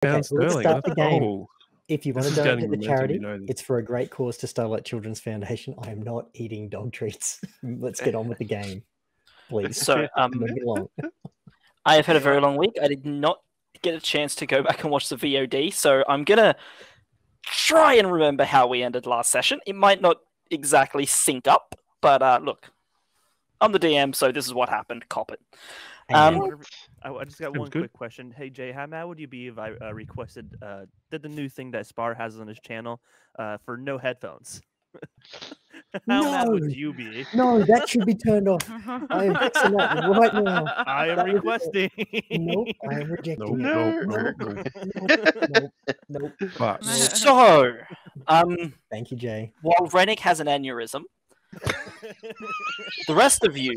Okay, let's sterling. start the game. Oh, If you want this to is donate gaining to the momentum, charity, you know this. it's for a great cause to Starlight Children's Foundation. I am not eating dog treats. Let's get on with the game, please. So, Moving along. I have had a very long week. I did not get a chance to go back and watch the VOD, so I'm gonna try and remember how we ended last session. It might not exactly sync up, but look, I'm the DM, so this is what happened. Cop it. Amen. I just got Sounds one good. quick question. Hey Jay, how mad would you be if I requested did the new thing that Spar has on his channel for no headphones? How mad No. would you be? No, that should be turned off. I am fixing that right now. I am That was- requesting. Nope, I am rejecting Nope, it. nope, Nope, nope. But So, Thank you, Jay. while Rennick has an aneurysm, the rest of you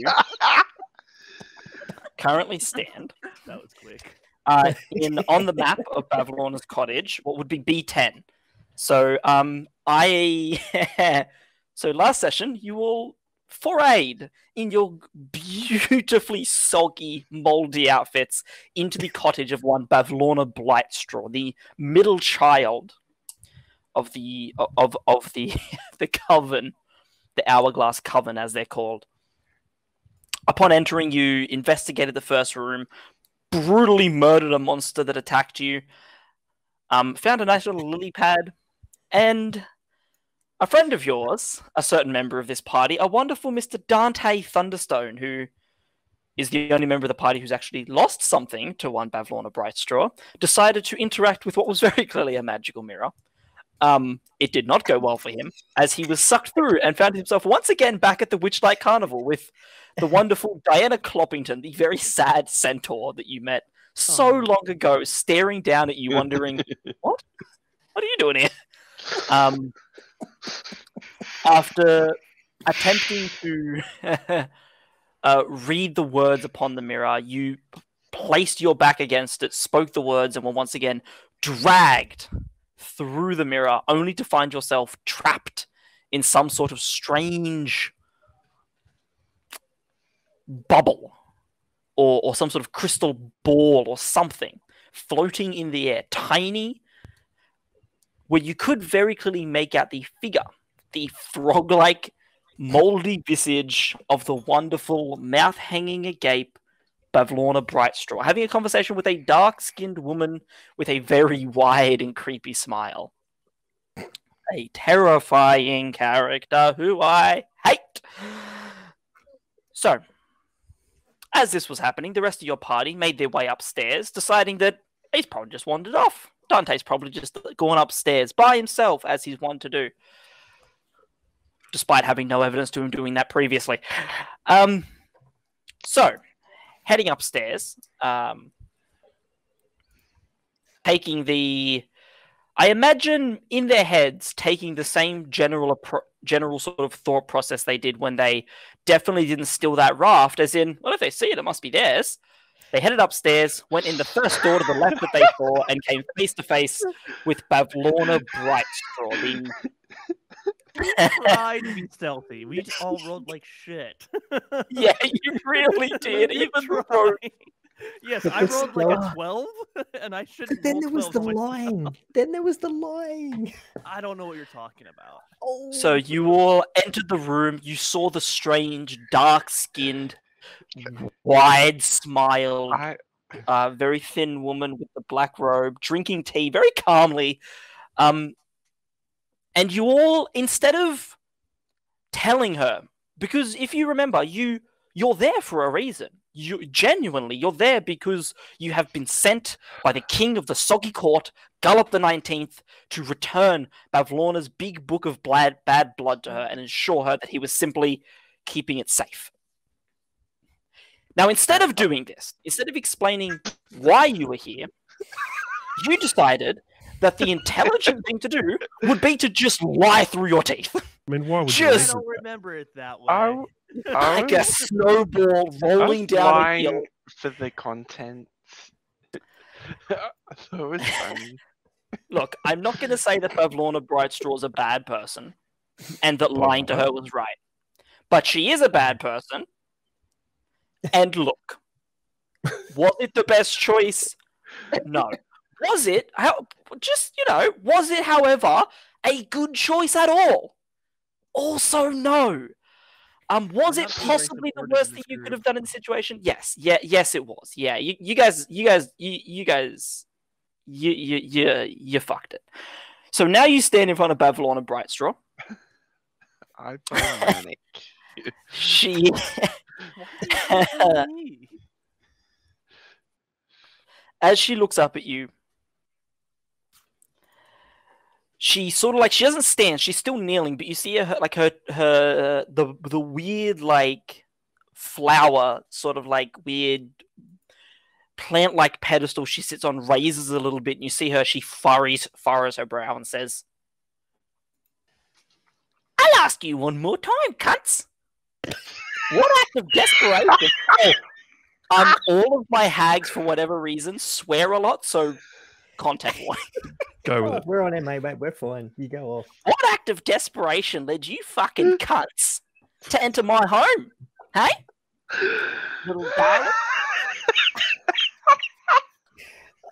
currently stand That was quick. on the map of Bavalona's cottage, what would be B10. So so last session you all forayed in your beautifully soggy, moldy outfits into the cottage of one Bavlorna Blightstraw, the middle child of the the coven, the Hourglass Coven as they're called. Upon entering, you investigated the first room, brutally murdered a monster that attacked you, found a nice little lily pad, and a friend of yours, a certain member of this party, a wonderful Mr. Dante Thunderstone, who is the only member of the party who's actually lost something to one Bavlorna Brightstraw, decided to interact with what was very clearly a magical mirror. It did not go well for him, as he was sucked through and found himself once again back at the Witchlight Carnival with the wonderful Diana Cloppington, the very sad centaur that you met so long ago, staring down at you, wondering, what are you doing here? After attempting to read the words upon the mirror, you placed your back against it, spoke the words, and were once again dragged through the mirror, only to find yourself trapped in some sort of strange bubble or some sort of crystal ball or something floating in the air, tiny, where you could very clearly make out the figure, the frog-like, moldy visage of the wonderful, mouth hanging agape Bavlorna Brightstraw, having a conversation with a dark-skinned woman with a very wide and creepy smile. A terrifying character who I hate. So, as this was happening, the rest of your party made their way upstairs, deciding that he's probably just wandered off. Dante's probably just gone upstairs by himself, as he's wont to do, despite having no evidence to him doing that previously. So, heading upstairs, taking the... I imagine in their heads, taking the same general sort of thought process they did when they definitely didn't steal that raft, as in, well, if they see it, it must be theirs. They headed upstairs, went in the first door to the left that they saw, and came face to face with Bavlorna Brightstraw. Tried to be stealthy. We just all rolled like shit. Yeah, you really did. Even though... Yes, But I the rolled like a stealth- 12, and I shouldn't. But then roll there was 12s the on myself. lying. Then there was the lying. I don't know what you're talking about. Oh. So you all entered the room. You saw the strange, dark-skinned, wide-smiled, very thin woman with the black robe, drinking tea very calmly. And you all, instead of telling her, because if you remember, you're there for a reason. You're there because you have been sent by the king of the Soggy Court, Gullop the 19th, to return Bavlorna's big book of bad blood to her and ensure her that he was simply keeping it safe. Now, instead of doing this, instead of explaining why you were here, you decided that the intelligent thing to do would be to just lie through your teeth. I mean, why would I Just- don't remember it that way. Like a snowball rolling down a lying hill. for the content. I thought it was funny. Look, I'm not going to say that Bavlorna Brightstraw is a bad person and that lying to her was right. But she is a bad person. And look, was it the best choice? No. Was it? Was it, however, a good choice at all? Also, no. Was it possibly the worst thing you could have done in the situation? Yes. Yeah. Yes, it was. Yeah. You guys, you fucked it. So now you stand in front of Bavlorna Brightstraw. I panic. She. As she looks up at you, she sort of like, she doesn't stand, she's still kneeling, but you see her like the weird like flower sort of like weird plant like pedestal she sits on raises a little bit, and you see her, she furrows her brow and says, "I'll ask you one more time, cunts. What act of desperation?" All of my hags, for whatever reason, swear a lot, so contact warning. Go with it. We're on it, mate. We're fine. You go off. What act of desperation led you fucking cunts to enter my home? Hey? Little darling?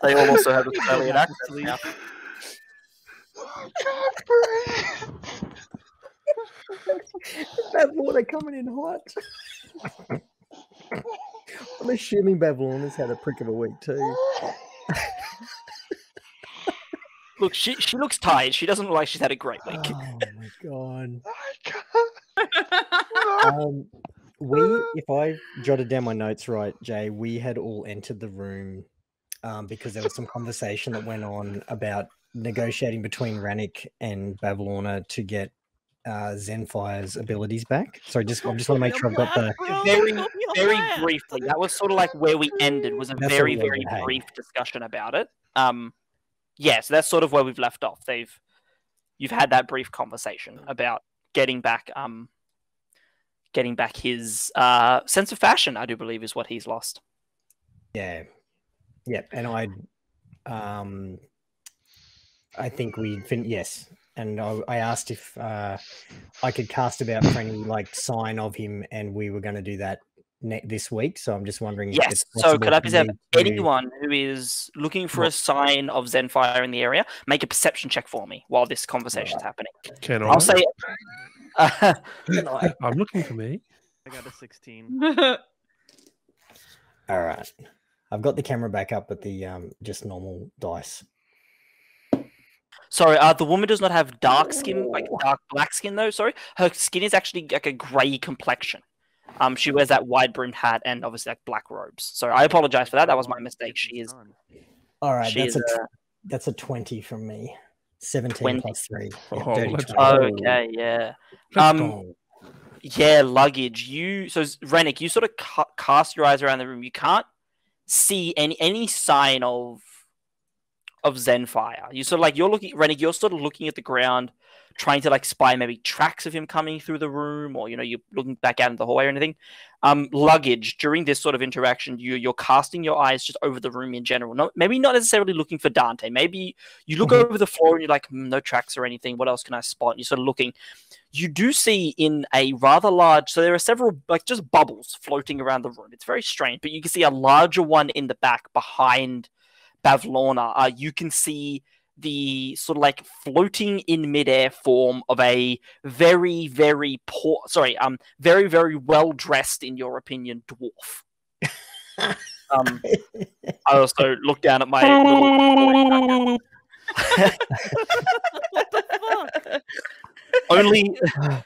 They all also have Australian accents now. I can't breathe. That water coming in hot. I'm assuming Bavlorna's had a prick of a week too. Look, she looks tired. She doesn't look like she's had a great week. Oh my god. I can't. If I jotted down my notes right, Jay, we had all entered the room because there was some conversation that went on about negotiating between Rannick and Bavlorna to get Zenfire's abilities back. So I just want to make sure I've got the very briefly. That was sort of like where we ended. Was a very brief discussion about it. Yeah, so that's sort of where we've left off. You've had that brief conversation about getting back his sense of fashion, I do believe, is what he's lost. Yeah. Yep. And I think yes. And I asked if I could cast about for any like sign of him, and we were going to do that this week. So I'm just wondering. Yes. If it's So could I please have to... anyone who is looking for a sign of Zenfire in the area make a perception check for me while this conversation's happening? Can I? I'll say. I'm looking for me. I got a 16. All right. I've got the camera back up, but the just normal dice. Sorry, the woman does not have dark skin, like dark black skin, though. Sorry, her skin is actually like a grey complexion. She wears that wide-brimmed hat and obviously like black robes. So I apologize for that. That was my mistake. She is. All right, that's a 20 from me. 17 20. plus 3. Yeah, Oh, 30, let's 20. Okay, yeah. Let's go. Yeah, luggage. So Rennick, you sort of cast your eyes around the room. You can't see any sign of Zenfire. You sort of like Rennick, you're sort of looking at the ground, trying to like spy maybe tracks of him coming through the room, or you're looking back out in the hallway or anything. Luggage, during this sort of interaction, you're casting your eyes just over the room in general. Maybe not necessarily looking for Dante. Maybe you look over the floor and you're like, no tracks or anything. What else can I spot? And you're sort of looking. You do see in a rather large, so there are several like just bubbles floating around the room. It's very strange, but you can see a larger one in the back behind Bavlorna. You can see the sort of like floating in midair form of a very, very very, very well dressed, in your opinion, dwarf. I also look down at my little... What the fuck? Only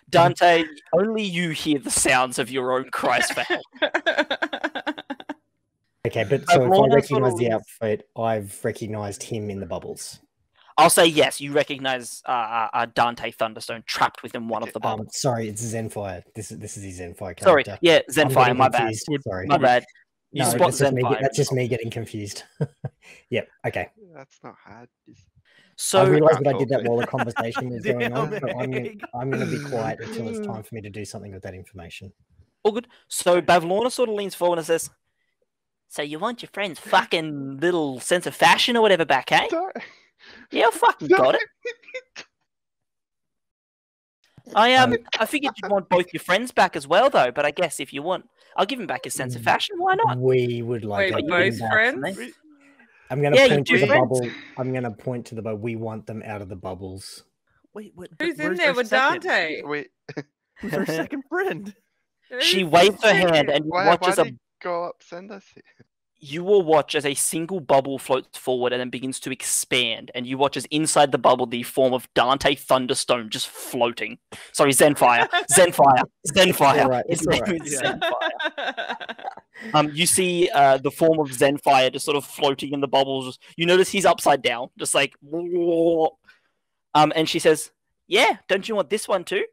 Dante, only you hear the sounds of your own cries for help. Okay, but so if I recognize the outfit, I've recognized him in the bubbles. I'll say yes, you recognize Dante Thunderstone trapped within one of the bubbles. Sorry, it's Zenfire. This is his Zenfire character. Sorry, yeah, Zenfire, my bad. Sorry. My bad. You No, spot Zenfire. that's just me getting confused. Yep, okay. That's not hard. So I realized that I did that while the conversation was going on, but I'm going to be quiet until it's time for me to do something with that information. all good. So Bavlorna sort of leans forward and says, "So you want your friend's fucking little sense of fashion or whatever back, eh? Yeah, I fucking got it. I figured you'd want both your friends back as well, though. But I guess if you want, I'll give him back his sense of fashion. Why not? We would like Wait, both friends? I'm gonna Yeah, point you to do. the bubble. I'm gonna point to the bubble. We want them out of the bubbles. Wait, what? Who's in where's there our with second? Dante? Wait, Who's our second friend? She Who's waves her second? hand, and you why watch why as did he go up? Send us here. you will watch as a single bubble floats forward and then begins to expand, and you watch as inside the bubble the form of Dante Thunderstone just floating. Sorry, Zenfire, Zenfire, Zenfire. Alright, His it's name alright. is Yeah. Zenfire. You see the form of Zenfire just sort of floating in the bubbles. You notice he's upside down, just like. And she says, "Yeah, don't you want this one too?"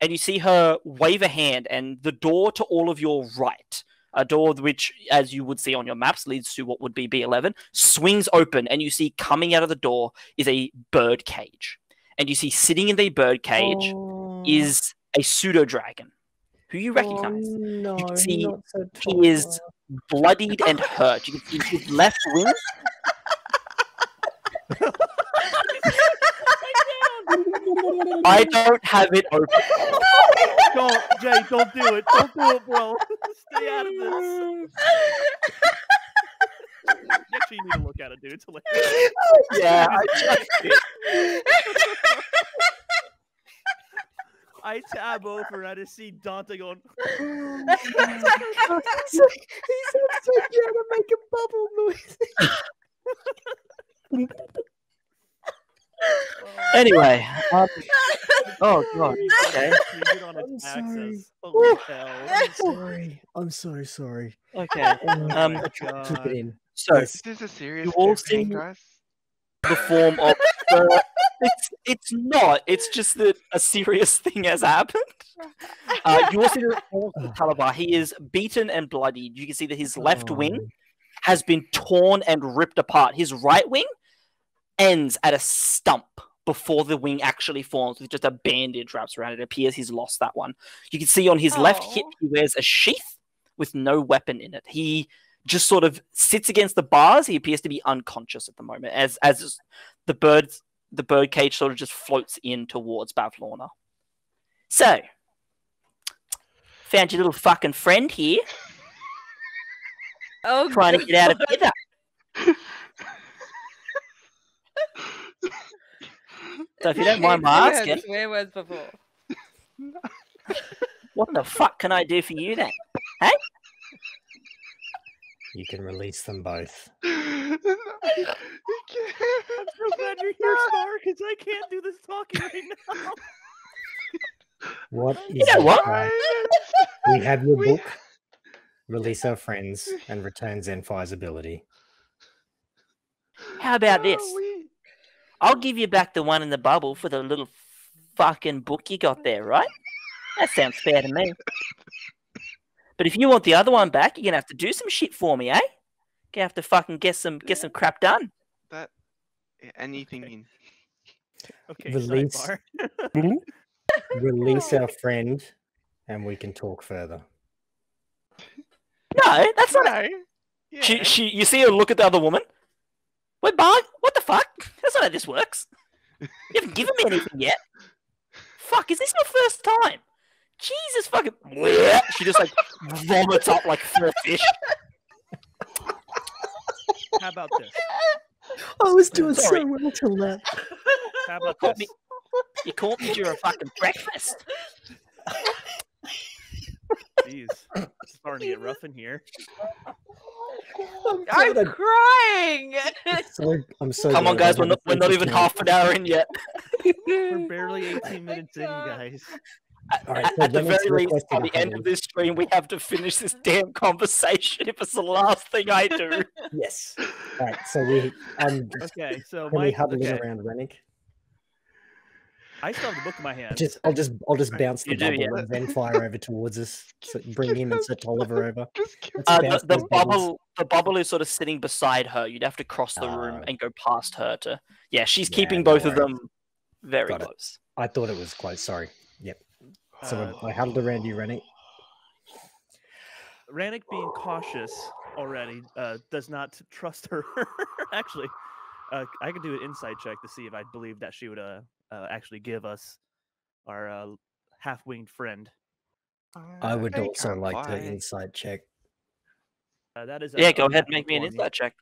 And you see her wave a hand, and the door to all of your right, a door which, as you would see on your maps, leads to what would be B11, swings open, and you see coming out of the door is a bird cage. And you see sitting in the bird cage is a pseudo dragon, who you recognize. no, You can see not so he is bloodied and hurt. You can see his left wing. I don't have it open. Don't, Jay, don't do it. Don't do it, bro. Stay out of this. You actually need to look at it, dude. It's hilarious. Yeah, I just did. I tab over and I just see Dante going. He sounds so trying to make a bubble noise. Anyway, oh god, okay, I'm sorry. Holy hell. I'm sorry. I'm so sorry. okay. I tried to keep God. it in. So Yes. Is this a serious You all campaign, seen- guys? the form of it's not. It's just that a serious thing has happened. You also see the form of Calabar. He is beaten and bloodied. You can see that his left wing has been torn and ripped apart. His right wing ends at a stump before the wing actually forms, with just a bandage wraps around it. It appears he's lost that one. You can see on his left hip he wears a sheath with no weapon in it. He just sort of sits against the bars. He appears to be unconscious at the moment, as the bird cage sort of just floats in towards Bavlorna. So, found your little fucking friend here, Oh, trying to get out of here. So if you don't mind my Have you heard asking, swear words before? what the fuck can I do for you then? You can release them both. I'm so glad you're here, Star, because I can't do this talking right now. What is You know your what? plan? We have your book. Release our friends and return Zenfire's ability. How about this? I'll give you back the one in the bubble for the little fucking book you got there, right? That sounds fair to me. But if you want the other one back, you're gonna have to do some shit for me, eh? Gonna have to fucking get some crap done. That anything in Okay, Release. sidebar. Release our friend, and we can talk further. No, that's not. no. Yeah. You see her look at the other woman. Wait, Bart, what the fuck? That's not how this works. You haven't given me anything yet. Fuck, is this your first time? Jesus fucking. She just like vomits up like 4 fish. How about this? I was doing Sorry. so well till that. How about Caught this? me. You caught me during fucking breakfast. Jeez, it's starting to get rough in here. I'm crying. I'm so Come on, glad guys, I we're had not a even focus half an hour in yet. We're barely 18 minutes in, guys. All right, so At the then it's very least, requested by the end of hold. this stream, we have to finish this damn conversation if it's the last thing I do. Yes. All right, so we Okay, so can we my huddle in okay, around Rennick? I still have the book in my hand. I'll just bounce the You do, bubble yeah. and then fire over towards us. So bring him and Sir Tolliver over. Just give Let's bounce those bubbles. The bubble is sort of sitting beside her. You'd have to cross the room Oh. and go past her to. Yeah, she's Yeah, keeping no both of worries. them very Got it. close. I thought it was close. Sorry. Yep. So Uh, I huddled around you, Rennick. Rannick, being cautious already, does not trust her. Actually, I could do an insight check to see if I believe that she would actually give us our half-winged friend. I would They also can't like fly. to insight check. That is Yeah, go ahead, natural make me an 20. insight check.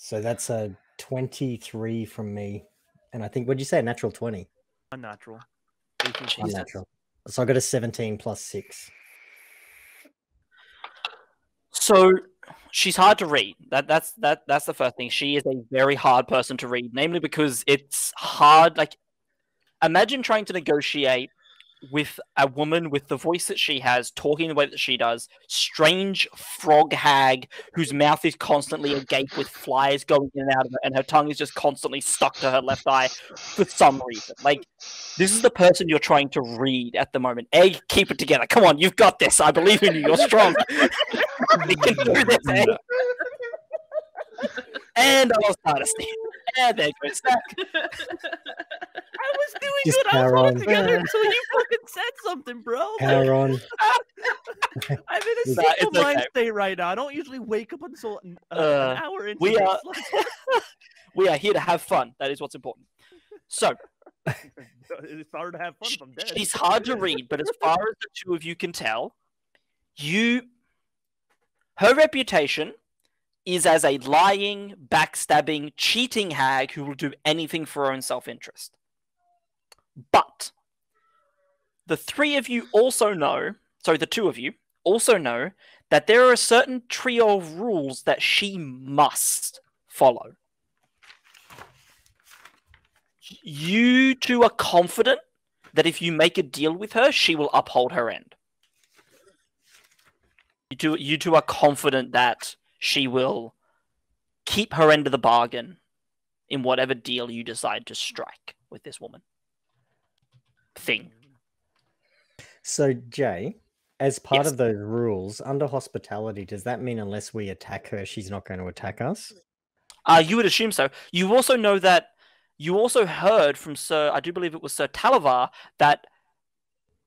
So that's a 23 from me. And I think, what'd you say? A natural 20? Unnatural. 18 Jesus. Unnatural. So I got a 17 plus 6. So she's hard to read. That's the first thing. She is a very hard person to read, namely because it's hard. Like, imagine trying to negotiate with a woman with the voice that she has, talking the way that she does, strange frog hag whose mouth is constantly agape with flies going in and out of it, and her tongue is just constantly stuck to her left eye for some reason. Like, this is the person you're trying to read at the moment. Egg, keep it together. Come on, you've got this. I believe in you. You're strong. You can do this, Egg. And I lost honesty. And there goes Stack. I was doing Just good. I was power holding on. together until you fucking said something, bro. Power on. I'm in a It's single mind okay. state right now. I don't usually wake up until an hour into we this. are- We are here to have fun. That is what's important. So, It's hard to have fun if I'm dead. she's hard to read, but as far as the two of you can tell, her reputation is as a lying, backstabbing, cheating hag who will do anything for her own self-interest. But the three of you also know, sorry, the two of you also know that there are a certain trio of rules that she must follow. You two are confident that if you make a deal with her, she will uphold her end. You two are confident that she will keep her end of the bargain in whatever deal you decide to strike with this woman. Thing. So, Jay, as part Yes. of those rules, under hospitality, does that mean unless we attack her, she's not going to attack us? You would assume so. You also know that you also heard from Sir, I do believe it was Sir Talavar, that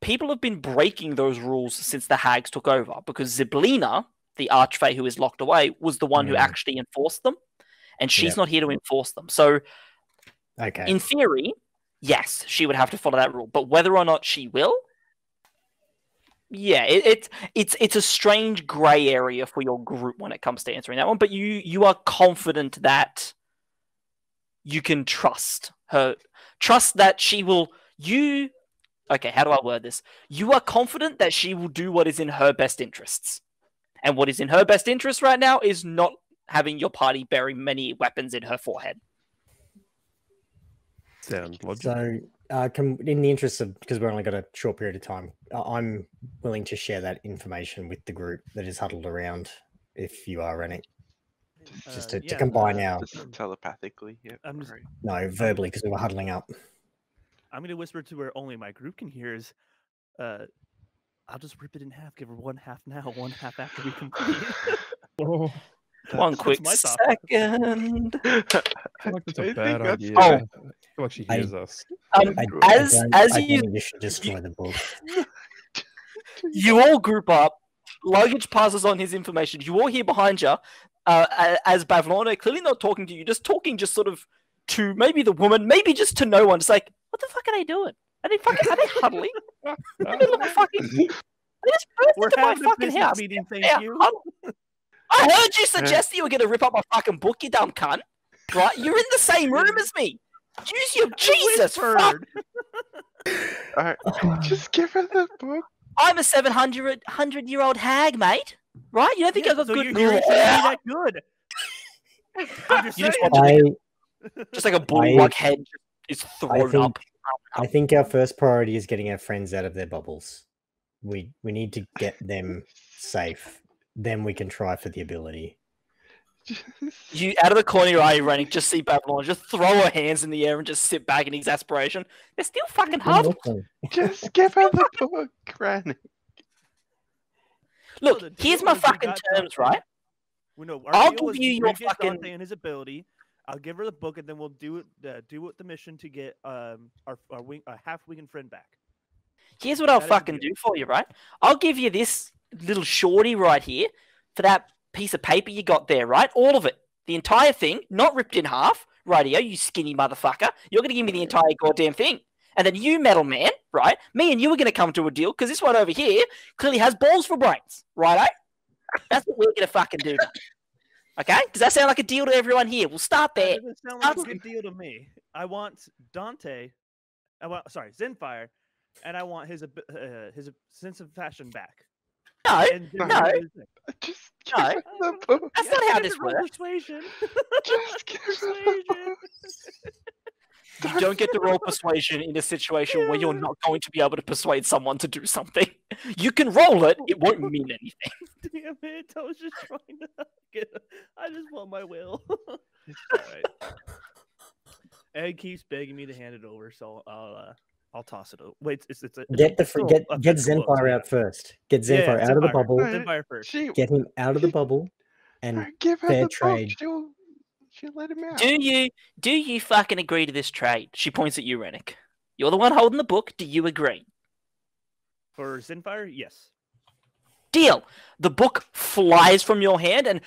people have been breaking those rules since the hags took over, because Ziblina, the archfey who is locked away, was the one who actually enforced them, and she's not here to enforce them. So, Okay. in theory, yes, she would have to follow that rule, but whether or not she will, yeah, it's a strange grey area for your group when it comes to answering that one. But you are confident that you can trust her, trust that she will. Okay, how do I word this? You are confident that she will do what is in her best interests, and what is in her best interest right now is not having your party bury many weapons in her forehead. Sound logical. So, in the interest of, because we've only got a short period of time, I'm willing to share that information with the group that is huddled around, if you are running. Just to combine our... Just telepathically, yeah. I'm just- Right. No, verbally, because we were huddling up. I'm going to whisper to where only my group can hear is, I'll just rip it in half, give her one half now, one half after we complete. Oh, One That's quick my thought. second. I feel like that's I a think bad that's idea. Oh. I feel like she I- hears us. As I you think you should destroy the book. you all group up, luggage passes on his information. You all hear behind you, as Bavlorna clearly not talking to you, just talking just sort of to maybe the woman, maybe just to no one. Just like, what the fuck are they doing? Are they huddling? Are they little fucking? They just burst We're into my having a fucking business house. meeting, thank Yeah, you. I heard you suggest that you were going to rip up my fucking book, you dumb cunt. Right? You're in the same room as me. Use your Jesus. Fuck. Whispered. Alright, just give her the book. I'm a 700-year-old hag, mate. Right? You don't think Yeah, I've got so good? you're actually that good. I'm just You just saying. want I, just like a bullywog head is thrown think- up. I think our first priority is getting our friends out of their bubbles. We need to get them safe. Then we can try for the ability. You out of the corner of your eye, running, just see Babylon just throw her hands in the air and just sit back in exasperation. They're still fucking huddled. Just give her the book, Granny. Look, So the here's deal my is we fucking got terms, Dante. right? Well, no, I'll deal give was you we your get fucking- Dante and his ability. I'll give her the book, and then we'll do it with the mission to get our half-weakened friend back. Here's what I'll That is the fucking deal. do for you, right? I'll give you this little shorty right here for that piece of paper you got there, right? All of it. The entire thing, not ripped in half. Rightio, you skinny motherfucker. You're going to give me the entire goddamn thing. And then you, metal man, right? Me and you are going to come to a deal because this one over here clearly has balls for brains, righto? That's what we're going to fucking do. Okay? Does that sound like a deal to everyone here? We'll start there. That doesn't sound like a good deal to me. I want Dante. Zenfire, and I want his sense of fashion back. No, And no, Just No. give him the book. that's not how this works. Persuasion. Just give him the book. You don't get to roll persuasion in a situation where you're not going to be able to persuade someone to do something. You can roll it, it won't mean anything. Damn it! I was just trying to get. I just want my will. Alright. Egg keeps begging me to hand it over, so I'll toss it over. Wait, it's Get physical Zenfire out first. Get Yeah, Zenfire out of the Zenfire. bubble. Zenfire first. Get him out of the bubble, and Give her fair the trade. book. She'll let him out. Do you fucking agree to this trade? She points at you, Rennick. You're the one holding the book. Do you agree? For Zenfire, yes. Deal. The book flies from your hand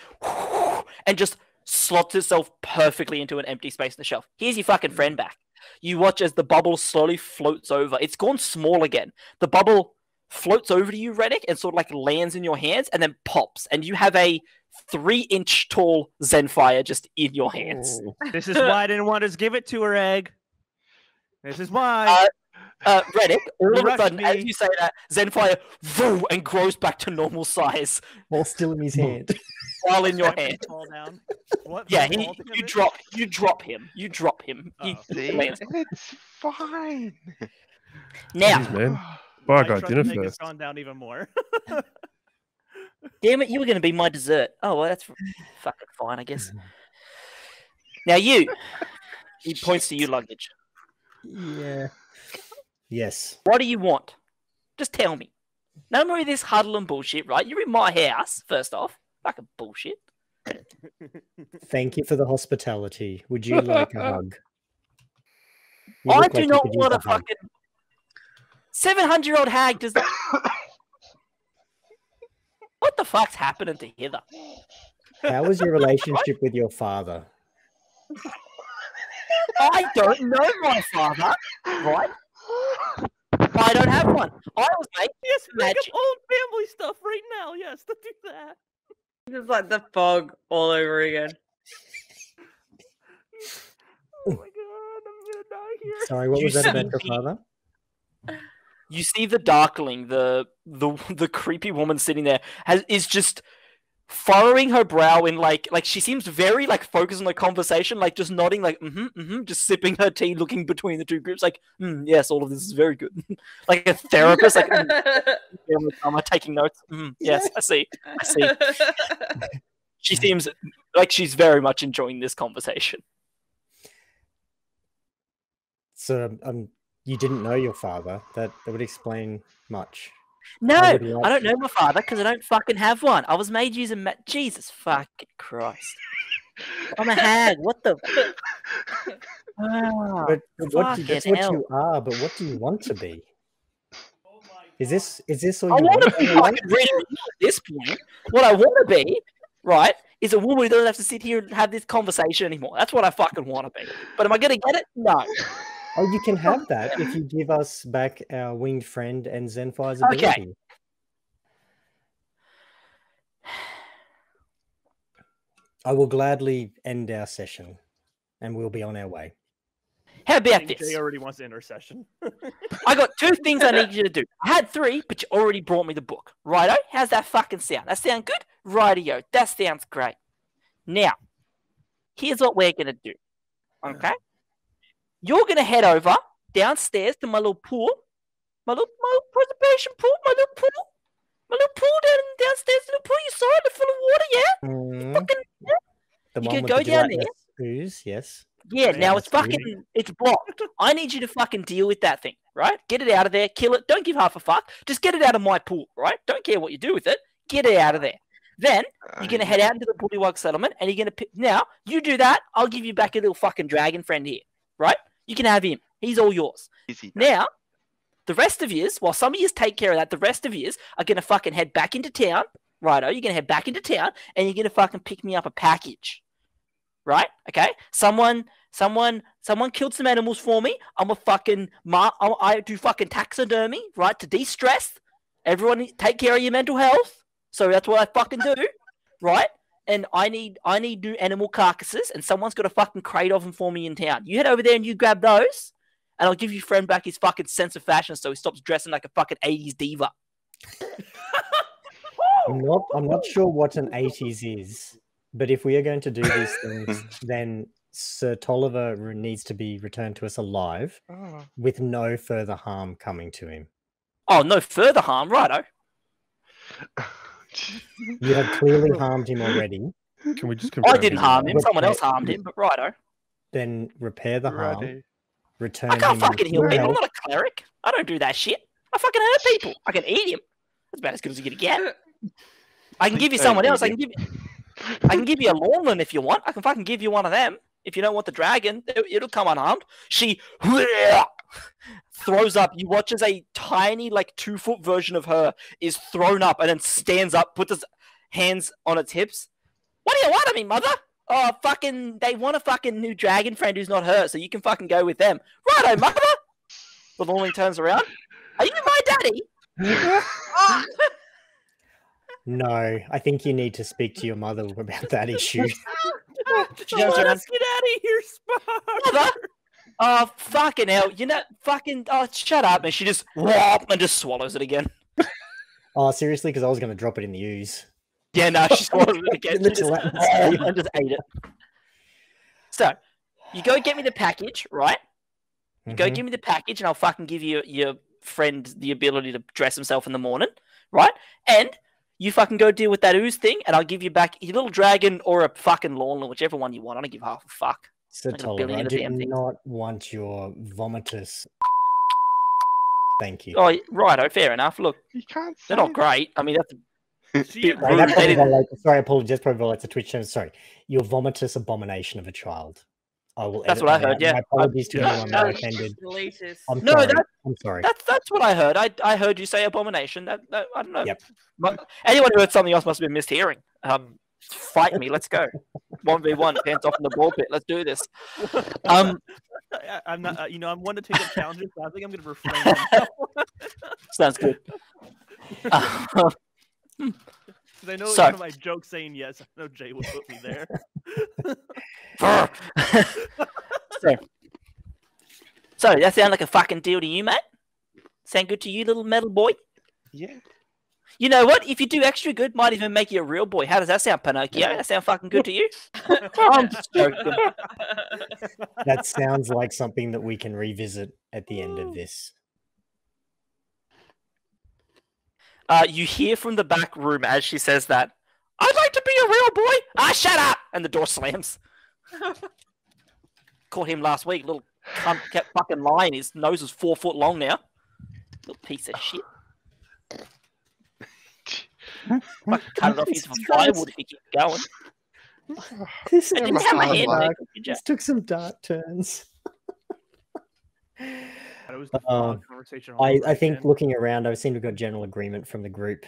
and just slots itself perfectly into an empty space on the shelf. Here's your fucking friend back. You watch as the bubble slowly floats over. It's gone small again. The bubble floats over to you, Rennick, and sort of like lands in your hands and then pops. And you have a 3-inch tall Zenfire just in your hands. This is why I didn't want to just give it to her, Egg. This is why. Rennick, all of a Rush sudden, me. as you say that, Zenfire and grows back to normal size While still in his hand. while in your Sam can hand. fall down. What? Yeah, Fall to you him? drop him. You drop him. Oh. See? lands. It's fine. Now, Jeez, man. My Well, I got trust dinner Meg has first. gone down even more. damn it, you were going to be my dessert. Oh, well, that's fucking fine, I guess. Now you. He points to you, luggage. Yeah. Yes. What do you want? Just tell me. No more of this huddle and bullshit, right? You're in my house, first off. Fucking bullshit. Thank you for the hospitality. Would you like a hug? You I look do like you not could use want a a hug. fucking 700-year-old hag. Does that... What the fuck's happening to Heather? How was your relationship with your father? I don't know my father, right? I don't have one. I was made Yes, make up magic. old family stuff right now. Yes, to do that. Just like the fog all over again. Oh my god, I'm gonna die here. Sorry, what You was that about see your me- father? You see the darkling, the creepy woman sitting there is just furrowing her brow in like she seems very like focused on the conversation, like just nodding, like just sipping her tea, looking between the two groups, like yes, all of this is very good, like a therapist, like am I taking notes? Yes, I see. She seems like she's very much enjoying this conversation. So you didn't know your father. That would explain much. No, I I would like don't to. know my father because I don't fucking have one. I was made using Jesus fucking Christ. I'm a hag. What the? Ah, But what that's fucking what hell. you are. But what do you want to be? Is this all I you want want? to be fucking ready at this point. What I want to be, right, is a woman who doesn't have to sit here and have this conversation anymore. That's what I fucking want to be. But am I going to get it? No. Oh, you can have that if you give us back our winged friend and Zenfire's Okay. ability. I will gladly end our session, and we'll be on our way. How I about think this? Jay already wants to end our session. I got 2 things I need you to do. I had 3, but you already brought me the book. Righto? How's that fucking sound? That sound good? Rightio. That sounds great. Now, here's what we're going to do. Okay? You're going to head over downstairs to my little pool. My little preservation pool. My little pool downstairs. Little pool. You saw it? Full of water, yeah? Mm, Fucking, the You one could with go the down there. gelatinous ooze, yes. yeah, Yeah, now it's that's good. fucking, it's blocked. I need you to fucking deal with that thing, right? Get it out of there. Kill it. Don't give half a fuck. Just get it out of my pool, right? Don't care what you do with it. Get it out of there. Then you're going to head out into the Bullywog settlement and you're going to now you do that. I'll give you back a little fucking dragon friend here, right? You can have him. He's all yours. Easy. Now, the rest of yous, while some of yous take care of that, the rest of yous are going to fucking head back into town, righto? You're going to head back into town and you're going to fucking pick me up a package, right? Okay? Someone killed some animals for me. I'm a fucking, I do fucking taxidermy, right? To de-stress. Everyone take care of your mental health. So that's what I fucking do, right? and I need new animal carcasses, and someone's got a fucking crate of them for me in town. You head over there and you grab those, and I'll give your friend back his fucking sense of fashion so he stops dressing like a fucking 80s diva. I'm not sure what an 80s is, but if we are going to do these things, then Sir Tolliver needs to be returned to us alive with no further harm coming to him. Oh, no further harm, righto. You have clearly harmed him already. Can we just confirm? I didn't harm him. Okay. Someone else harmed him, but righto. Then repair the harm. Righty. Return I can't him fucking with heal full people. I'm health. not a cleric. I don't do that shit. I fucking hurt people. I can eat him. That's about as good as you're gonna get. I can give you someone else. I can give you a Lornland if you want. I can fucking give you one of them. If you don't want the dragon, it'll come unharmed. She throws up. You watch as a tiny, like 2-foot version of her is thrown up and then stands up, puts his hands on its hips. What do you want of me, mother? Oh, fucking, they want a fucking new dragon friend who's not her, so you can fucking go with them. Righto, mother. The Lornling turns around. Are you my daddy? No, I think you need to speak to your mother about that issue. She turns around. Let's get out of here, Spark. Mother? Oh, fucking hell. You're not fucking... Oh, shut up. And she just... Whop, and just swallows it again. Oh, seriously? Because I was going to drop it in the ooze. Yeah, no, she swallowed it again. The She just, gelatinous. and just ate it. So, you go get me the package, right? You go Mhm. give me the package, and I'll fucking give you your friend the ability to dress himself in the morning, right? And you fucking go deal with that ooze thing, and I'll give you back your little dragon or a fucking Lornland, whichever one you want. I don't give half a fuck. Sir Like a Tolliver, billion I of do damn things. not want your vomitous. Thank you. Oh, righto, fair enough. Look, You can't say they're not that. great. I mean, that's She bit Sorry, rude. that They probably didn't- violates, sorry, I apologize. Probably violates a Twitch channel. Sorry, your vomitous abomination of a child. I will. That's edit what I that heard, out. yeah. My apologies to Yeah. anyone that offended. Deleted. I'm No, sorry. that- I'm sorry. That's what I heard. I heard you say abomination. That I don't know. Yep. But anyone who heard something else must have been mishearing. Fight me. Let's go. 1v1. Pants off in the ball pit. Let's do this. I'm not. I'm one to take up challenges, so I think I'm going to refrain. from that one. Sounds good. 'Cause I know So- my joke saying yes. I know Jay would put me there. So that sound like a fucking deal to you, mate? Sound good to you, little metal boy? Yeah. You know what? If you do extra good, might even make you a real boy. How does that sound, Pinocchio? That sound fucking good to you? I'm joking. That sounds like something that we can revisit at the end of this. You hear from the back room as she says that, I'd like to be a real boy. Ah, shut up! And the door slams. Caught him last week. Little cunt kept fucking lying. His nose is 4 foot long now. Little piece of shit. Fucking cut it off using firewood if you keep going. This, I didn't have my hand there. dark, Did ya? this took some dark turns. It was the Um, fog conversation. all I over think again. looking around, I've seen we've got general agreement from the group.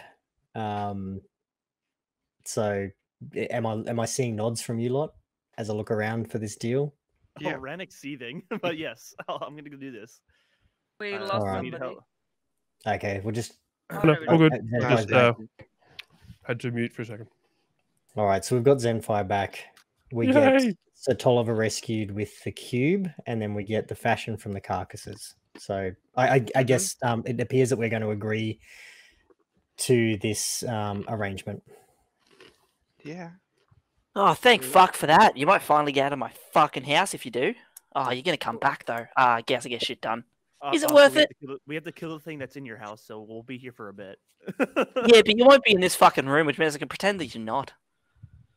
So am I seeing nods from you lot as I look around for this deal? Yeah. Oh, Rannick's seething, but yes, I'm going to go do this. We Uh, lost Alright. need somebody. help. Okay, we'll just. Oh, No, no, we all don't. good. Zenfire's Just back. had to mute for a second. All right, so we've got Zenfire back. We Yay! get Sir Tolliver rescued with the cube, and then we get the fashion from the carcasses. So I guess it appears that we're going to agree to this arrangement. Yeah. Oh, thank fuck for that. You might finally get out of my fucking house if you do. Oh, you're gonna come back though. I guess I get shit done. Is it Also, worth we have it? to kill we have to kill the thing that's in your house, so we'll be here for a bit. Yeah, but you won't be in this fucking room, which means I can pretend that you're not.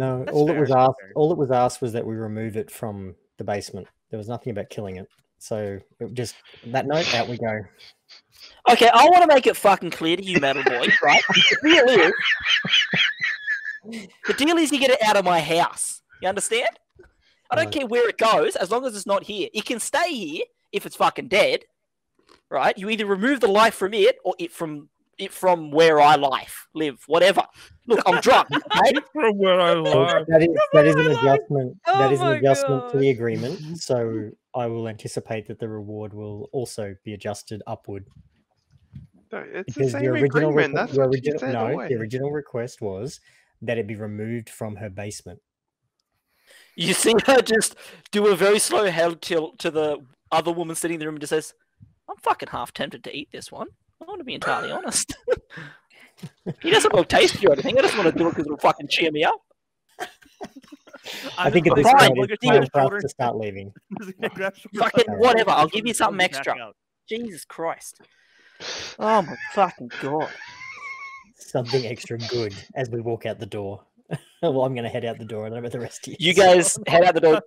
No, That's all fair, that was that's asked. fair. All that was asked was that we remove it from the basement. There was nothing about killing it. So just that note, out we go. Okay, I want to make it fucking clear to you, metal boy, right? The deal is you get it out of my house. You understand? I don't Right. care where it goes, as long as it's not here. It can stay here if it's fucking dead, right? You either remove the life from it or it from where I live, whatever. Look, I'm drunk. Okay? From where I So live. that is an adjustment. Oh That is an my adjustment to the God. agreement. So I will anticipate that the reward will also be adjusted upward. No, it's the Because same your original agreement. requ- That's your what you original said no, always. the original request was that it be removed from her basement. You see her just do a very slow head tilt to the other woman sitting in the room and just says, I'm fucking half tempted to eat this one. I want to be entirely honest. He doesn't look tasty or anything. I just want to do it because it'll fucking cheer me up. I think at this Fine, point, it's look at time for shoulder. us to start leaving. Fucking whatever. I'll give you something extra. Jesus Christ. Oh my fucking God. Something extra good as we walk out the door. Well, I'm going to head out the door. I don't know about the rest of you. You guys head out the door.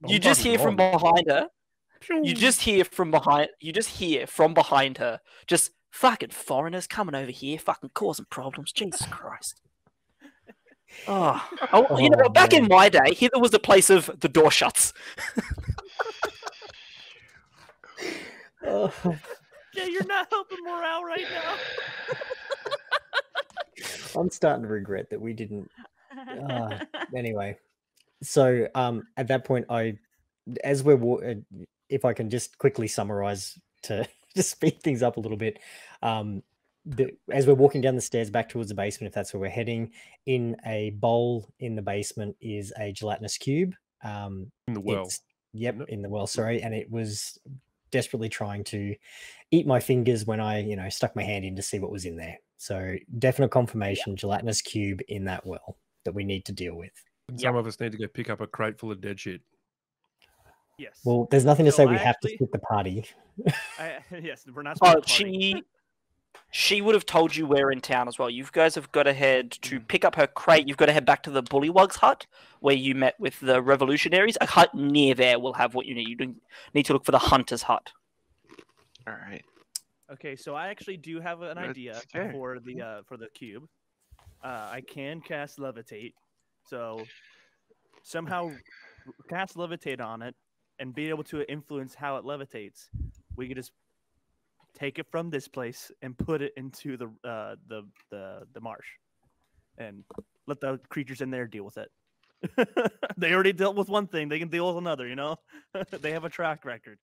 You I'm just fucking hear from on. behind her. You just hear from behind her. Just fucking foreigners coming over here, fucking causing problems. Jesus Christ. Oh, you know what? Back in my day, here was a place of the door shuts. Oh, Yeah, you're not helping morale right now. I'm starting to regret that we didn't. Anyway, so at that point, as we're if I can just quickly summarize to just speed things up a little bit, as we're walking down the stairs back towards the basement, if that's where we're heading, in a bowl in the basement is a gelatinous cube. In the well. Yep, isn't it? in the well. Sorry, and it was desperately trying to eat my fingers when I, stuck my hand in to see what was in there. So definite confirmation, gelatinous cube in that well that we need to deal with. And some of us need to go pick up a crate full of dead shit. Yes. Well, there's nothing to So say we I have to actually- split the party. Yes, we're not. Oh, supposed to party. she would have told you we're in town as well. You guys have got to head to pick up her crate. You've got to head back to the Bullywog's hut where you met with the revolutionaries. A hut near there will have what you need. You need to look for the hunter's hut. All right. Okay, so I actually do have an Let's idea go. for the cube. I can cast levitate, so somehow cast levitate on it and be able to influence how it levitates. We could just take it from this place and put it into the marsh, and let the creatures in there deal with it. They already dealt with one thing; they can deal with another. They have a track record.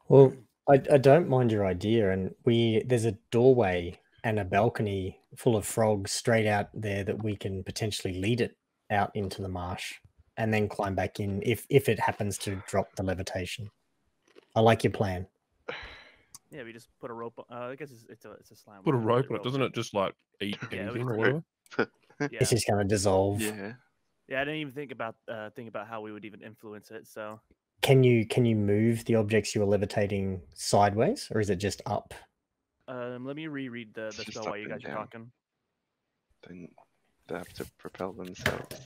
Well, I don't mind your idea, and there's a doorway and a balcony full of frogs straight out there that we can potentially lead it out into the marsh and then climb back in if it happens to drop the levitation. I like your plan. Yeah, we just put a rope. I guess it's a slime. Put a We don't rope really on it. Doesn't it just like eat Yeah, anything we- or whatever? Yeah. It's just going to dissolve. Yeah. Yeah, I didn't even think about how we would even influence it. So Can you move the objects you are levitating sideways, or is it just up? let me reread the It's just spell while up you and guys are down. talking. Then they have to propel themselves.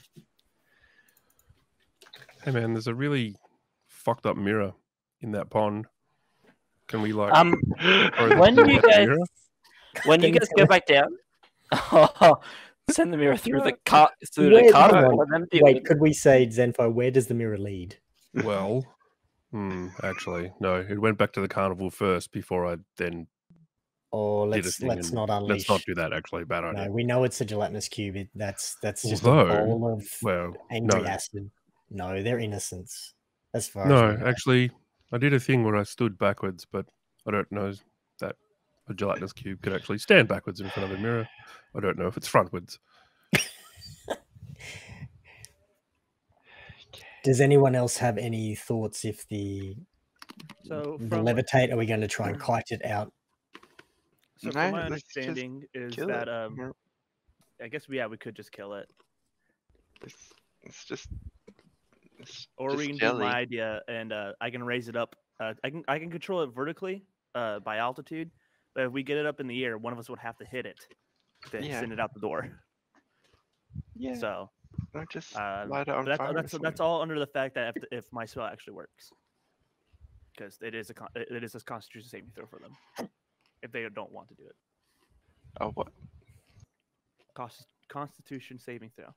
Hey man, there's a really fucked up mirror in that pond. Can we like throw the When you guys mirror? when you Can you guys tell go back down, send the mirror through the Where- cart. hang on. and then deal Wait, with it. could we say, Zenfo, where does the mirror lead? Well, actually, no. It went back to the carnival first before I then Or did a let's thing. and not unleash. let's not do that. Actually, bad idea. No, we know it's a gelatinous cube. That's just Although, a bowl of Well, angry no, acid. No, they're innocents. As far as no. we know. Actually, I did a thing where I stood backwards, but I don't know that a gelatinous cube could actually stand backwards in front of a mirror. I don't know if it's frontwards. Does anyone else have any thoughts if the So the from levitate? Are we going to try and kite it out? so No, from my let's just understanding is kill that it. We're- I guess we could just kill it, It's just. It's or just we can jelly. do my idea and I can raise it up. I can control it vertically by altitude, but if we get it up in the air, one of us would have to hit it to Yeah. send it out the door. Yeah. So No, just uh, light it on but fire. or that's something. all under the fact that if my spell actually works, because it is a Constitution saving throw for them if they don't want to do it. Oh, what? Constitution saving throw,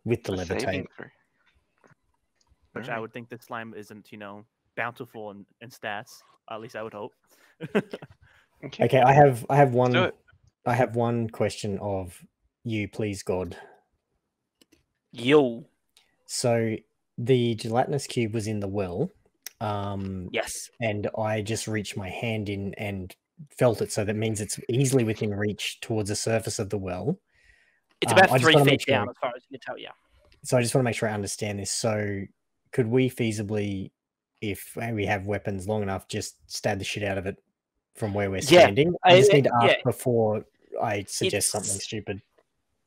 With the A saving levitate. throw. which I Alright. would think this slime isn't bountiful in stats. At least I would hope. Okay, I have Let's do one. it. I have one question of you, please, God. Yo, So the gelatinous cube was in the well. yes. And I just reached my hand in and felt it. So that means it's easily within reach towards the surface of the well. It's about I just 3 wanna feet make sure. down, as far as you can tell. Yeah. So I just want to make sure I understand this. So could we feasibly, if we have weapons long enough, just stab the shit out of it from where we're standing? I just need to ask before I suggest something stupid.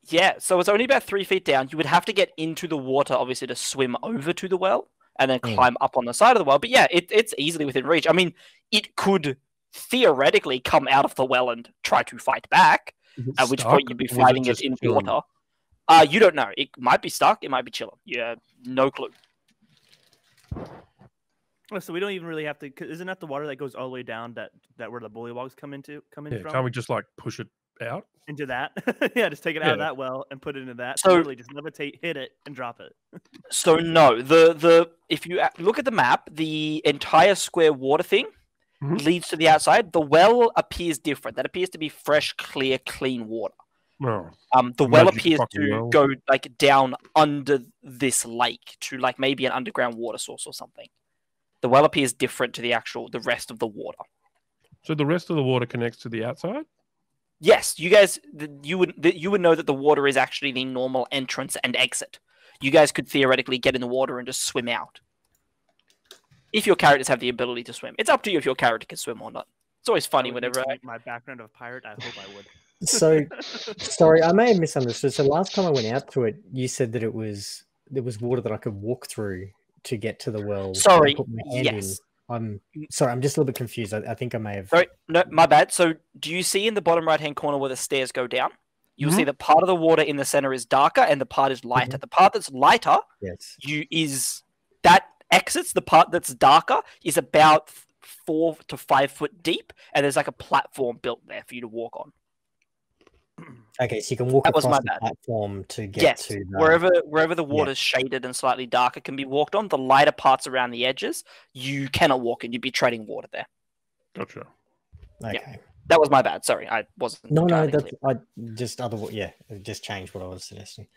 Yeah, so it's only about 3 feet down. You would have to get into the water, obviously, to swim over to the well and then climb up on the side of the well. But yeah, it's easily within reach. I mean, it could theoretically come out of the well and try to fight back, at which point you'd be fighting it in water. You don't know. It might be stuck. It might be chilling. Yeah, no clue. Oh, so we don't even really have to. Isn't that the water that goes all the way down that where the bullywogs come in from? Can't we just like push it out into that? Yeah, just take it out of that well and put it into that. So literally just levitate, hit it, and drop it. So no, the if you look at the map, the entire square water thing leads to the outside. The well appears different. That appears to be fresh, clear, clean water. Oh, the well appears to go like down under this lake to like maybe an underground water source or something. The well appears different to the rest of the water. So the rest of the water connects to the outside? Yes, you guys, you would know that the water is actually the normal entrance and exit. You guys could theoretically get in the water and just swim out. If your characters have the ability to swim. It's up to you if your character can swim or not. It's always funny whenever my background of pirate, I hope I would. So, sorry, I may have misunderstood. So last time I went out to it, you said that there was water that I could walk through to get to the well. Sorry, put my hand in. I'm sorry, I'm just a little bit confused. I think I may have. Sorry, no, my bad. So, do you see in the bottom right-hand corner where the stairs go down? You'll see that part of the water in the center is darker and the part is lighter. The part that's lighter, that exits. The part that's darker is about 4 to 5 foot deep, and there's like a platform built there for you to walk on. Okay, so you can walk across the platform to get to wherever the water's shaded and slightly darker can be walked on. The lighter parts around the edges, you cannot walk in. You'd be treading water there. Gotcha. Okay. Yeah. That was my bad. Sorry, I wasn't. No, that's I just it just changed what I was suggesting.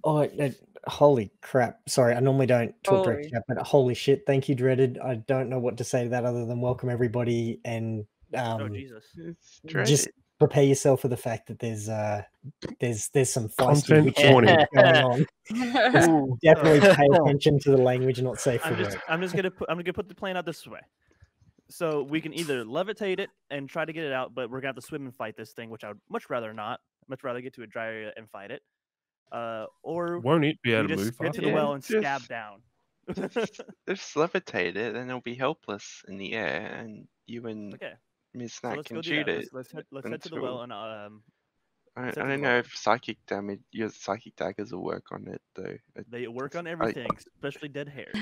Oh, holy crap! Sorry, I normally don't talk directly, but holy shit! Thank you, Dreaded. I don't know what to say to that other than welcome everybody and. Oh Jesus! Just prepare yourself for the fact that there's some feisty going on. Definitely pay attention to the language, not safe for work. I'm gonna put the plan out this way. So we can either levitate it and try to get it out, but we're gonna have to swim and fight this thing, which I would much rather not. Much rather get to a dry area and fight it. Or won't it be able to move? Get to the well and stab down. Just levitate it, then it'll be helpless in the air, and you and Ms. Snack can shoot it. Let's head to the well and I don't know if your psychic daggers will work on it though. They work on everything, especially dead hairs.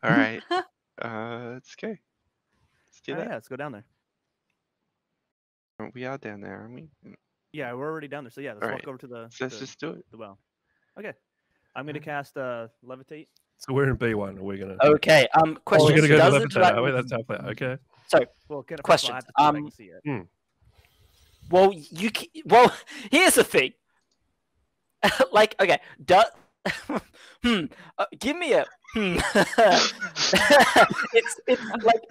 All right, let's go. Let's do that. Yeah, let's go down there. We are down there, aren't we? Yeah, we're already down there. So yeah, let's walk over to the. So let's just do it. The well. Okay, I'm gonna cast levitate. So we're in B1. Are we gonna? Okay. Question. We're gonna go to levitate. Are we? That's how play. Okay. So, question. Well, here's the thing. Like, okay, give me a it's like,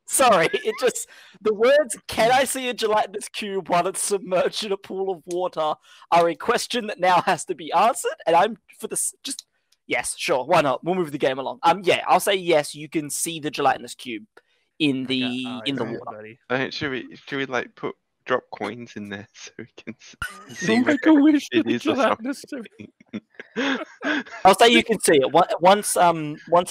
sorry, it just the words "Can I see a gelatinous cube while it's submerged in a pool of water?" are a question that now has to be answered, and I'm for this just yes, sure, why not? We'll move the game along. Yeah, I'll say yes. You can see the gelatinous cube in the water. Should we like drop coins in there so we can see make a wish it is or something? I'll say you can see it once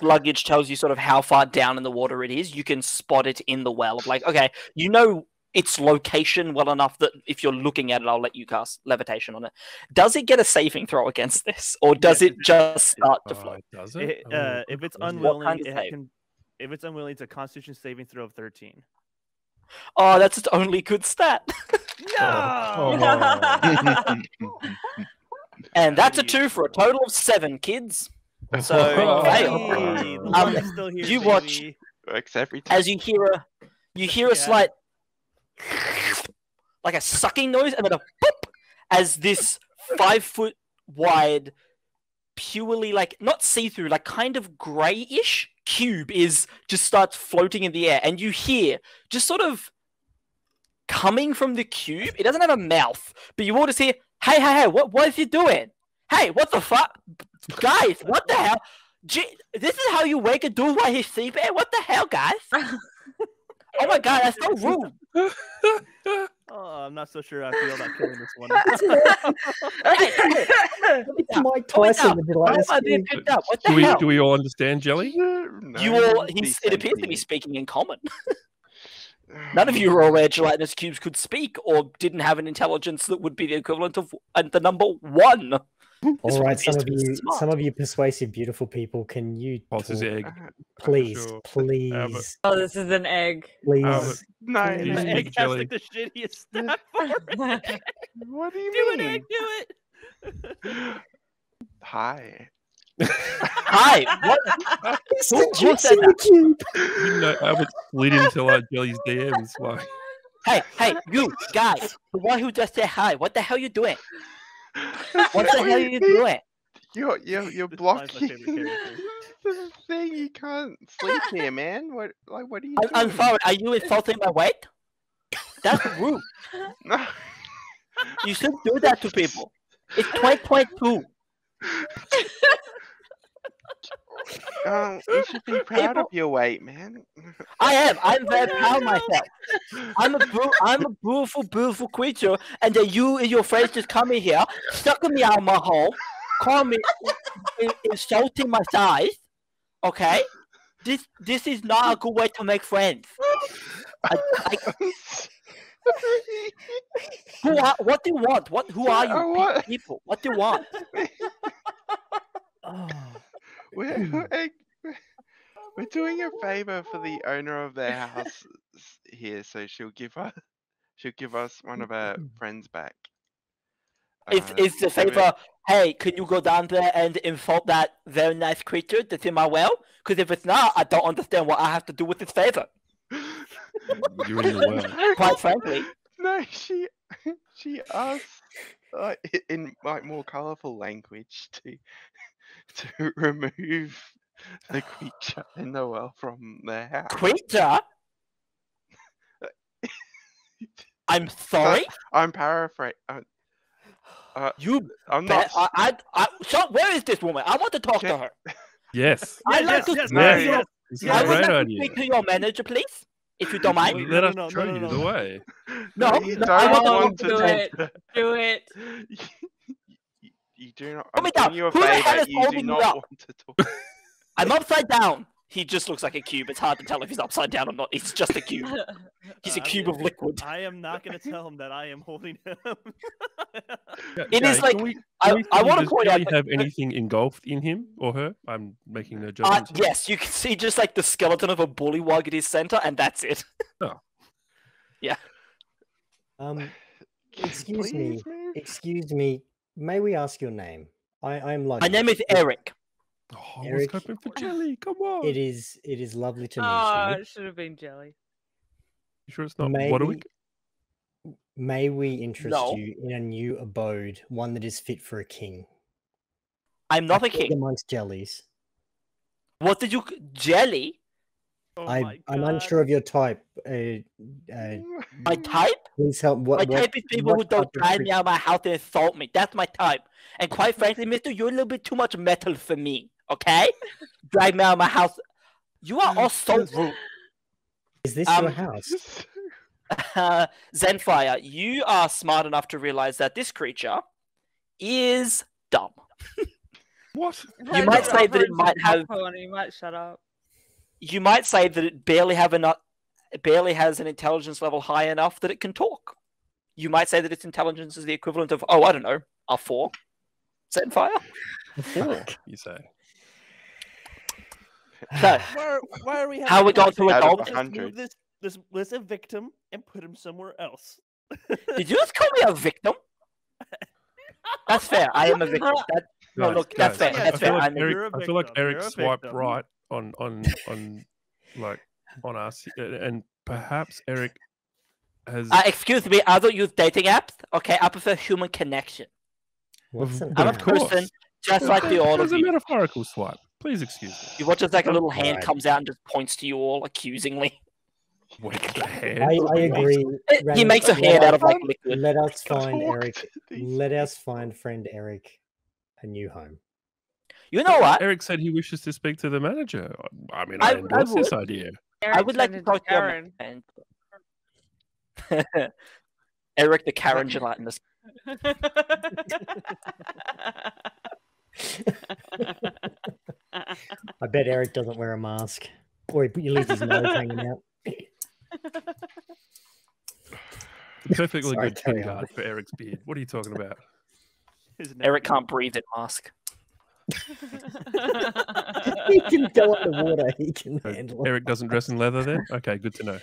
luggage tells you sort of how far down in the water it is. You can spot it in the well. Like, okay, you know its location well enough that if you're looking at it, I'll let you cast levitation on it. Does it get a saving throw against this, or does it just start to float? Does it? If it's unwilling, if it's unwilling, it's a Constitution saving throw of 13. Oh, that's its only good stat. No. And that's a 2 for a total of 7, kids. So fail. You watch as you hear a slight like a sucking noise and then a boop as this 5 foot wide, purely like not see-through, like kind of grayish cube just starts floating in the air, and you hear just sort of coming from the cube. It doesn't have a mouth, but you all just hear, hey, what is he doing? Hey, what the fuck? Guys, what the hell? This is how you wake a dude while he's sleeping? What the hell, guys? Oh my god, that's so rude. Oh, I'm not so sure I feel about killing this one. Mike Tyson would be like this. What the hell? Do we all understand, Jelly? No, You all, be it appears to be sentient. speaking in common. None of you were aware gelatinous cubes could speak or didn't have an intelligence that would be the equivalent of the number 1. All right, some of you persuasive, beautiful people, can you Pulse his talk? egg. Please, Sure. please, Oh, this is an egg. please. No, Do you The speak egg has Jelly? like the shittiest stat for it. what do you Do mean? it, egg, do it. Hi. Hi, what? Who said that? You know, I would slid into like Jelly's DMs. Like, Hey, you guys, the one who just said hi. What the hell you doing? What the hell you doing? You're Mine's my blocking favorite character. the thing. You can't sleep here, man. What are you I'm doing? sorry. Are you insulting my weight? That's rude. No. You shouldn't do that to people. It's 2022. You should be proud of your weight, man. I am. I'm very proud of myself. I'm a beautiful, beautiful creature, and then you and your friends just come in here, sucking me out of my home, calling me, insulting my size. Okay, this is not a good way to make friends. What do you want? Who are you? What? People. What do you want? We're doing a favor for the owner of their house here, so she'll give us one of her friends back. Is the favor? Hey, can you go down there and insult that very nice creature that's in my well? Because if it's not, I don't understand what I have to do with this favor. you're in the well. Quite frankly. No, she asked in like more colorful language to remove the creature in the well from their house. Creature? I'm sorry? I'm paraphrasing. You I'm bet. not. So where is this woman? I want to talk to her. Yes. I'd like to yes, speak This is I a would great like to idea. speak to your manager, please, if you don't mind. Wait, Let us no, show you no. the way. No, you no, don't I want to want do to it. Do it. You do not. Put me I'm down. doing you a Who the hell favor. is You do holding me not up? want to talk. I'm upside down. He just looks like a cube. It's hard to tell if he's upside down or not. He's just a cube. He's a cube of liquid. I am not going to tell him that I am holding him. It is like I want to does point Jelly out. have anything engulfed in him or her? I'm making no judgment. Yes, you can see just like the skeleton of a bullywog at his center, and that's it. Oh. Yeah. Excuse me. Please move. Excuse me. May we ask your name? I'm My Ludwig. name is Eric. Oh, I was Eric, hoping for Jelly. Come on. It is lovely to meet Oh, you. it should have been jelly. You sure it's not May Wadwick? May we interest No. you in a new abode, one that is fit for a king? I'm not a King king. amongst jellies. What did you jelly? Oh I'm my unsure of your type. My type? Please help. My type is people who what don't type of drive me out of my house and insult me. That's my type. And quite frankly, mister, you're a little bit too much metal for me. Okay? Drive me out of my house. You are all so rude. Is this your house? Zenfire, you are smart enough to realize that this creature is dumb. What? You might say that it might have. You might shut up. You might say that it barely has an intelligence level high enough that it can talk. You might say that its intelligence is the equivalent of, I don't know, a 4. Zenfire? A 4. You say. So, Why are we having how we got to Out of adult? 100. This a victim and put him somewhere else. Did you just call me a victim? That's fair. I am a victim. No, Guys, look, that's fair. guys, That's fair. I'm a You're a I feel like victim. Eric You're a swiped victim. right on like on us, and perhaps Eric has. excuse me, I don't use dating apps. Okay, I prefer human connection. What's an But I'm a of course. person just like the all It of was a you. metaphorical swipe. Please excuse me. You watch as like a little hand Right. comes out and just points to you all accusingly. Wait, the hand? I agree. He Randy, makes a hand out of like liquid. Let us find Talk Eric. to these Let us find friend Eric a new home. You know what? Eric said he wishes to speak to the manager. I mean, I I endorse this would. idea. I would like to talk to Karen. him. Eric the Karen gelatinous. I bet Eric doesn't wear a mask, or he leaves his nose hanging out. The perfectly Sorry, good carry chin on. guard for Eric's beard. What are you talking about? His Eric nephew. can't breathe in mask. He can go underwater. He can handle it. Eric doesn't dress in leather then? Okay, good to know.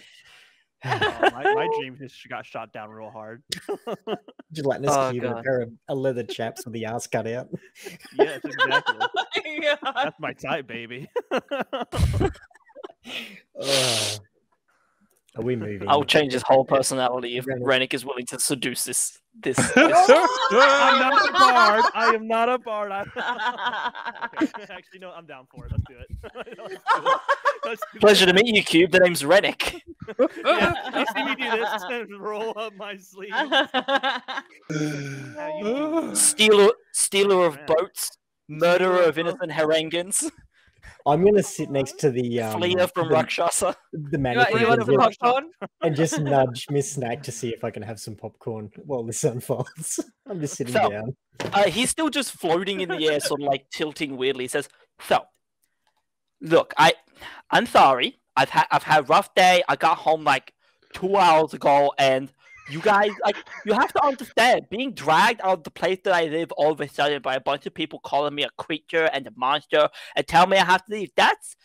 Oh, my dream just got shot down real hard. Gelatinous Oh, cube and a God. pair of leather chaps with the ass cut out. Yes, exactly. Oh my God. That's my type, baby. Oh. Are we moving? I'll change his whole personality if Rennick. Rennick is willing to seduce this. I'm not a bard. I am not a bard. Actually, no, I'm down for it. Let's do it. Let's do it. Let's do Pleasure it. to meet you, Cube. The name's Rennick. Yeah, you see me do this and roll up my sleeve. Stealer of boats, murderer of innocent Harangans, I'm gonna sit next to the fleer from Rakshasa. the You mannequin want and some just- popcorn? and just nudge Miss Snack to see if I can have some popcorn while this unfolds. I'm just sitting So- down. He's still just floating in the air, sort of like tilting weirdly. He says, "So, look, I'm sorry. I've had a rough day. I got home like 2 hours ago, and you guys, like, you have to understand, being dragged out of the place that I live all of a sudden by a bunch of people calling me a creature and a monster and telling me I have to leave. That's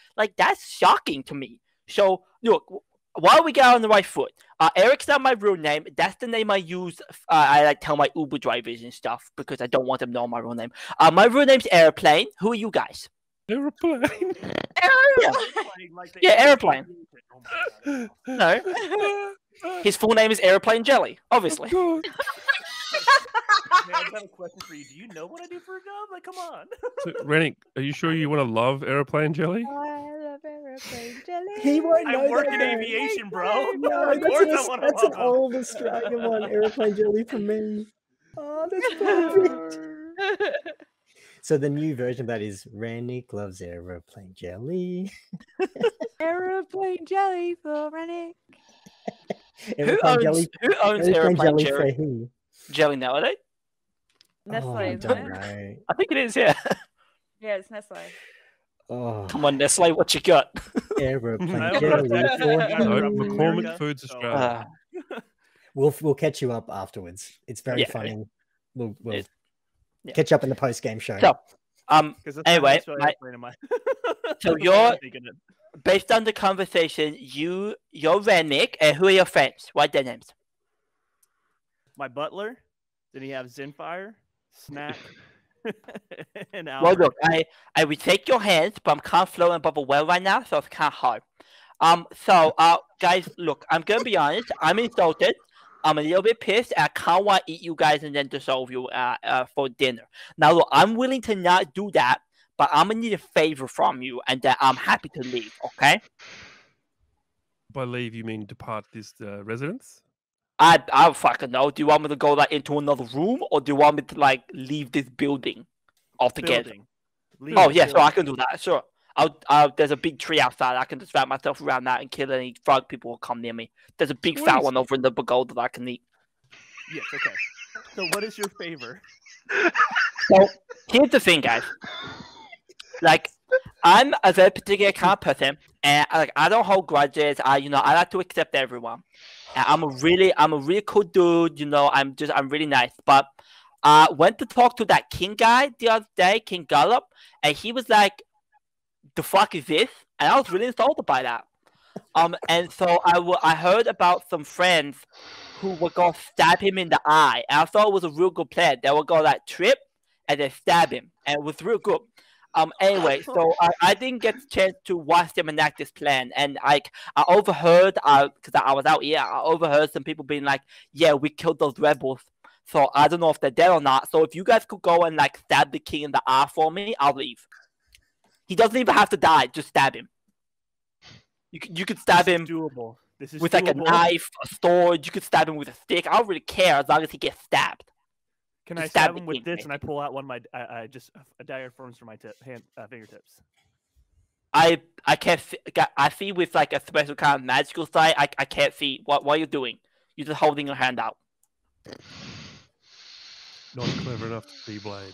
shocking to me. So, look, while we get on the right foot, Eric's not my real name. That's the name I use. I like tell my Uber drivers and stuff because I don't want them to know my real name. My real name's Airplane. Who are you guys? Airplane. Yeah, Airplane. Oh my God. No, his full name is Airplane Jelly, obviously. God. Man, I just have a question for you. Do you know what I do for a job? Like, come on. So, Rennick, are you sure you want to love airplane jelly? I love airplane jelly. He won't I know work that in name. aviation, bro. No, Of course I that's, wanna that's an love him. old Australian one. Airplane jelly for me. Oh, that's perfect. So the new version of that is Rannick loves aeroplane jelly. Airplane jelly for Rennick. Who Aeroplane owns Airplane aeroplane jelly Jelly, for who? jelly nowadays? Nestle, Oh, I isn't don't it? know. I think it is, yeah. Yeah, it's Nestle. Oh, Come on, Nestle, what you got? aeroplane I jelly almost for said- No, who? McCormick America, Foods so- Australia. We'll catch you up afterwards. It's very Yeah. funny. We'll Yeah. catch up in the post game show. So, 'Cause that's Anyway, that's what I was playing in my- So That's what I was you're- thinking of. based on the conversation, you're Rennick, and who are your friends? What are their names? my butler. Then you have Zenfire, Snack, and Well, Albert. look, I would take your hands, but I'm kind of floating above a well right now, so it's kind of hard. Guys, look, I'm gonna be honest. I'm insulted. I'm a little bit pissed. And I can't want to eat you guys and then dissolve you for dinner. Now, look, I'm willing to not do that, but I'm gonna need a favor from you, and I'm happy to leave. Okay? By leave, you mean depart this residence? I don't fucking know. Do you want me to go like into another room, or do you want me to like leave this building altogether? Building. Leave Oh the yeah, so building. I can do that. Sure. There's a big tree outside. I can just wrap myself around that and kill any frog people who come near me. There's a big What fat is- one over in the pagoda that I can eat. Yes, okay. So what is your favor? So here's the thing, guys. Like, I'm a very particular kind of person, and I don't hold grudges. I like to accept everyone. And I'm a really cool dude. I'm really nice. But I went to talk to that king guy the other day, King Gullop, and he was like, "The fuck is this?" And I was really insulted by that. And so I heard about some friends who were gonna stab him in the eye. And I thought it was a real good plan. They were gonna like trip and then stab him, and it was real good. Anyway, so I didn't get the chance to watch them enact this plan, and I overheard, because I was out here, I overheard some people being like, "Yeah, we killed those rebels." So I don't know if they're dead or not. So if you guys could go and like stab the king in the eye for me, I'll leave. He doesn't even have to die. Just stab him. You could stab him. Doable. This is with like a doable. knife, a sword. You could stab him with a stick. I don't really care as long as he gets stabbed. Can to I stab stab the him with king, this and I pull out one of my a dagger forms from my fingertips? I can't. I see with like a special kind of magical side. I can't see what are you doing. You're just holding your hand out. Not clever enough to see blade.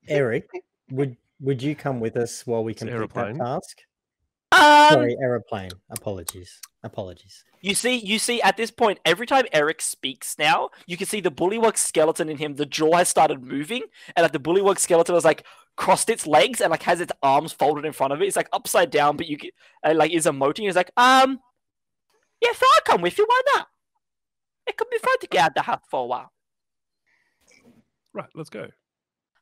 Eric, would you come with us while we complete aeroplane. that task? Um, Sorry, aeroplane. Apologies. You see, at this point, every time Eric speaks now, you can see the Bullywog skeleton in him. The jaw has started moving, and like the Bullywog skeleton has like crossed its legs and like has its arms folded in front of it. It's like upside down, but like is emoting. It's like, yeah, so I'll come with you. Why not? It could be fun to get out the house for a while. Right, let's go.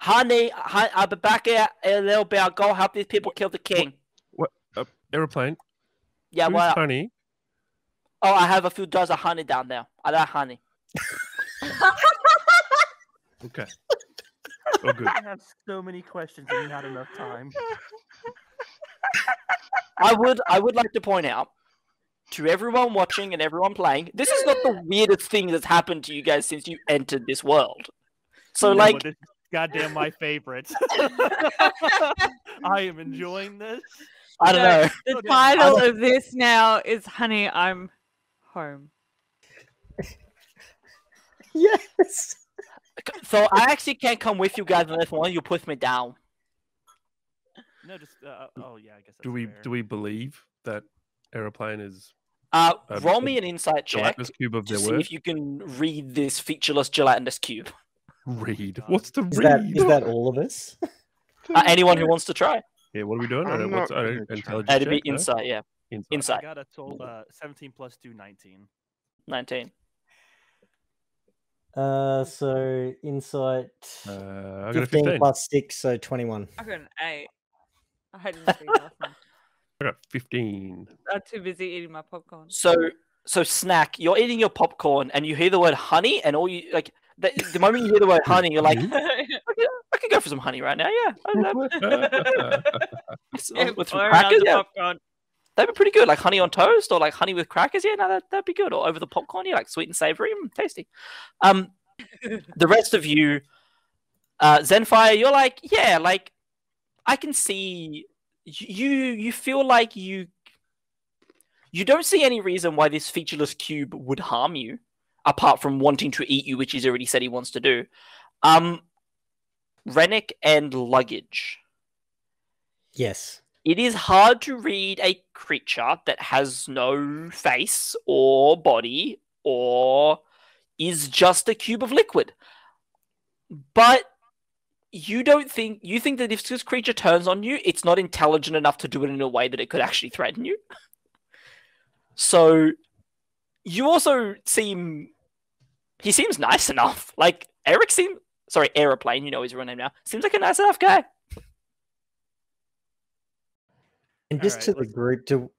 Honey, I'll be back here in a little bit. I'll go help these people kill the king. What? Aeroplane? Yeah, Who's well, honey? oh, I have a few dozen honey down there. I like honey. Okay. Oh, good. I have so many questions and not enough time. I would like to point out to everyone watching and everyone playing, this is not the weirdest thing that's happened to you guys since you entered this world. So, No, like, but this is goddamn my favorite. I am enjoying this. I don't know. The title of this now is Honey, I'm Home. Yes. So I actually can't come with you guys unless one of you puts me down. No, just oh yeah, I guess. That's Do we fair. do we believe that aeroplane is Roll me an insight check gelatinous cube of to their see word? if you can read this featureless gelatinous cube. Read. What's the Is read? that all of us? Anyone who wants to try. Yeah, what are we doing? I I'm don't know. What's not gonna intelligence try. It'd be check, no? insight, yeah. Insight. I Insight. got a total 17 plus 2, 19. 19. So insight I got a 15 15. plus 6, so 21. I got an 8. I didn't see nothing. I got 15. I'm too busy eating my popcorn. So Snack, you're eating your popcorn and you hear the word honey, and all you like the moment you hear the word honey, you're like, I could go for some honey right now, yeah. With some crackers, yeah. Popcorn. That'd be pretty good, like honey on toast or like honey with crackers. Yeah, no, that'd be good. Or over the popcorn, yeah, like sweet and savory, tasty. The rest of you, Zenfire, you're like, yeah, like I can see you feel like you don't see any reason why this featureless cube would harm you, apart from wanting to eat you, which he's already said he wants to do. Rennick and luggage. Yes. It is hard to read a creature that has no face or body or is just a cube of liquid. But you think that if this creature turns on you, it's not intelligent enough to do it in a way that it could actually threaten you. So you also he seems nice enough. Like Aeroplane, you know his real name now. Seems like a nice enough guy. And just Alright, to the let's- group,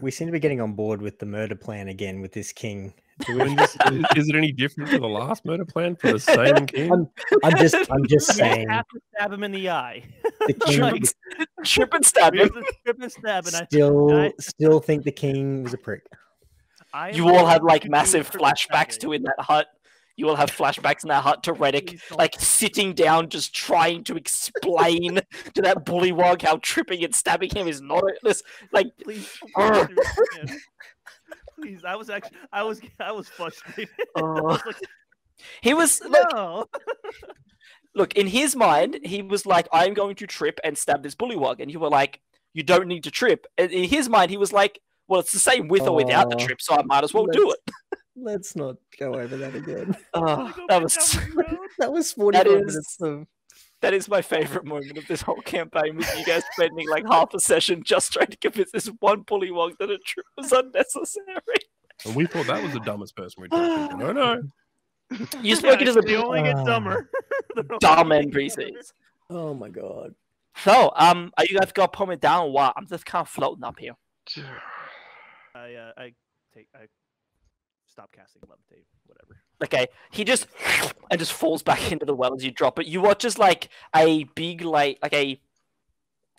we seem to be getting on board with the murder plan again with this king. Is it any different to the last murder plan for the same king? I'm just You saying. have to stab him in the eye. The king Like, Trip and stab we have him. to strip and stab, and still think the king was a prick. I You all have am like going to massive do triple flashbacks stabbing. to in that hut. You all have flashbacks in that hut to Reddick, Please don't. like sitting down, just trying to explain to that bullywog how tripping and stabbing him is not this. Like, Please, Arr. please. I was frustrated. Oh. I was like, he was like, no. look, in his mind, he was like, I'm going to trip and stab this bullywog. And you were like, you don't need to trip. And in his mind, he was like, well, it's the same with or without the Oh, trip, so I might as well do it. Let's not go over that again. Oh, Go that back was down the road. That was 45 is- minutes of... that is my favorite moment of this whole campaign, with you guys spending like half a session just trying to convince this one bullywog that a trip was unnecessary. And we thought that was the dumbest person we'd talked to. No. You spoke it as a They only get dumber. They're only dumb getting NPCs. Oh my god. So, are you guys gonna pull me down or what? I'm just kind of floating up here. dumber. I stop casting levitate, whatever. Okay, he just falls back into the well as you drop it. You watch as like a big like a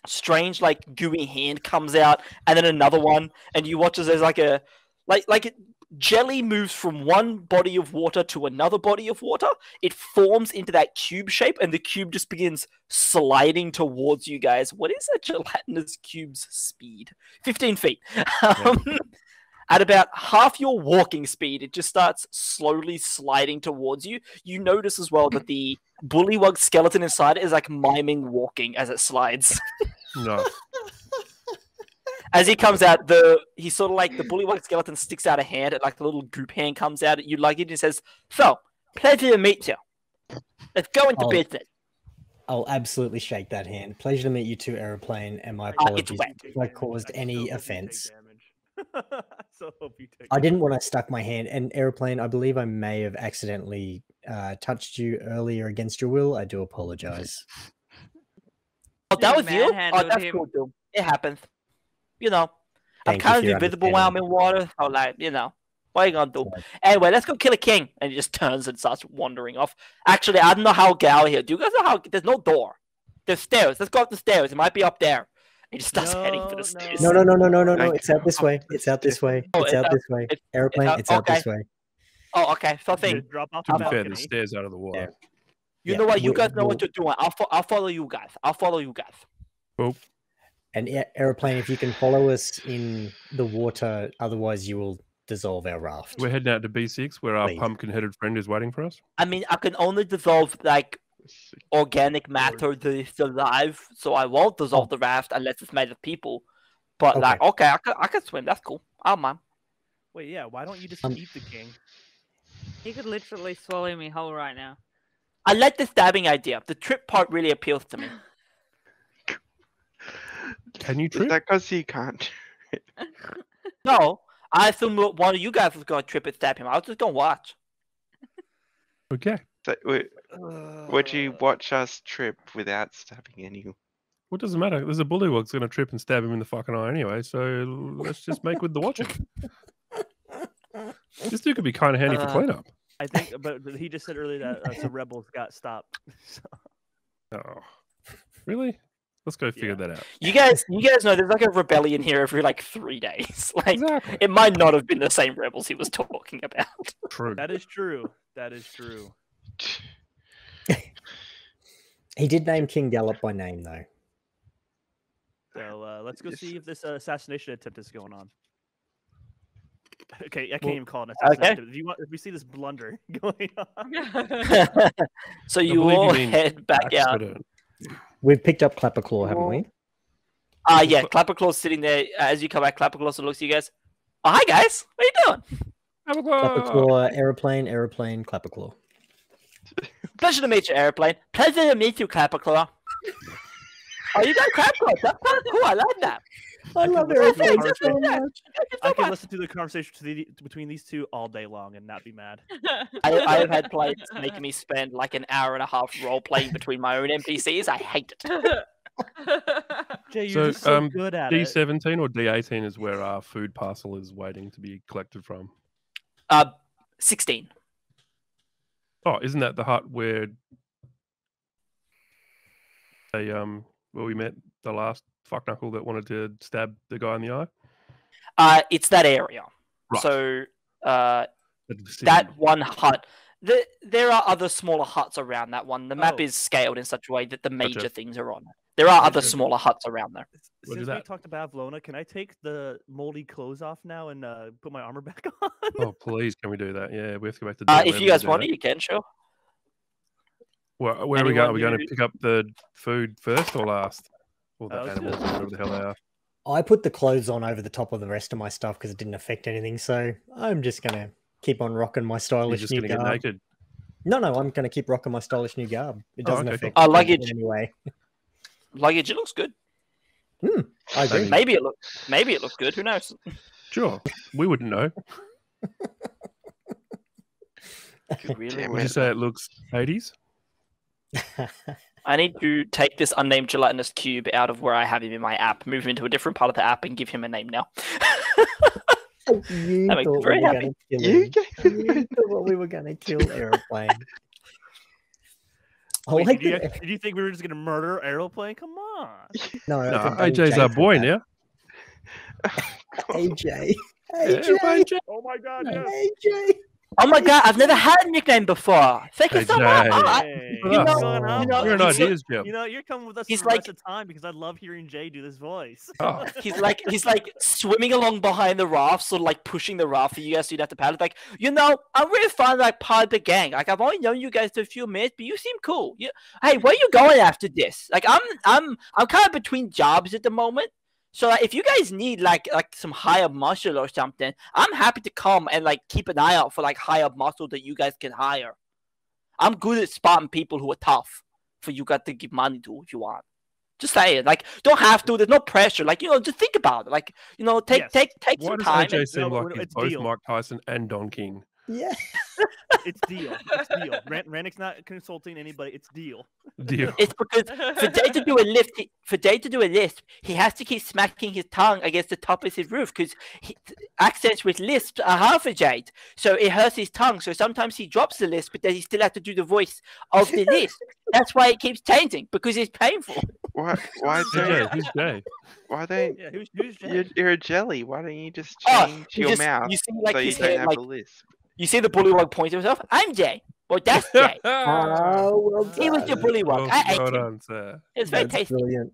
strange, like gooey hand comes out, and then another one, and you watch as there's like a jelly moves from one body of water to another body of water. It forms into that cube shape, and the cube just begins sliding towards you guys. What is a gelatinous cube's speed? 15 feet. At about half your walking speed, it just starts slowly sliding towards you. You notice as well that the Bullywog skeleton inside is like miming walking as it slides. No. As he comes out, he's sort of like the Bullywog skeleton sticks out a hand, and like the little goop hand comes out at you like it and says, "So, pleasure to meet you. Let's go into business." I'll absolutely shake that hand. Pleasure to meet you too, Aeroplane, and my apologies if I caused any offense. I didn't when I stuck my hand, and Aeroplane, I believe I may have accidentally touched you earlier against your will. I do apologize. Oh, that was you? Oh, manhandled that's him. cool, too. It happens. You know, I'm Thank you kind for of your invisible while I'm in water, so like, you know, what are you gonna do? Anyway, let's go kill a king. And he just turns and starts wandering off. Actually, I don't know how Gal here. Do you guys know how? There's no door. There's stairs. Let's go up the stairs. It might be up there. He just starts heading for the stairs. No. It's out this way. It's out this way. Oh, It's out this way. Aeroplane, it's out this way. Oh, okay. So thing. Drop off To the be fair, balcony. there's stairs out of the water. You know what? You guys know what you're doing. I'll follow you guys. I'll follow you guys. Well, And Aeroplane, if you can follow us in the water, otherwise you will dissolve our raft. we're heading out to B6 where our Please. pumpkin-headed friend is waiting for us. I mean, I can only dissolve like organic matter that is alive, so I won't dissolve the raft unless it's made of people. But Okay. like, okay, I can swim. That's cool. I don't mind. Wait, yeah. Why don't you just eat the king? He could literally swallow me whole right now. I like the stabbing idea. The trip part really appeals to me. Can you Is trip? that because you can't? No, I assume one of you guys was going to trip and stab him. I was just going to watch. Okay. So, would you watch us trip without stabbing anyone? What does it matter? There's a bullywog's going to trip and stab him in the fucking eye anyway, so let's just make with the watching. This dude could be kind of handy for cleanup. I think, but he just said earlier that some rebels got stopped. So, Oh, really? Let's go figure that out. You guys know there's like a rebellion here every like 3 days. Like, Exactly. it might not have been the same rebels he was talking about. True. that is true. That is true. He did name King Gallop by name, though. So let's go see if this assassination attempt is going on. Okay, I can't even call it an assassination attempt. If we see this blunder going on, So I you believe all mean head back out. accident. We've picked up Clapperclaw, haven't we? Yeah, Clapperclaw's sitting there. As you come back, Clapperclaw sort of looks at you guys. Oh, hi guys. What are you doing? Clapperclaw, Aeroplane, Clapperclaw. Pleasure to meet you, Airplane. Pleasure to meet you, Clapperclaw. Oh, you got Clapperclaw. That's kind of cool. I like that. I love Aeroplane Aeroplane so much. I can listen to the conversation between these two all day long and not be mad. I have had players making me spend like an hour and a half role playing between my own NPCs. I hate it. Jay, you're just so good at it. D17 or D18 is where our food parcel is waiting to be collected from. 16. Oh, isn't that the hut where they where we met the last fuckknuckle that wanted to stab the guy in the eye? It's that area. Right. So At the city. that one hut. There are other smaller huts around that one. The map is scaled in such a way that the major Gotcha. things are on it. There are other Gotcha. smaller huts around there. Roger Since we that. talked about Avlona, can I take the moldy clothes off now and put my armor back on? Oh, please, can we do that? Yeah, we have to go back to If you guys want it, you can, sure. Where are we going? Are we going to Anyone pick up the food first or last? Or the let's do animals, it. or whatever the hell they are. I put the clothes on over the top of the rest of my stuff because it didn't affect anything. So I'm just going to keep on rocking my You're stylish just new going to get garb. naked. No, I'm going to keep rocking my stylish new garb. It Oh, doesn't okay, affect cool. me Luggage. in any way. Luggage, it looks good. I agree. Maybe it looks good. Who knows? Sure, we wouldn't know. Damn Would you it. say it looks 80s? I need to take this unnamed gelatinous cube out of where I have him in my app, move him into a different part of the app, and give him a name now. You That makes me thought very we were happy. going to kill You him. gave him You thought we were going to kill Aeroplane. I Wait, like did, you, that- did you think we were just gonna murder Aeroplane? Come on. No, I No, think that AJ's Jay our said boy that. now. AJ. Yeah, AJ. AJ. Oh my god, Yeah. yes. AJ. Oh my god, I've never had a nickname before. Thank you so Hey, much. Jay. Hey, You what's know, going on? you know, You're an he's ideas gem. You know, you're coming with us He's for the rest like- of the time because I love hearing Jay do this voice. Oh, He's like swimming along behind the raft, sort of like pushing the raft for you guys so you'd have to paddle. Like, you know, I'm really fun, like part of the gang. Like I've only known you guys for a few minutes, but you seem cool. Hey, where are you going after this? Like I'm kind of between jobs at the moment. So like, if you guys need like some higher muscle or something, I'm happy to come and like keep an eye out for like higher muscle that you guys can hire. I'm good at spotting people who are tough for you guys to give money to if you want. Just say it. Like, don't have to. There's no pressure. Like, you know, just think about it. Like, you know, take Yes. take why some does time. AJ And, seem No, like he's it's both deal. Mike Tyson and Don King? Yeah. It's deal. It's deal. Rannick's not consulting anybody. It's deal. Deal. it's because for Day to do a lisp, he has to keep smacking his tongue against the top of his roof because accents with lisps are half a jade. So it hurts his tongue. So sometimes he drops the lisp, but then he still has to do the voice of the lisp. That's why it keeps changing because it's painful. Why Who's Jay? don't Who's Jay? Yeah, who's Jay? you're a jelly? Why don't you just Oh, change you your just- mouth you see, like, so you his don't hair, have like- a lisp? You see the Bullywog point to himself. I'm Jay. Well, that's Jay. Oh, well done. He was your Bullywog. Well, I ate well him. done, sir. It was very That's tasty. brilliant.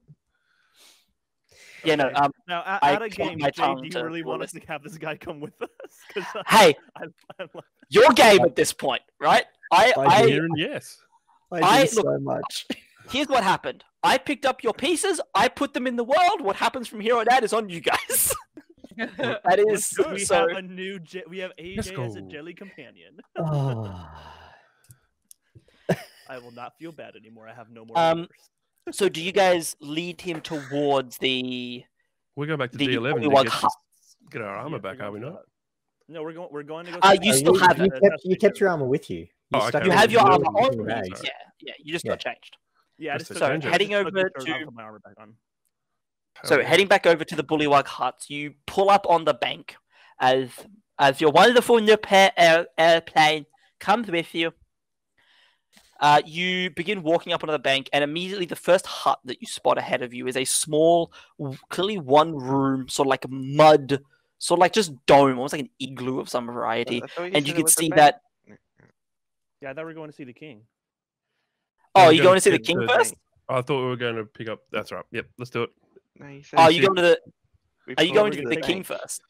Yeah, no. Okay. Now, I out of clicked game, my Jay, tongue do you to really want pull us to have this guy come with us? 'Cause Hey, I love- your game at this point, right? I Here and yes. I do look- so much. here's what happened. I picked up your pieces. I put them in the world. What happens from here on out is on you guys. That is we so. have a new. We have Let's AJ as a go. jelly companion. Oh. I will not feel bad anymore. I have no more. Um, rumors. So do you guys lead him towards the We're going back to the D11 to Bullywog get, hut? get our armor Yeah, back, we're are we going not? to- No, we're going to go. You see- still have it. You kept your armor with you. You Oh, stuck okay. You it have in your the armor middle of on. your You. bags. Yeah, you just Yeah. got changed. Yeah, I Just just so took- I heading just took over the shirt to- off and put my armor back on. So Hell heading back over to the Bullywog hut, you pull up on the bank as your wonderful new airplane comes with you. You begin walking up onto the bank, and immediately the first hut that you spot ahead of you is a small, clearly one room, sort of like mud, sort of like just dome, almost like an igloo of some variety. I thought And said you it can was a see bank. that. Yeah, I thought we were going to see the king. Oh, we're you gonna going to see the get king the- first? I thought we were going to pick up. That's right. Yep, let's do it. No, you said Oh, you you going to the? we Are you thought going we to were the gonna king bank. first?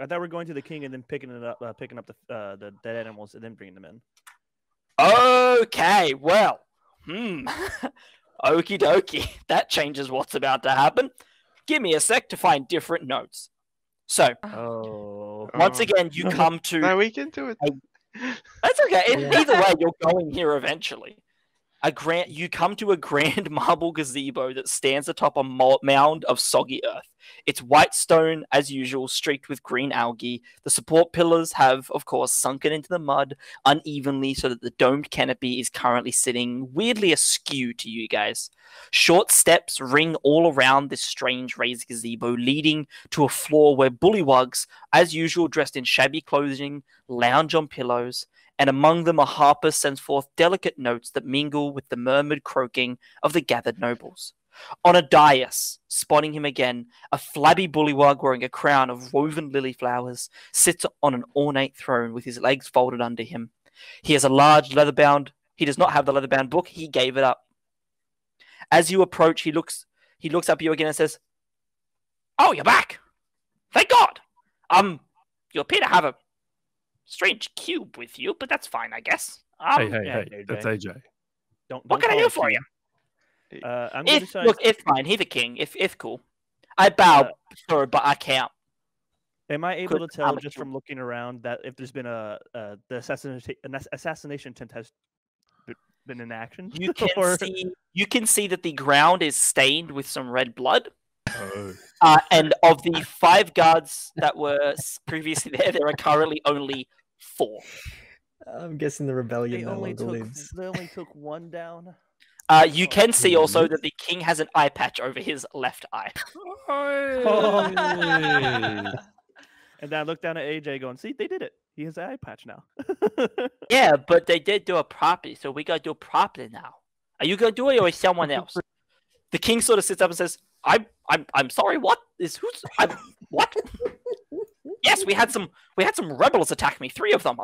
I thought we were going to the king and then picking up the dead animals and then bringing them in. Okay, well, okie dokie. That changes what's about to happen. Give me a sec to find different notes. So, Oh. once Oh. again, you come to. No, we can do it. That's okay. Yeah. Either way, you're going here eventually. You come to a grand marble gazebo that stands atop a mound of soggy earth. It's white stone, as usual, streaked with green algae. The support pillars have, of course, sunken into the mud unevenly so that the domed canopy is currently sitting weirdly askew to you guys. Short steps ring all around this strange raised gazebo, leading to a floor where bullywugs, as usual, dressed in shabby clothing, lounge on pillows, and among them a harper sends forth delicate notes that mingle with the murmured croaking of the gathered nobles. On a dais, spotting him again, a flabby bullywug wearing a crown of woven lily flowers sits on an ornate throne with his legs folded under him. He has a large leather-bound. He does not have the leather-bound book. He gave it up. As you approach, he looks up at you again and says, "Oh, you're back! Thank God! You appear to have a strange cube with you, but that's fine, I guess. Hey, yeah, hey, that's AJ. What can I do for you? I'm going to say. Look, it's fine. He's a king. If cool. I bow, sir, but I can't. Am I able to tell I'm a just king. from looking around that if there's been the assassination attempt has been in action? You can Or- see that the ground is stained with some red blood. Oh. And of the 5 guards that were previously there are currently only 4. I'm guessing the rebellion They no only longer took lives. they only took one down. You can see also that the king has an eye patch over his left eye. And then I looked down at AJ going, see, they did it. He has an eye patch now. Yeah, but they did do it properly, so we gotta do it properly now. Are you going to do it or is someone else? The king sort of sits up and says, I'm sorry, what? What? Yes, we had some rebels attack me, 3 of them.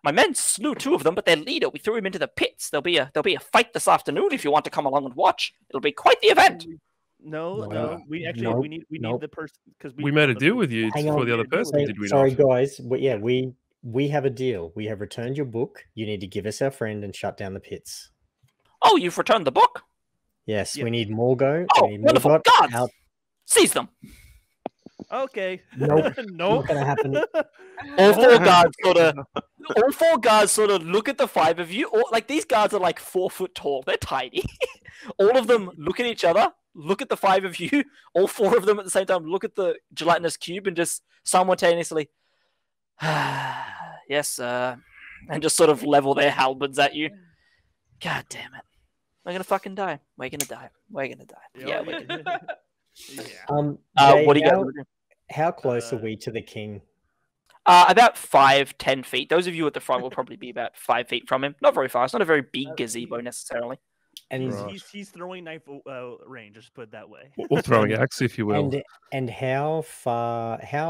My men slew 2 of them, but their leader, we threw him into the pits. There'll be a fight this afternoon if you want to come along and watch. It'll be quite the event. No. We actually Nope, we need nope. the person because We made a deal with you Hang for on. the other person, did we Sorry, not? guys. We have a deal. We have returned your book. You need to give us our friend and shut down the pits. Oh, you've returned the book? Yes, Yeah. we need Morgo. Oh, we need wonderful. Morgot Guards! out. Seize them. Okay. Nope. Nope. Not gonna happen. All 4 guards sort of look at the 5 of you. Like, these guards are like 4 foot tall. They're tiny. All of them look at each other, look at the 5 of you. All 4 of them at the same time look at the gelatinous cube and just simultaneously, yes, and just sort of level their halberds at you. God damn it. We're gonna fucking die. We're gonna die. We're gonna die. Yeah, we're gonna die. Yeah. Jay, What do you got? how close are we to the king? About 5-10 feet. Those of you at the front will probably be about 5 feet from him. Not very far. It's not a very big gazebo necessarily. And Right. He's throwing knife range. Just put it that way. Or throwing axe, if you will. and how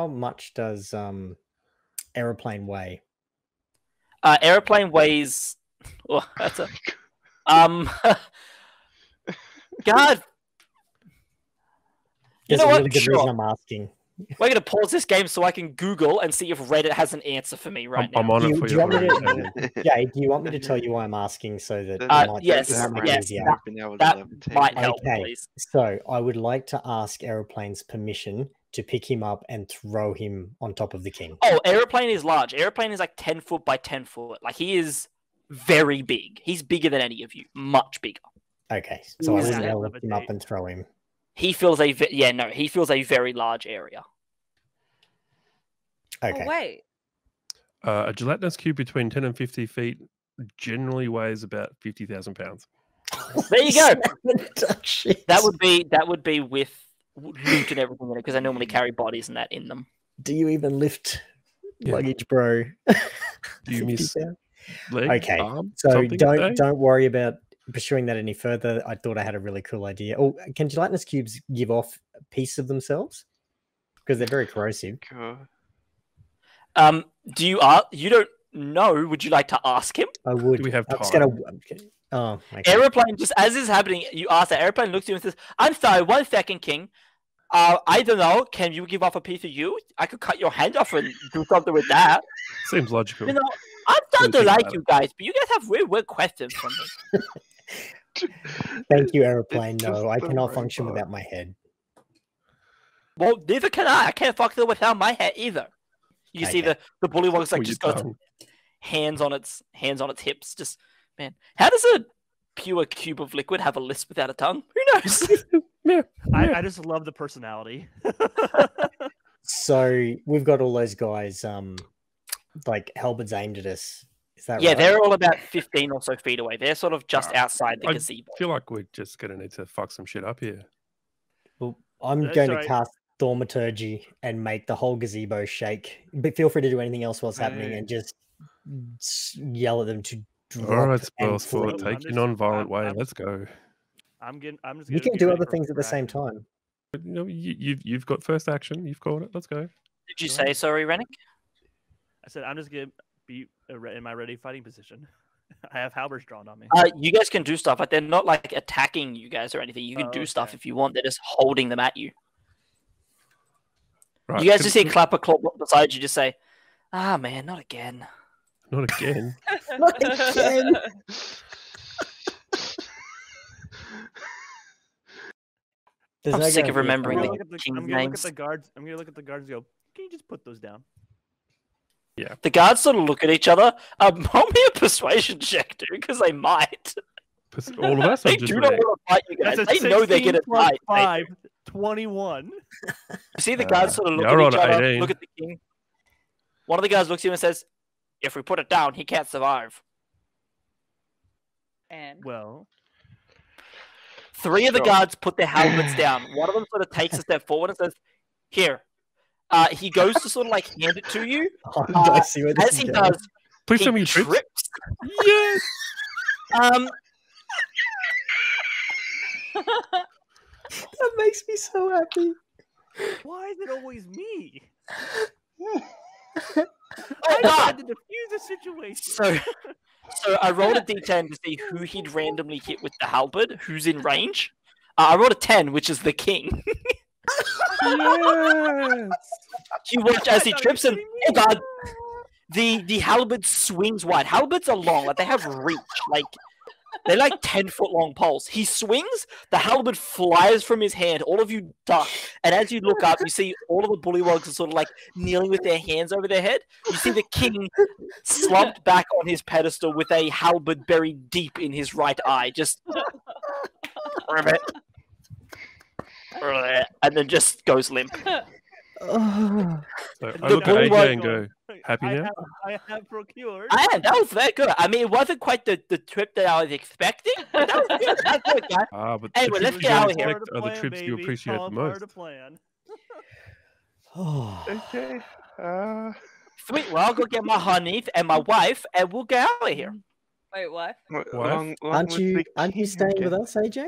much does aeroplane weigh? Airplane weighs. Oh, that's a. God. You There's know a what? really good Sure. reason I'm asking. We're gonna pause this game so I can Google and see if Reddit has an answer for me right I'm now. on Do it you, for do you. you want me already. to, Jay, do you want me to tell you why I'm asking so that Yes, yes, that might help, Okay. please. So I would like to ask Aeroplane's permission to pick him up and throw him on top of the king. Oh, Airplane is large. Airplane is like 10 foot by 10 foot. Like, he is very big. He's bigger than any of you. Much bigger. Okay, so I Yeah. wouldn't be able to lift him up Levitate. and throw him. He feels he feels a very large area. Okay. Oh, wait. A gelatinous cube between 10 and 50 feet generally weighs about 50,000 pounds. There you go. Shit. That would be with loot and everything in it, because I normally carry bodies and that in them. Do you even lift Yeah. luggage, bro? Do you miss 50,000? leg, Okay, arm, So something today? don't worry about pursuing that any further. I thought I had a really cool idea. Oh, can gelatinous cubes give off a piece of themselves? Because they're very corrosive. Do you you don't know? Would you like to ask him? I would. Do we have I'm just time? gonna. Oh, okay. Airplane, just as is happening, you ask that. Airplane looks at you and says, "I'm sorry, 1 second, King. I don't know. Can you give off a piece of you? I could cut your hand off and do something with that. Seems logical. You know, I'm starting to think like about you guys, but you guys have weird questions for me." Thank you, Aeroplane. It's No, just I the cannot function robot. without my head. Well, neither can I. I can't function without my head either. You can see Okay. the bullywog's like Or just your got tongue. hands on its hips. Just, man, how does a pure cube of liquid have a lisp without a tongue? Who knows? Yeah. I just love the personality. So we've got all those guys, like halberds aimed at us. Is that Yeah, right? they're all about 15 or so feet away. They're sort of just outside the I gazebo. feel like we're just going to need to fuck some shit up here. Well, I'm That's going to alright. cast Thaumaturgy and make the whole gazebo shake. But feel free to do anything else whilst happening Right. and just yell at them to drop. All right, and Spell Sport, flee. I'm take your just- non-violent I'm- way. I'm- Let's go. I'm just. You gonna can get do ready other for things at the same action. time. But, you know, you've got first action. You've called it. Let's go. Did you Go say ahead. sorry, Rennick? I said I'm just gonna be in my ready fighting position. I have halberds drawn on me. You guys can do stuff, but they're not like attacking you guys or anything. You can Oh, do stuff okay. if you want. They're just holding them at you. Right. You guys can- just see Clapper Claw beside you just say, "Ah, man, not again." Not again. Not again. There's I'm no sick of guarantee remembering I'm it's gonna the gonna look at the, king's I'm gonna look at names. the guards. I'm gonna look at the guards and go, can you just put those down? The guards sort of look at each other. Roll me a persuasion check, dude, because they might. All of us. They Or just do not Ray? want to fight you guys. That's a They know they're 16 gonna plus fight. 5, 21. You see the guards sort of look yeah, I at rolled each a other, 18. look at the king. One of the guys looks at him and says, "If we put it down, he can't survive." And Well, 3 of the Sure. guards put their halberds down. One of them sort of takes a step forward and says, "Here." He goes to sort of like hand it to you. I see where this As is he going. does, Please he tell me you tripped. trips. Yes. That makes me so happy. Why is it always me? Oh, I God. tried to defuse the situation. So I rolled a d10 to see who he'd randomly hit with the halberd, who's in range. I rolled a 10, which is the king. Yes. You watch as he Are you trips and, kidding me? oh God, the halberd swings wide. Halberds are long, like they have reach, like they're like 10-foot long poles. He swings, the halberd flies from his hand. All of you duck, and as you look up, you see all of the bullywogs are sort of like kneeling with their hands over their head. You see the king slumped back on his pedestal with a halberd buried deep in his right eye, just and then just goes limp. So I The look at AJ Bullywog- and go, happy now? I have procured. And that was very good. I mean, it wasn't quite the trip that I was expecting, but that was good. That's good, guys. But Anyway, the let's trips get you out don't of here. expect are the trips you appreciate the most. Plan. Okay. Sweet. Well, I'll go get my honeys and my wife, and we'll get out of here. Wait, what? Long Aren't live you the staying king with again. us, AJ?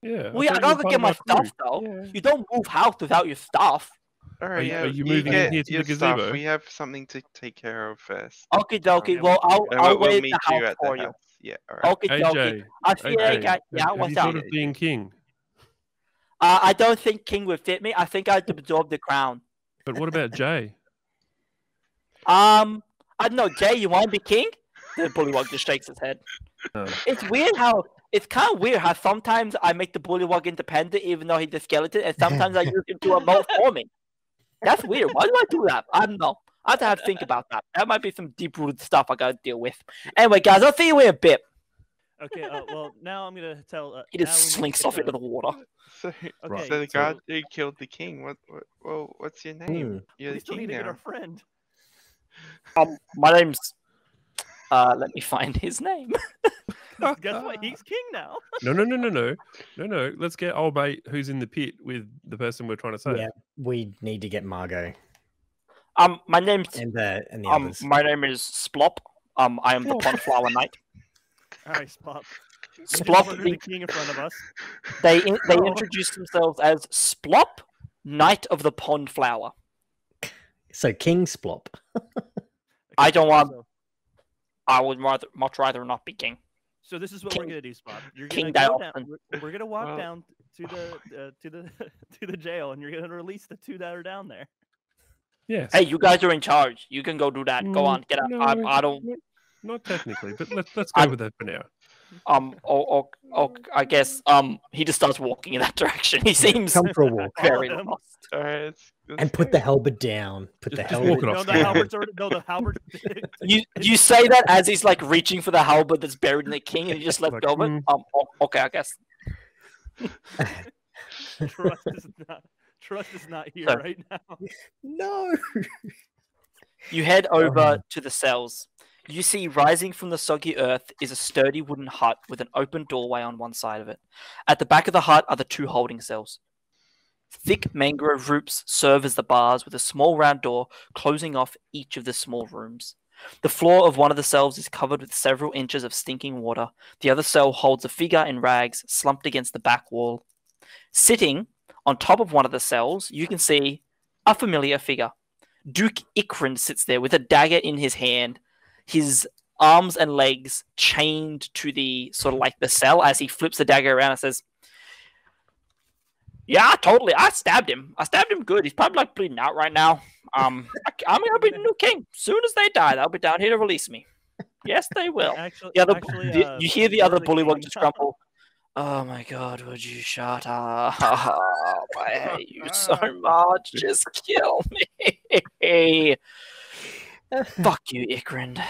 Yeah. Well, yeah, I thought you were gotta part get of my our crew. stuff though. Yeah. You don't move house without your stuff. All right, you- yeah, are you moving in get here to the your stuff. gazebo? We have something to take care of first. Okie dokie. And Well, I'll we'll wait at meet the you house at for the you. house. Yeah, all right. Okie dokie. AJ, I'll see you AJ, later. Yeah, have what's you thought up? of being king? I don't think King would fit me. I think I'd absorb the crown. But what about Jay? I don't know, Jay. You want to be king? The bullywog just shakes his head. No. It's weird how it's kind of weird how sometimes I make the bullywog independent, even though he's a skeleton, and sometimes I use him to emote for me. That's weird. Why do I do that? I don't know. I have to think about that. That might be some deep-rooted stuff I gotta deal with. Anyway, guys, I'll see you in a bit. Okay. Well, now I'm gonna tell. He just slinks off into the water. So, Okay. so the so- guy who killed the king. What's your name? You're We the still need king to get now. our friend. My name's. Let me find his name. Guess what? He's king now. No. Let's get old mate who's in the pit with the person we're trying to save. Yeah, we need to get Margot My name's and the others. my name is Splop. I am the Pondflower Knight. All right, Spop. Splop. The king in front of us. They introduce themselves as Splop, Knight of the Pondflower. So King Splop. I don't want- So, I would much rather not be king. so this is what King- we're gonna do, Spop. You're King gonna go down. Dialton. We're gonna walk Well- down to the to the jail, and you're gonna release the two that are down there. Yes. Hey, you guys are in charge. You can go do that. Go on, get out. No, I don't. Not technically, but let's go with that for now. I guess he just starts walking in that direction. He seems Come for a walk. very Follow him. lost. All right, let's And put the halberd down. Put the Just halberd walk it No, off. the halberds already. No, the halberd. You say that as he's like reaching for the halberd that's buried in the king, and he just left Like, go of it. Okay, I guess. Trust is not here So- right now. No. You head over to the cells. You see rising from the soggy earth is a sturdy wooden hut with an open doorway on one side of it. At the back of the hut are the two holding cells. Thick mangrove roots serve as the bars with a small round door closing off each of the small rooms. The floor of one of the cells is covered with several inches of stinking water. The other cell holds a figure in rags slumped against the back wall. Sitting on top of one of the cells, you can see a familiar figure. Duke Ikrin sits there with a dagger in his hand, his arms and legs chained to the sort of like the cell as he flips the dagger around and says, "Yeah, totally. I stabbed him. I stabbed him good. He's probably like bleeding out right now. I'm gonna be the new king. Soon as they die, they'll be down here to release me. Yes, they will." Actually, You hear the other bullywug king just now. grumble, "Oh my god, would you shut up? I hate you so much. Just kill me." Fuck you, Ikrin.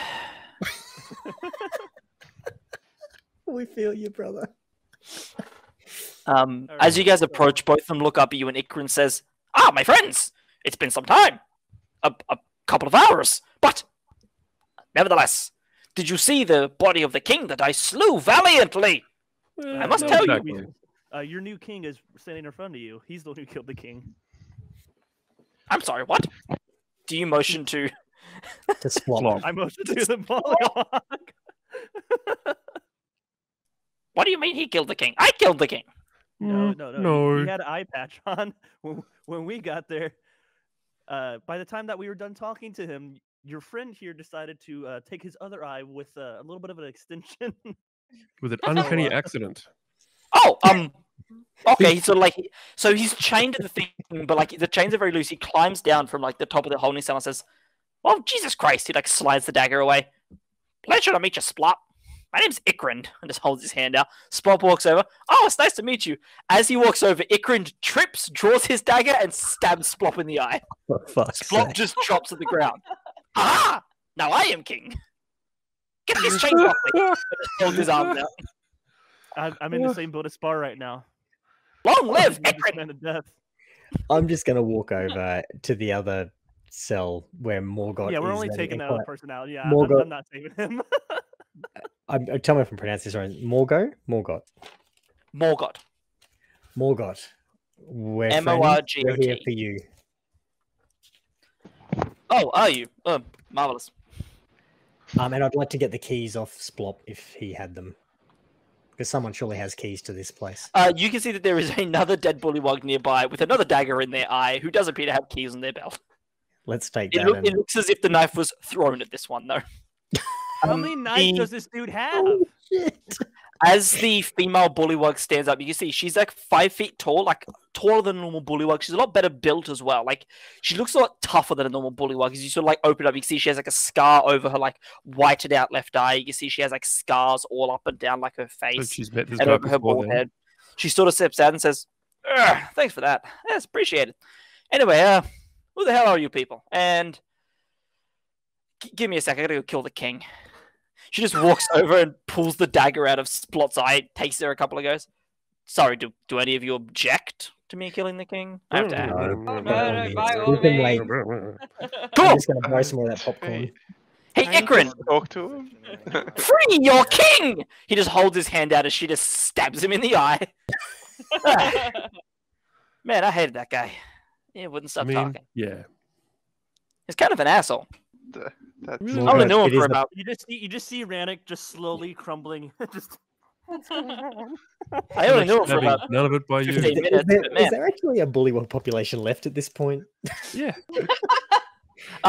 We feel you, brother. As you guys approach, both of them look up at you, and Ikrin says, "Ah, my friends, it's been some time. A couple of hours. But, nevertheless, did you see the body of the king that I slew valiantly? I must Not tell you." exactly. Your new king is standing in front of you. He's the one who killed the king. I'm sorry, what? Do you motion to... To Splop. Flop. I motioned to the Bullywog. What do you mean he killed the king? I killed the king. No. No. He had an eye patch on when we got there. By the time that we were done talking to him, your friend here decided to take his other eye with a little bit of an extension. With an uncanny accident. Oh, okay. So he's chained to the thing, but like the chains are very loose. He climbs down from like the top of the holding cell and says, "Well, Jesus Christ!" He like slides the dagger away. "Pleasure to meet you, Splop. My name's Ikrind," and just holds his hand out. Splop walks over. "Oh, it's nice to meet you." As he walks over, Ikrind trips, draws his dagger, and stabs Splop in the eye. For fuck's Splop sake. just drops to the ground. "Ah! Now I am king. Get this chain off me." And just holds his arms out. I'm in the same boat as Spar right now. Long live I just Ikrind! man to death. I'm just gonna walk over to the other cell where Morgoth. Yeah, we're is only and taking that inquire- other personality. Yeah, Morgoth- I'm not saving him. Tell me if I'm pronouncing this right. Morgoth. Morgoth. We're friends. M-O-R-G-O-T. We're here for you. Oh, are you? Marvelous. And I'd like to get the keys off Splop if he had them, because someone surely has keys to this place. You can see that there is another dead bullywog nearby with another dagger in their eye who does appear to have keys on their belt. Let's take It, that. it looks as if the knife was thrown at this one, though. How many knives does this dude have? As the female bullywug stands up, you can see she's like 5 feet tall, like taller than a normal bullywug. She's a lot better built as well. Like she looks a lot tougher than a normal bullywug. As you sort of like open it up, you can see she has like a scar over her like whited out left eye. You can see she has like scars all up and down like her So face she's met this and guy over her before bald then. head. She sort of steps out and says, "Thanks for that. Yes, appreciate it. Anyway, who the hell are you people? And give me a sec. I gotta go kill the king." She just walks over and pulls the dagger out of Splot's eye, takes there a couple of goes. "Sorry, do any of you object to me killing the king?" I have to ask. no, by all We've been means. waiting. Cool. I'm just gonna buy some more of that popcorn. Hey, Can you Ikrin, just talk to him? free your king! He just holds his hand out as she just stabs him in the eye. Man, I hated that guy. He wouldn't stop talking. Yeah. He's kind of an asshole. That's I only knew him It is for the- about. You just see Rannick just slowly crumbling. Just I only knew him for Stabbing, about none of it by 15 you. minutes. But Is man, there actually a bullywug population left at this point? Yeah.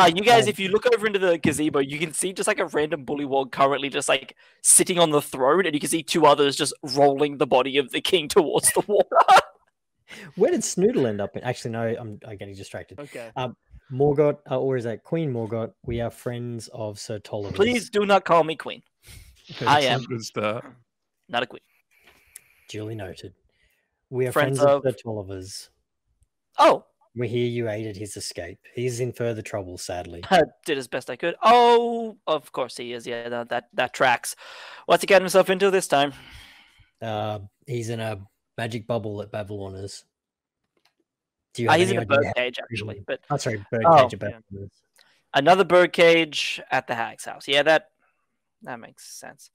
you guys, if you look over into the gazebo, you can see just like a random bullywog currently just like sitting on the throne, and you can see two others just rolling the body of the king towards the water. Where did Snoodle end up? Actually, no, I'm getting distracted. okay. Morgoth, or is that Queen Morgoth? We are friends of Sir Tolliver. Please do not call me queen. I am Good start. not a queen. Duly noted. We are Friends friends of of- Sir Tolliver's. Oh, We hear you aided his escape. He's in further trouble, sadly. I did as best I could. Oh, of course he is. Yeah, that tracks. What's he got himself into this time? He's in a magic bubble at Babyloners. Do you have He's any in a idea how- birdcage, actually. But Oh, sorry, birdcage Oh, at yeah. Babyloners. another birdcage at the hag's house. Yeah, that makes sense.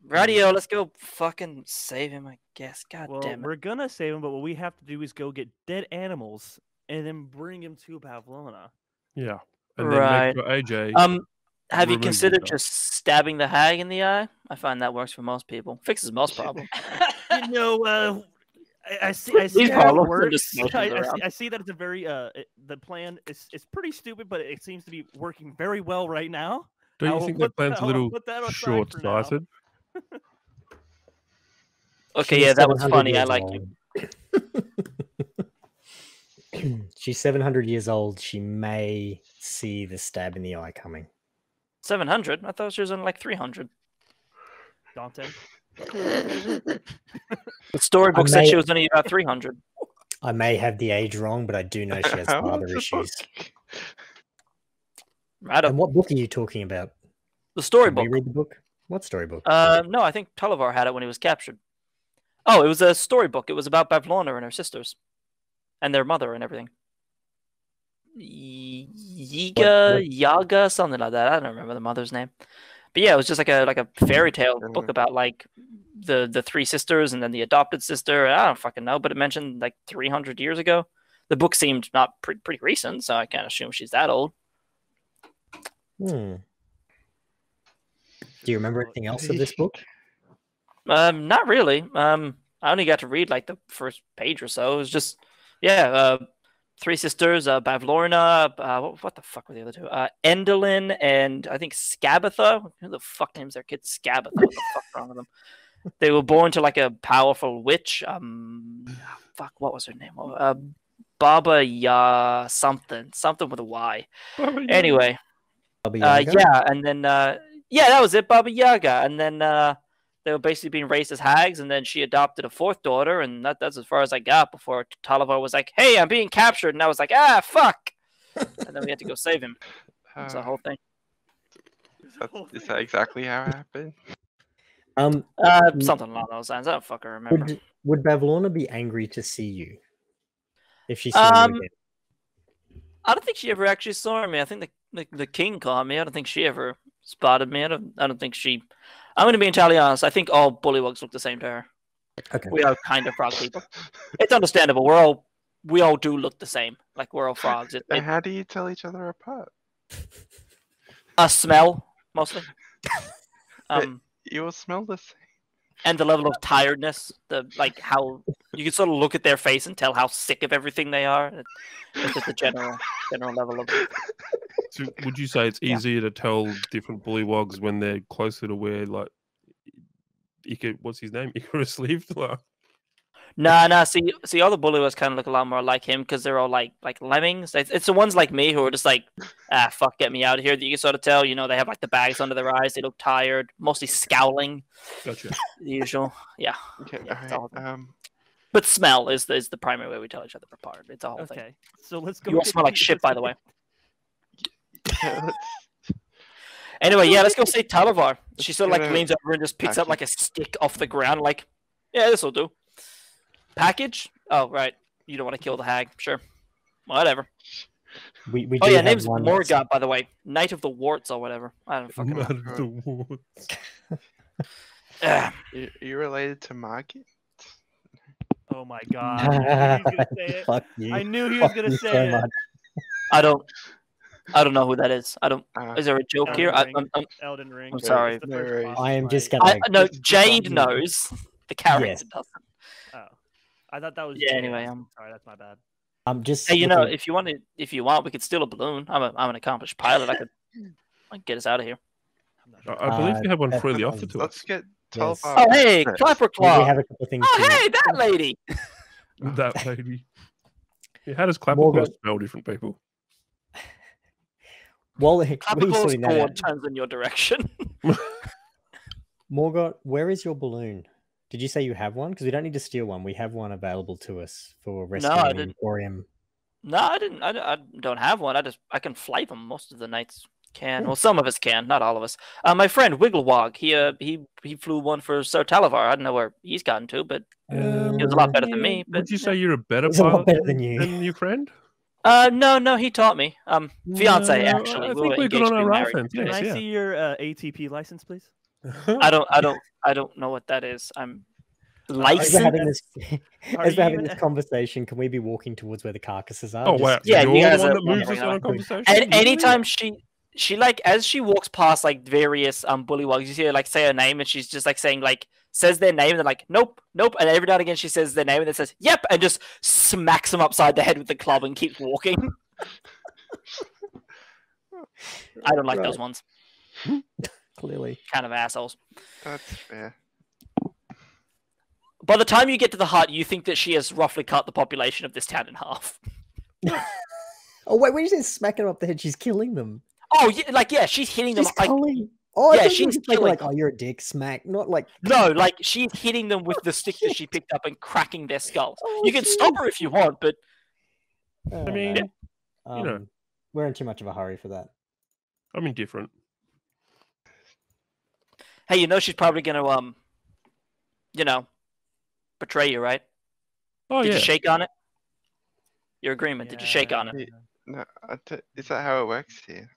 Radio, let's go fucking save him, I guess. God Well, damn it. we're gonna save him, but what we have to do is go get dead animals and then bring him to Pavlona. Yeah. And then Right. make sure AJ. Have you remove considered yourself. just stabbing the hag in the eye? I find that works for most people. Fixes most problems. You know, I see These how it problems are works. just motions around. I see that it's a very the plan is pretty stupid, but it seems to be working very well right now. Don't I you will think put that plan's that- a I will little put that aside for now. short-sighted? Okay, She's yeah, that was 700 funny. I years liked it. old. She's 700 years old. She may see the stab in the eye coming. 700? I thought she was on like 300. Dante. The storybook said may- she was only about 300. I may have the age wrong, but I do know she has How father the fuck? issues. Right And up. what book are you talking about? The Can we storybook. read the book? What storybook? No, I think Tullivar had it when he was captured. Oh, it was a storybook. It was about Bavlorna and her sisters. And their mother and everything. Yiga, Yaga, something like that. I don't remember the mother's name. But yeah, it was just like a fairy tale book about like the three sisters and then the adopted sister. I don't fucking know, but it mentioned like 300 years ago. The book seemed not pretty recent, so I can't assume she's that old. Do you remember anything else of this book? Not really. I I only got to read like the first page or so. It was just, three sisters, Bavlorna, what the fuck were the other two? Endelyn and I think Scabatha. Who the fuck names their kid Scabatha? What the fuck's wrong with them? They were born to like a powerful witch. Fuck, what was her name? Baba Ya something with a Y. Anyway, and then that was it, Baba Yaga, and then they were basically being raised as hags, and then she adopted a fourth daughter, and that's as far as I got before Talivar was like, "Hey, I'm being captured," and I was like, "Ah, fuck," and then we had to go save him. That's the whole thing. Is that exactly how it happened? Something along those lines. I don't fucking remember. Would Bavlorna be angry to see you if she saw you again? I don't think she ever actually saw me. I think the king caught me. I don't think she ever spotted me. I don't think she. I'm going to be entirely honest. I think all Bullywogs look the same to her. Okay. We are kind of frog people. It's understandable. We all do look the same. Like we're all frogs. How do you tell each other apart? A smell mostly. You all smell the same. And the level of tiredness, like how you can sort of look at their face and tell how sick of everything they are. It's just the general level of. So would you say it's easier to tell different Bullywogs when they're closer to where, like, what's his name? Icarus lived? Like... Nah. See, all the Bullywogs kind of look a lot more like him because they're all like lemmings. It's the ones like me who are just like, fuck, get me out of here. That you can sort of tell, they have like the bags under their eyes. They look tired, mostly scowling. Gotcha. The usual, yeah. Okay, right. But smell is the primary way we tell each other apart. It's a whole thing. Okay, so let's go. You all smell like shit, by the way. Anyway, let's go see Talivar. She sort of like leans over and just picks up like a stick off the ground, like, yeah, this will do. Package? Oh, right. You don't want to kill the hag. Sure. Whatever. We name's Morgoth, by the way. Knight of the Warts or whatever. I don't fucking Knight know. of the Warts. You related to Margit? Oh my god. I knew he was gonna say it. Fuck you. I knew he was going to say it. I don't know who that is. Is there a joke Elden here? Ring. Elden Ring. I'm sorry. It's the first boss I am fight. just gonna. No, Jade knows. The character doesn't. Oh, I thought that was. Yeah. Jade. Anyway, sorry, that's my bad. I'm just. Hey, if you want, we could steal a balloon. I'm an accomplished pilot. I could get us out of here. I believe you have one freely offered to Let's us. get Yes. Oh, hey, Clapper Claw. We have a couple of things. Oh, hey, that lady. That lady. Yeah, how does Clapper Claw smell different people? Well, Clapper Claw's sword turns in your direction. Morgoth, where is your balloon? Did you say you have one? Because we don't need to steal one. We have one available to us for rescuing the Emporium. No, I didn't. I don't have one. I can fly them. Most of the knights can. Well, some of us can, not all of us. My friend Wigglewog, he flew one for Sir Talivar. I don't know where he's gotten to, but he was a lot better than me. But would you say you're a better He's a lot pilot better than you. than your friend? No, he taught me. Fiance, No, actually. I We think were we're good engaged on to our be right married. then. Can Yes, I yeah. see your ATP license, please? I don't know what that is. I'm As we're licensed. having this conversation, can we be walking towards where the carcasses are? Oh, wow. Yeah, You're you guys the one are that moves wandering us on a around. conversation? And anytime she like, as she walks past like various Bullywogs, you see her like say her name, and she's just like saying like, says their name, and they're like, nope, and every now and again she says their name and then says yep, and just smacks them upside the head with the club and keeps walking. I don't like those ones. Clearly. Kind of assholes. That's fair. By the time you get to the hut, you think that she has roughly cut the population of this town in half. Oh wait, when you say smacking them up the head, she's killing them. Oh yeah, she's hitting them. She's Like, killing. Oh, yeah, I she's she's killing. like, oh, you're a dick, smack, not like. No, like she's hitting them with the stick that she picked up and cracking their skulls. Oh, You can stop her if you want, but Oh, I mean, no. you know. We're in too much of a hurry for that. I'm indifferent. hey, she's probably gonna betray you, right? Oh, Did yeah. you shake on it? Your agreement? Did you shake on it? No, is that how it works here?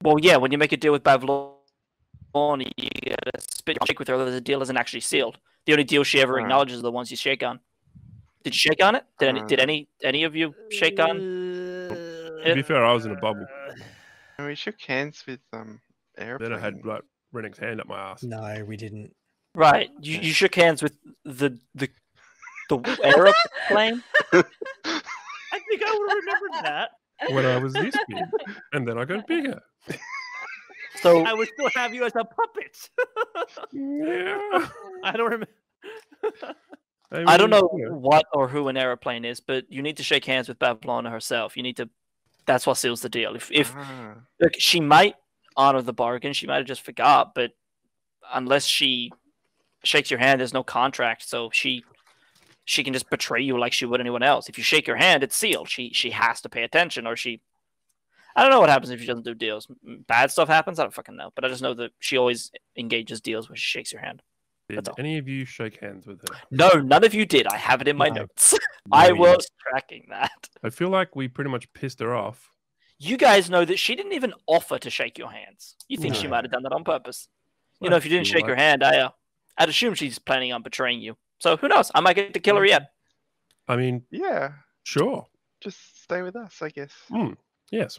Well, yeah. When you make a deal with Bavlorna, you get a spit shake with her. The deal isn't actually sealed. The only deal she ever acknowledges are the ones you shake on. Did you shake on it? Did any of you shake on? To be fair, I was in a bubble. And we shook hands with Then airplane. I had like Rennick's hand up my ass. No, we didn't. Right. You shook hands with the aeroplane. I think I would have remembered that. When I was this big, and then I got bigger. So I would still have you as a puppet. Yeah. I don't remember. I don't mean, know you know, what or who an aeroplane is, but you need to shake hands with Babylona herself. You need to. That's what seals the deal. If look, she might honor the bargain. She might have just forgot, but unless she shakes your hand, there's no contract, so she can just betray you like she would anyone else. If you shake her hand, it's sealed. She has to pay attention, or I don't know what happens if she doesn't do deals. Bad stuff happens. I don't fucking know, but I just know that she always engages deals when she shakes your hand. did any of you shake hands with her? No, none of you did. I have it in my No. notes. I No, was tracking that. I feel like we pretty much pissed her off. You guys know that she didn't even offer to shake your hands. You think she No. might have done that on purpose. You I know, if you didn't feel shake her like- hand, I'd assume she's planning on betraying you. So who knows? I might get to kill her yet. I mean, Yeah, sure. just stay with us, I guess. Yes.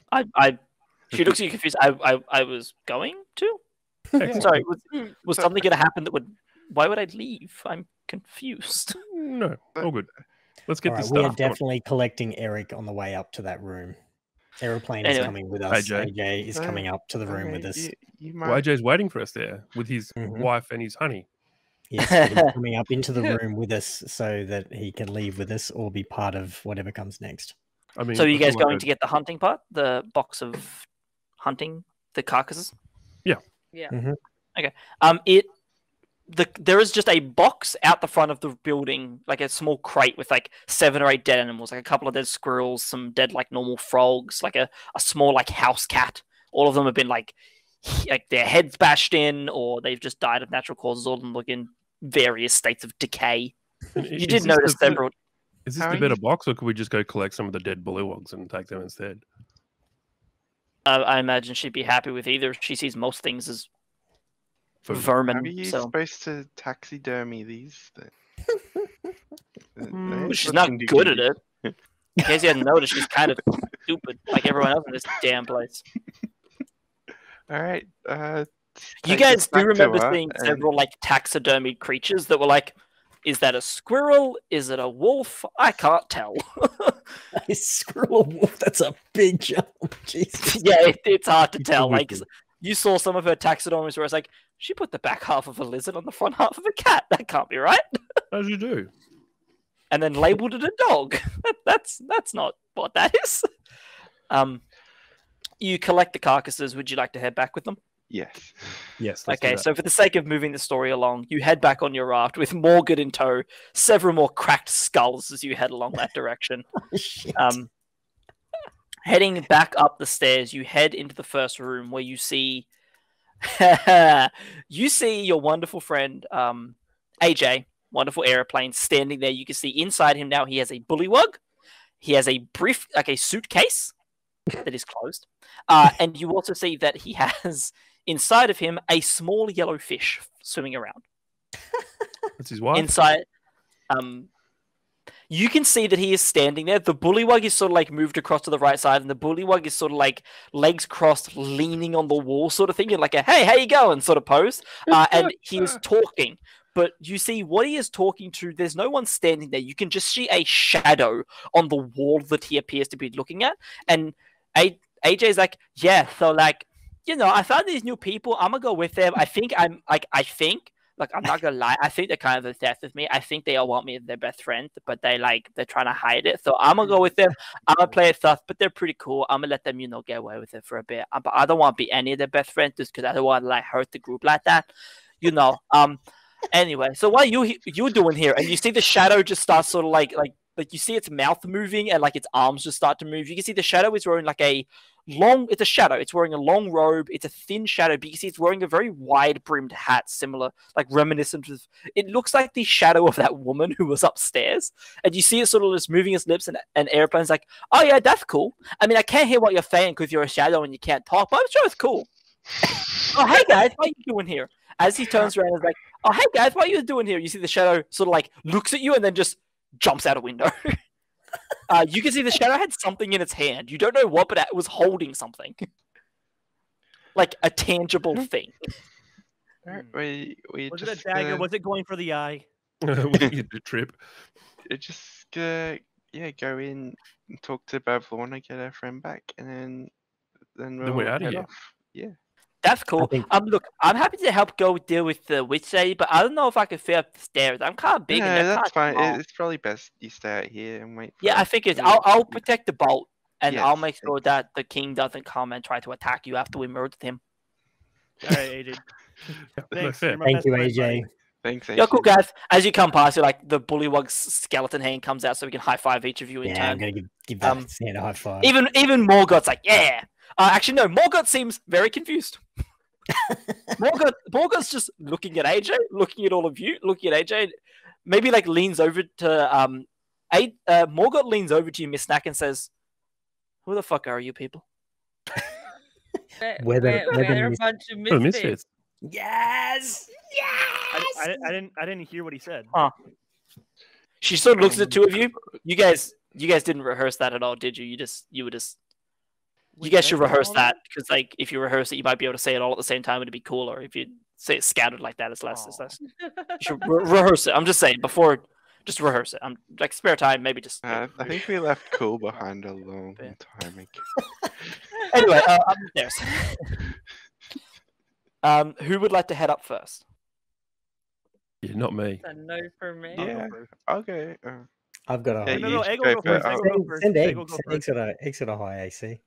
She looks at you confused. I was going to. Excellent. Sorry, was So- something going to happen that would? Why would I leave? I'm confused. No, all good. Let's get All right, this we are stuff. Come on. definitely collecting Eric on the way up to that room. Aeroplane is Anyway. coming with us. AJ. AJ is coming up to the room with us. You Well, might. AJ's waiting for us there with his Mhm. wife and his honey. Yes, but he's coming up into the room with us so that he can leave with us or be part of whatever comes next. I mean, So are you I feel guys like going to get the hunting part? The box of hunting, the carcasses? Yeah. There is just a box out the front of the building, like a small crate with like 7 or 8 dead animals, like a couple of dead squirrels, some dead like normal frogs, like a small like house cat. All of them have been like their heads bashed in, or they've just died of natural causes. All of them look in various states of decay. And You is did this notice the- several. Is this How the are better you- box, or could we just go collect some of the dead bullywogs and take them instead? I imagine she'd be happy with either. She sees most things as Food. How are vermin. you So supposed to taxidermy these? well, she's not good at it. In case you hadn't noticed, she's kind of stupid, like everyone else in this damn place. All right. You Take guys us do back to remember her seeing and- several like taxidermied creatures that were like, is that a squirrel? Is it a wolf? I can't tell. A squirrel wolf, that's a big jump. Jesus. Yeah, it's hard to It's tell. a Like whistle. you saw some of her taxidermies where it's like, she put the back half of a lizard on the front half of a cat. That can't be right. As you do. And then labeled it a dog. That's not what that is. You collect the carcasses. Would you like to head back with them? Yes. Yes. let's do Okay, that. so for the sake of moving the story along, you head back on your raft with Morgan in tow, several more cracked skulls as you head along that direction. Shit. Heading back up the stairs, you head into the first room where you see your wonderful friend AJ, wonderful airplane, standing there. You can see inside him now he has a bullywug. He has a brief, like a suitcase that is closed. And you also see that he has inside of him a small yellow fish swimming around. That's his wife. Inside, you can see that he is standing there. The bullywug is sort of like moved across to the right side, and the bullywug is sort of like legs crossed, leaning on the wall, sort of thing, in like a "Hey, how you going?" sort of pose. And he is talking, but you see what he is talking to. There's no one standing there. You can just see a shadow on the wall that he appears to be looking at, and AJ's like, "Yeah, so like, you know, I found these new people. I'm gonna go with them. I think I'm not gonna lie. I think they're kind of obsessed with me. I think they all want me as their best friend, but they're trying to hide it. So I'm gonna go with them. I'm gonna play it tough, but they're pretty cool. I'm gonna let them, get away with it for a bit. But I don't want to be any of their best friends just because I don't want to hurt the group like that, Anyway, so what are you doing here? And you see the shadow just start sort of like you see its mouth moving and like its arms just start to move. You can see the shadow is wearing it's a shadow. It's wearing a long robe. It's a thin shadow, but you can see it's wearing a very wide brimmed hat, similar, like reminiscent of, it looks like the shadow of that woman who was upstairs. And you see it sort of just moving its lips, and Airplane's like, "Oh yeah, that's cool. I mean, I can't hear what you're saying because you're a shadow and you can't talk, but I'm sure it's cool." "Oh, hey guys, what are you doing here?" As he turns around and is like, "Oh, hey guys, what are you doing here?" You see the shadow sort of like looks at you and then just jumps out a window. You can see the shadow had something in its hand. You don't know what, but it was holding something. Like a tangible thing. Alright, we Was it a just dagger? gonna, Was it going for the eye? We need to trip. we're just gonna go in and talk to Bavlorna, get our friend back, and then Then we're we'll outta head here. off. Yeah. That's cool. think- Look, I'm happy to help go deal with the Witchlight, but I don't know if I can fit up the stairs. I'm kind of big and No, they're that's kind of fine. small. It's probably best you stay out here and wait for Yeah, I us. think it's. We'll- I'll protect the bolt, and I'll Yes, make sure that the king doesn't come and try to attack you after we murdered him. All right, AJ. No Thanks. fair. You're my Thank best you, friend, AJ. buddy. Thanks, Yeah, cool, AJ. guys. As you come past, you're like the Bullywog's skeleton hand comes out, so we can high five each of you in Yeah, I'm turn. gonna give that Santa a high five. Even Morgoth's like, yeah. Actually, no. Morgoth seems very confused. Morgoth's just looking at AJ, looking at all of you, looking at AJ. Maybe like leans over to Morgoth leans over to you, Miss Snack, and says, "Who the fuck are you people?" We're the We're a mis- bunch of Oh, misfits. Misfits. Yes! I didn't hear what he said. She sort of looks at the two of you. You guys didn't rehearse that at all, did you? You guys should rehearse that because, like, if you rehearse it, you might be able to say it all at the same time. It'd be cooler if you say it scattered like that. It's less. You should rehearse it. I'm just saying before. Just rehearse it. I'm like spare time. Maybe just. I think we left Cool behind a long time ago. Anyway, upstairs. Who would like to head up first? Yeah, not me. A no for me. Yeah, I'll go. I've got a Yeah, high. No, you Egg go will go first. first. Egg will go first. Send Egg Egg. will go Send first. Egg's got a high AC.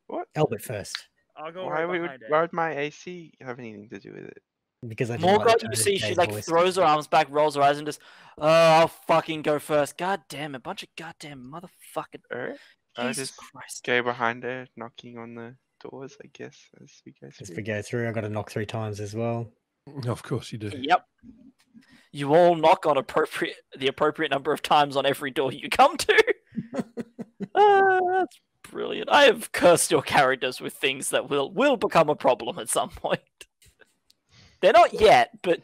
What? Albert first. I'll go Why right behind would my AC have anything to do with it? Because I didn't like Morgoth, the you tone of see, she Jay's like voice. throws her arms back, rolls her eyes, and just, oh, I'll fucking go first. God damn, a bunch of goddamn motherfucking. Alright. I'll Jesus just Christ. go behind her, knocking on the doors, I guess, as we go As we through. go through, I got to knock 3 times as well. Of course you do. Yep. You all knock on the appropriate number of times on every door you come to. That's brilliant. I have cursed your characters with things that will become a problem at some point. They're not yet, but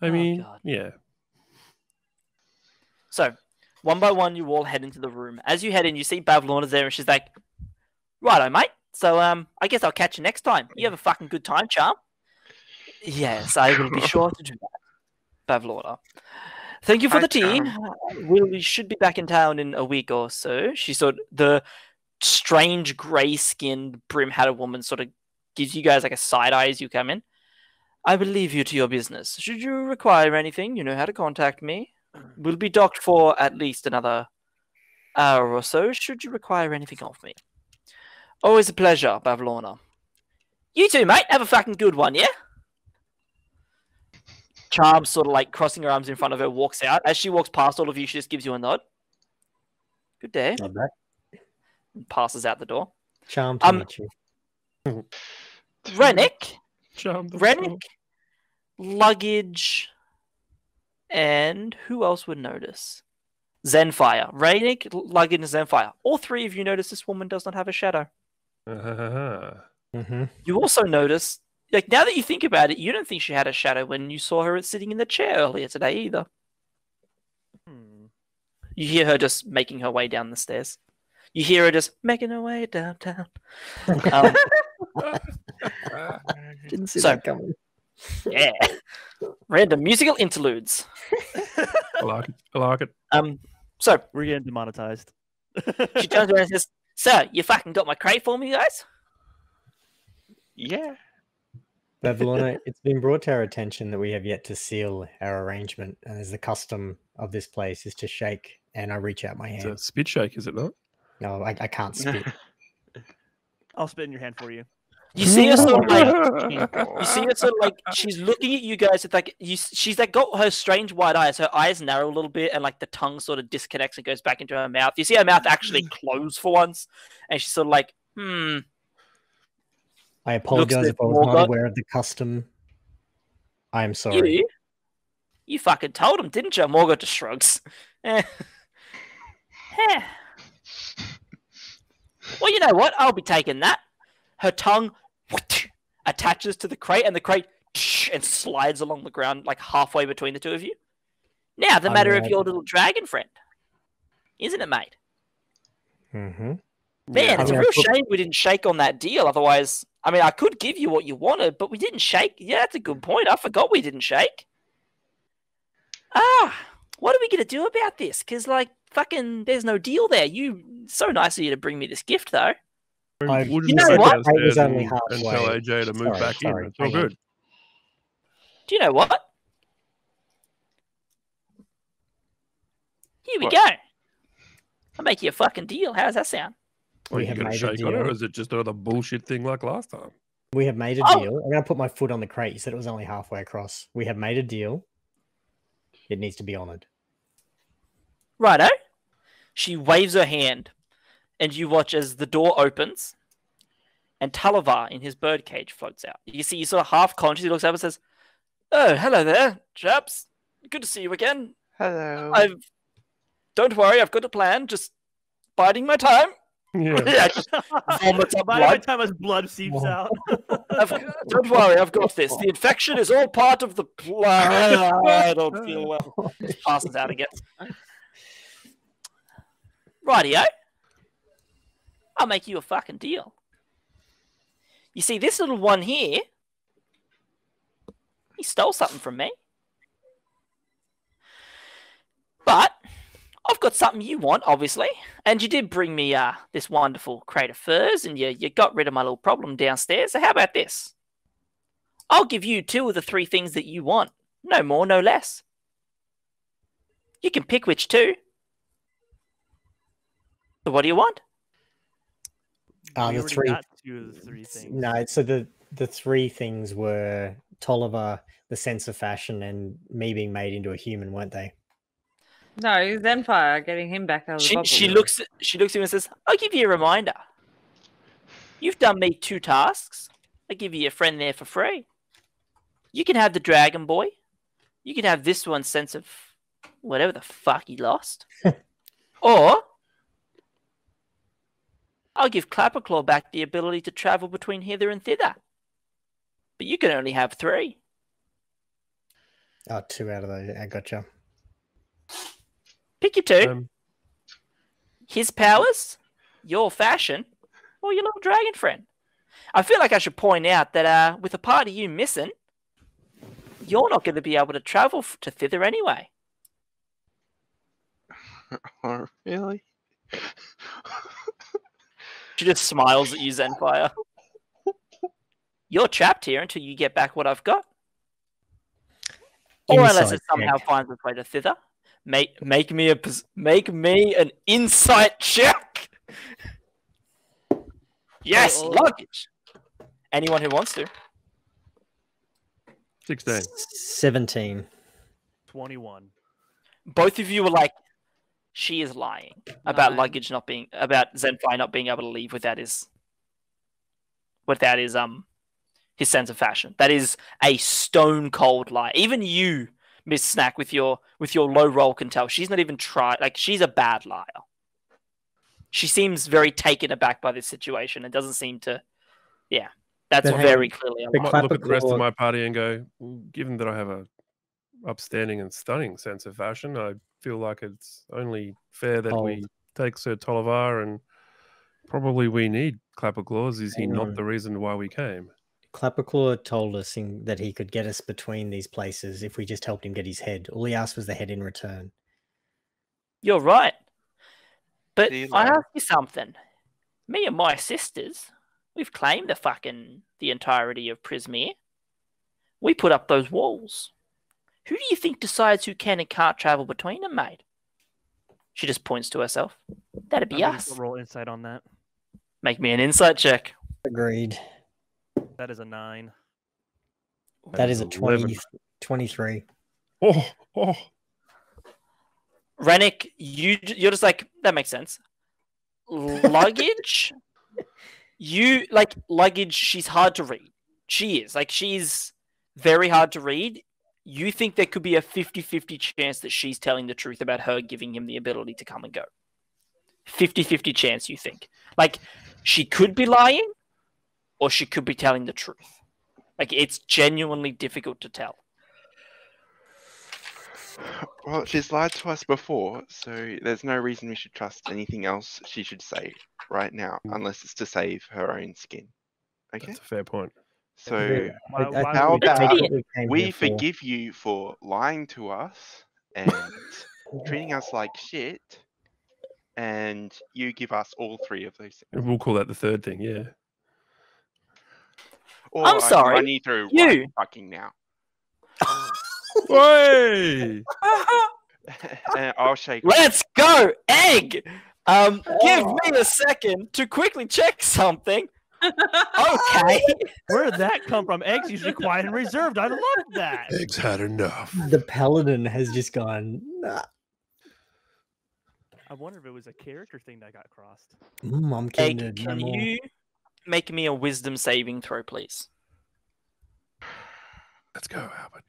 I mean, God. yeah. So, one by one, you all head into the room. As you head in, you see Bavlorna's there, and she's like, "Righto, mate. So, I guess I'll catch you next time. You have a fucking good time, Charm." Yes, I will be sure to do that, Bavlorna. Thank you for Hi, the tea. Charm. We should be back in town in a week or so. She sort of, the strange grey-skinned, brim-hatted woman sort of gives you guys like a side eye as you come in. I will leave you to your business. Should you require anything, you know how to contact me. We'll be docked for at least another hour or so, should you require anything of me. Always a pleasure, Bavlorna. You too, mate. Have a fucking good one, yeah? Charm sort of like crossing her arms in front of her, walks out. As she walks past all of you, she just gives you a nod. Good day. Not bad. And passes out the door. Charm to meet you. Rennick, Charm the Rennick, luggage, and who else would notice? Zenfire. Rennick, luggage, and Zenfire. All three of you notice this woman does not have a shadow. Mm-hmm. You also notice, like now that you think about it, you don't think she had a shadow when you saw her sitting in the chair earlier today either. You hear her just making her way down the stairs. You hear her just making her way downtown. Didn't see So- that coming. Yeah. Random musical interludes. I like it. I like it. So We're getting demonetized. she turns around and says, "So, you fucking got my crate for me, guys?" Yeah. Bavlorna, it's been brought to our attention that we have yet to seal our arrangement, and as the custom of this place is to shake, and I reach out my It's a hand. spit shake, is it not? No, I can't spit. I'll spit in your hand for you. You see her sort of like, you see her sort of like, she's looking at you guys with like, she's like got her strange wide eyes. Her eyes narrow a little bit, and like the tongue sort of disconnects and goes back into her mouth. You see her mouth actually close for once, and she's sort of like, I apologize at if I was not Morgoth. aware of the custom. I am sorry. You fucking told him, didn't you? Morgoth just shrugs. Eh. Heh. Well, you know what? I'll be taking that. Her tongue attaches to the crate, and the crate and slides along the ground like halfway between the two of you. Now, the matter of your little dragon friend. Isn't it, mate? Mm-hmm. Man, it's a I'm real gonna shame we didn't shake on that deal. Otherwise, I mean, I could give you what you wanted, but we didn't shake. Yeah, that's a good point. I forgot we didn't shake. What are we gonna do about this? Because like, fucking, there's no deal there. So nice of you to bring me this gift, though. I've- We'll just You go know back what? downstairs I was only and tell halfway. AJ to move back in. It's all hang on. good. Do you know what? Here we What? go. I'll make you a fucking deal. How does that sound? Well, We you have gonna made a shake on it, deal. or is it just another bullshit thing like last time? We have made a Oh. deal. I'm going to put my foot on the crate. You said it was only halfway across. We have made a deal. It needs to be honored. Righto. She waves her hand, and you watch as the door opens, and Talavar in his birdcage floats out. You see, he's sort of half conscious. He looks up and says, "Oh, hello there, chaps. Good to see you again. Hello. Don't worry, I've got a plan. Just biding my time." Yeah. Just vomits up By the blood. time his blood seeps Oh. out. Don't worry, I've got this. The infection is all part of the plan. I don't feel well. Just passes out again. Rightio. I'll make you a fucking deal. You see, this little one here, he stole something from me. But I've got something you want, obviously. And you did bring me this wonderful crate of furs, and you got rid of my little problem downstairs. So how about this? I'll give you 2 of the 3 things that you want. No more, no less. You can pick which 2. So what do you want? We The already 3. got 2 of the 3 things. No, so the 3 things were Tolliver, the sense of fashion, and me being made into a human, weren't they? No, Zenfire getting him back out of the bubble. She looks at him and says, "I'll give you a reminder. You've done me 2 tasks. I'll give you a friend there for free. You can have the Dragon Boy. You can have this one's sense of whatever the fuck he lost. Or I'll give Clapperclaw back the ability to travel between hither and thither. But you can only have 3. Oh, 2 out of those. I gotcha. Pick your 2. His powers, your fashion, or your little dragon friend. I feel like I should point out that with a part of you missing, you're not going to be able to travel to thither anyway." Oh, really? She just smiles at you, Zenfire. "You're trapped here until you get back what I've got. Or unless Insight it somehow check. finds its way to thither. Make me an insight check." Yes, Oh. luggage. Anyone who wants to. 16. 17. 21. Both of you were like, she is lying about 9. luggage not being, about Zenfire not being able to leave without his sense of fashion. That is a stone cold lie. Even you, Miss Snack, with your low roll can tell she's not even tried. Like, she's a bad liar. She seems very taken aback by this situation and doesn't seem to. Yeah, that's But hey, very clearly a the I lie. might look at the rest of Clapperclaw- my party and go, well, given that I have a upstanding and stunning sense of fashion, I feel like it's only fair that we Hold. take Sir Tollivar, and probably we need Clapperclaws. Is he Hang not on. the reason why we came? Clapperclaw told us that he could get us between these places if we just helped him get his head. All he asked was the head in return. You're right. But See you I later. ask you something. Me and my sisters, we've claimed the entirety of Prismere. We put up those walls. Who do you think decides who can and can't travel between them, mate? She just points to herself. That'd be I'm gonna us. roll insight on that. Make me an insight check. Agreed. That is a 9. That is a 11. 23. Oh, Rennick, you're just like, that makes sense. Luggage? Luggage, she's hard to read. She is. Like, she's very hard to read. You think there could be a 50-50 chance that she's telling the truth about her giving him the ability to come and go. 50-50 chance, you think. Like, she could be lying, or she could be telling the truth. Like, it's genuinely difficult to tell. Well, she's lied to us before, so there's no reason we should trust anything else she should say right now, unless it's to save her own skin. Okay. That's a fair point. So Why how would we about do that? we forgive you for lying to us and treating us like shit, and you give us all 3 of those things. We'll call that the third thing. Yeah. Or I'm I can sorry, run you through you. right fucking now. Way. And I'll shake. Let's go, egg. Give me a second to quickly check something. Okay. Where did that come from? Egg's usually quiet and reserved. I love that. Eggs had enough. The paladin has just gone, nah. I wonder if it was a character thing that got crossed. I'm keen Egg, to can know more. you make me a wisdom saving throw, please? Let's go, Albert.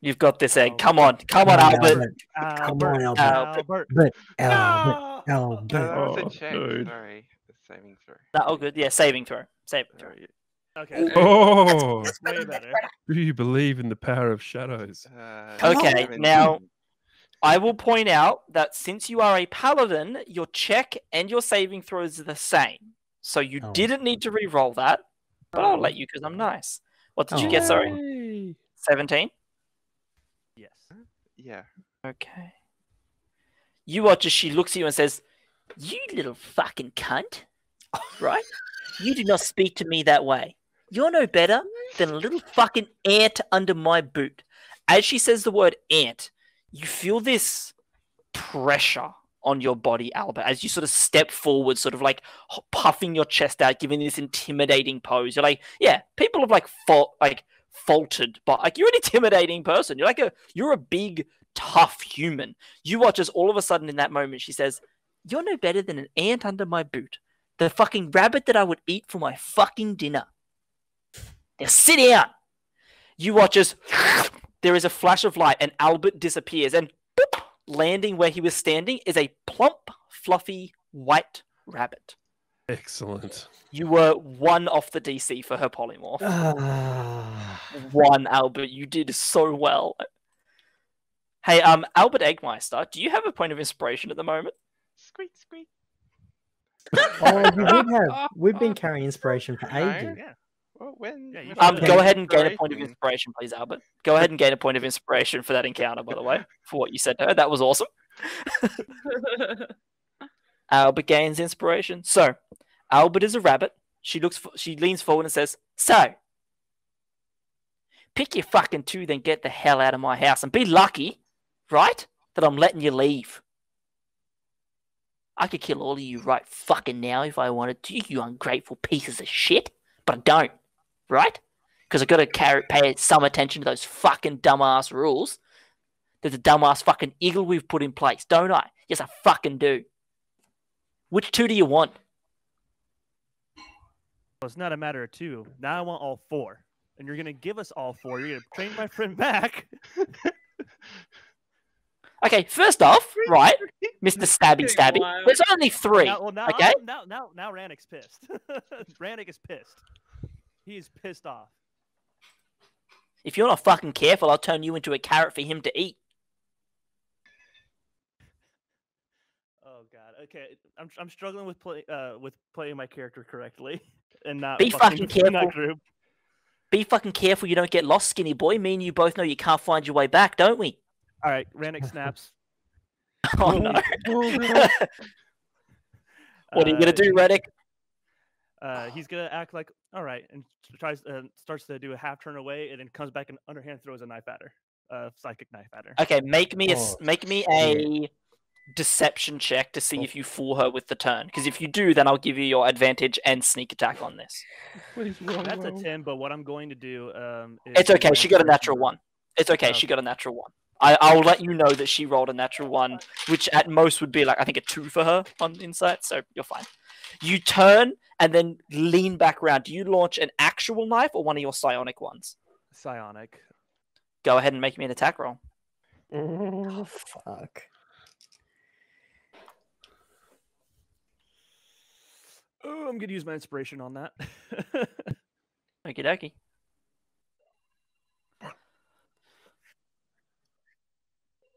You've got this, egg. Oh, Come on, come on, Albert. Come on, Albert. Albert. Albert. No, Albert. that was Oh, a check. dude. Sorry, the saving throw. No, all good. Yeah, saving throw. Saving throw. Okay. Oh, Way better. do you believe in the power of shadows? Okay, 17. now I will point out that since you are a paladin, your check and your saving throws are the same. So you Oh. didn't need to re-roll that, but I'll let you because I'm nice. What did you get? Sorry, Yay. 17. Yes. Yeah. Okay. You watch as she looks at you and says, "You little fucking cunt, right? You do not speak to me that way. You're no better than a little fucking ant under my boot." As she says the word ant, you feel this pressure on your body, Albert, as you sort of step forward, sort of like puffing your chest out, giving this intimidating pose. You're like, yeah, people have like faltered, but like you're an intimidating person. You're a big, tough human. You watch as all of a sudden in that moment she says, "You're no better than an ant under my boot. The fucking rabbit that I would eat for my fucking dinner. Now sit down." You watch as there is a flash of light and Albert disappears, and boop, landing where he was standing is a plump, fluffy, white rabbit. Excellent. You were 1 off the DC for her polymorph. Ah. 1, Albert. You did so well. Hey, Albert Eggmeister, do you have a point of inspiration at the moment? Squeak, squeak. Oh, you would have. We've been carrying inspiration for No. ages. Yeah. Well, when? Yeah, you when should. Go I ahead and gain a inspiration- point of inspiration, please, Albert. Go ahead and gain a point of inspiration for that encounter, by the way, for what you said to her. That was awesome. Albert gains inspiration. So, Albert is a rabbit. She leans forward and says, "So, pick your fucking two, then get the hell out of my house and be lucky, right, that I'm letting you leave. I could kill all of you right fucking now if I wanted to, you ungrateful pieces of shit, but I don't, right? Because I've got to pay some attention to those fucking dumbass rules. There's a dumbass fucking eagle we've put in place, don't I? Yes, I fucking do. Which two do you want?" Well, it's not a matter of 2. Now I want all 4. And you're going to give us all 4. You're going to train my friend back. Okay, first off, right, Mr. Stabby, Wild. there's only 3, Now okay? Now Rannick's pissed. Rannick is pissed. He's pissed off. If you're not fucking careful, I'll turn you into a carrot for him to eat. Oh God. Okay, I'm struggling with playing my character correctly and not Be fucking in that careful. group. Be fucking careful you don't get lost, skinny boy. Me and you both know you can't find your way back, don't we? All right, Rannick snaps. Oh no. What are you gonna do, Reddick? He's gonna act like all right, and starts to do a half turn away, and then comes back and underhand throws a knife at her, psychic knife at her. Okay, make me Oh, a deception check to see if you fool her with the turn. Because if you do, then I'll give you your advantage and sneak attack on this. Please roll That's a well. 10, but what I'm going to do is It's okay. my She got a inspiration natural roll. 1. It's okay. Oh. She got a natural 1. I'll let you know that she rolled a natural 1, which at most would be like, I think, a 2 for her on insight, so you're fine. You turn and then lean back around. Do you launch an actual knife or one of your psionic ones? Psionic. Go ahead and make me an attack roll. Oh, fuck. Oh, I'm gonna use my inspiration on that. Okie dokie.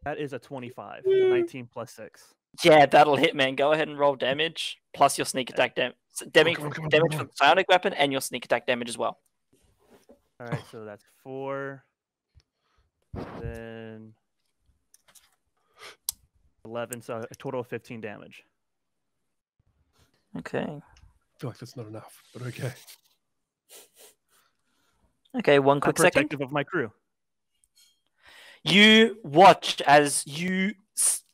That is a 25. 19 plus 6. Yeah, that'll hit, man. Go ahead and roll damage plus your sneak attack damage. Damage come on. from psionic weapon and your sneak attack damage as well. All right, so that's 4. Then 11, so a total of 15 damage. Okay. I feel like that's not enough, but okay. Okay, one I'm quick second. protective of my crew. You watch as you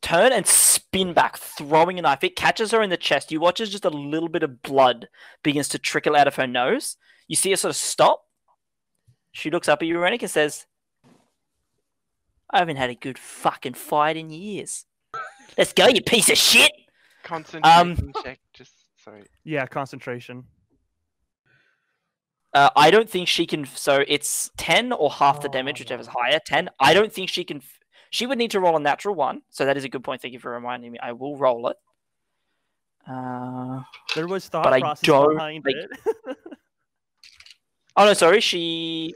turn and spin back, throwing a knife. It catches her in the chest. You watch as just a little bit of blood begins to trickle out of her nose. You see her sort of stop. She looks up at you, Rennick, and says, I haven't had a good fucking fight in years. Let's go, you piece of shit! Concentration check, just sorry. Yeah, concentration. I don't think she can. So it's 10 or half the damage, whichever's higher. 10. I don't think she can. She would need to roll a natural 1. So that is a good point. Thank you for reminding me. I will roll it. There was thought but I process don't, behind like- it. Oh no, sorry. She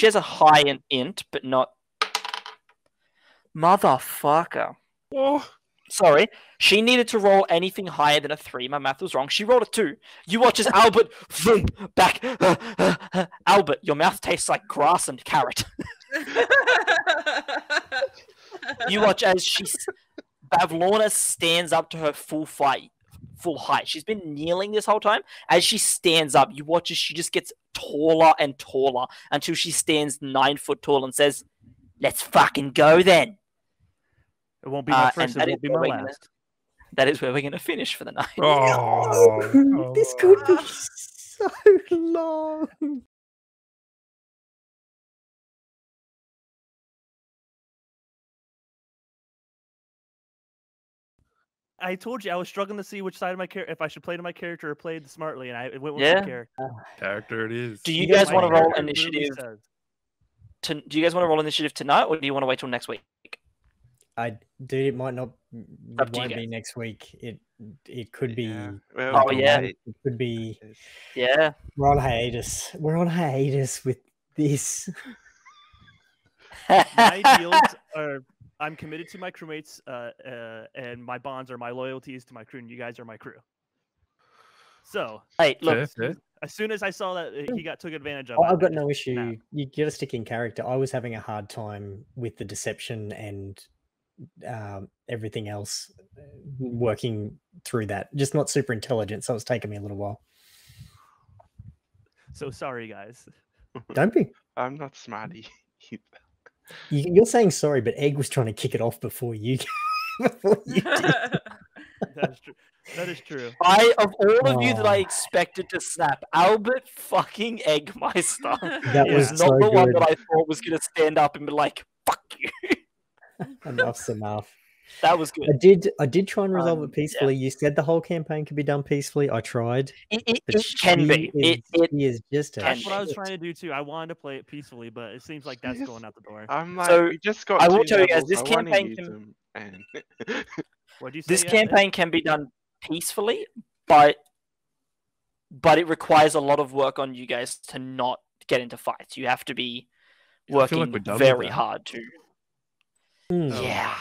has a high in int, but not. Motherfucker. Oh, Sorry. She needed to roll anything higher than a 3. My math was wrong. She rolled a 2. You watch as Albert vroom, back. Albert, your mouth tastes like grass and carrot. You watch as Bavlorna stands up to her full height. She's been kneeling this whole time. As she stands up, you watch as she just gets taller and taller until she stands 9 foot tall and says, "Let's fucking go then." It won't be my and first, it that won't is be where my we're gonna- last. That is where we're going to finish for the night. oh, This could be so long. I told you I was struggling to see which side of my character, if I should play to my character or play smartly, and I went with Yeah. the character. character it is. Do you guys My want to roll character literally initiative? says- Do you guys want to roll initiative tonight, or do you want to wait till next week? Dude, it might not. Up It to you won't be guys. next week. It could be. Oh, yeah. It could be. Yeah. We're on hiatus. We're on hiatus with this. My deals are I'm committed to my crewmates, and my bonds are my loyalties to my crew, and you guys are my crew. So, Hey, look. Fair. as soon as I saw that he got took advantage of, Oh, I I've got just no issue. snapped. You get to stick in character. I was having a hard time with the deception and everything else, working through that. Just not super intelligent, so it's taken me a little while. So sorry, guys. Don't be. I'm not smarty. You're saying sorry, but Egg was trying to kick it off before you. Before you did. That is true. That is true. Of all of you that I Oh. expected to snap, Albert fucking Eggmeister That Yeah. was was so not the one good. that I thought was going to stand up and be like, "Fuck you." Enough's enough. That was good. I did try and resolve Yeah. it peacefully. You said the whole campaign could be done peacefully. I tried. It But can be. She is just a That's what I was shit. trying to do too. I wanted to play it peacefully, but it seems like that's going out the door. I'm like, So, we just got I will 2 tell you guys, levels, this I wanna campaign use can- them, and What'd you say? This Ed? campaign can be done peacefully, but it requires a lot of work on you guys to not get into fights. You have to be Yeah, I feel like working we're done with very that. hard to. Mm. Yeah.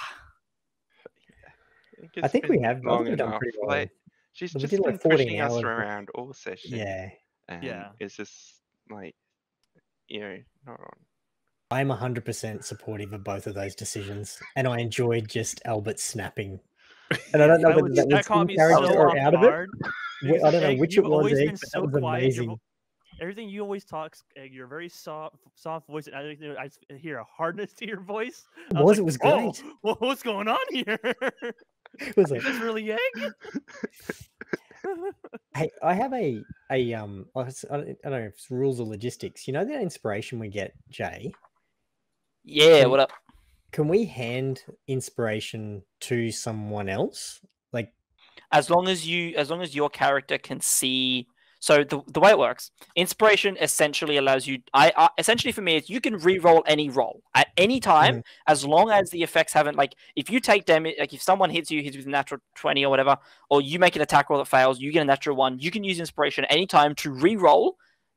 I think we have. I long think we've done enough. pretty well. Like, she's We just did, like, been 14 pushing us hours. around all session. Yeah. And Yeah. it's just like, not on. I'm 100% supportive of both of those decisions, and I enjoyed just Albert snapping. And I don't know whether that was caught in me character so or off out of it. guard. I because, don't know Egg, which it you've was. always Egg, been but so that was quiet. amazing. Everything you always talk, Egg, you're very soft voice, and I hear a hardness to your voice. It I was. like, It was "Oh, great. what's going on here? It was like, Is this really Egg? hey, I have a I don't know if it's rules or logistics. You know that inspiration we get, Jay? Yeah, Can- what up? Can we hand inspiration to someone else? Like, As long as your character can see. So the way it works, inspiration essentially allows you. Essentially for me, is you can re-roll any roll at any time, as long as the effects haven't, like, if you take damage, like if someone hits you with a natural 20 or whatever, or you make an attack roll that fails, you get a natural 1. You can use inspiration at any time to re-roll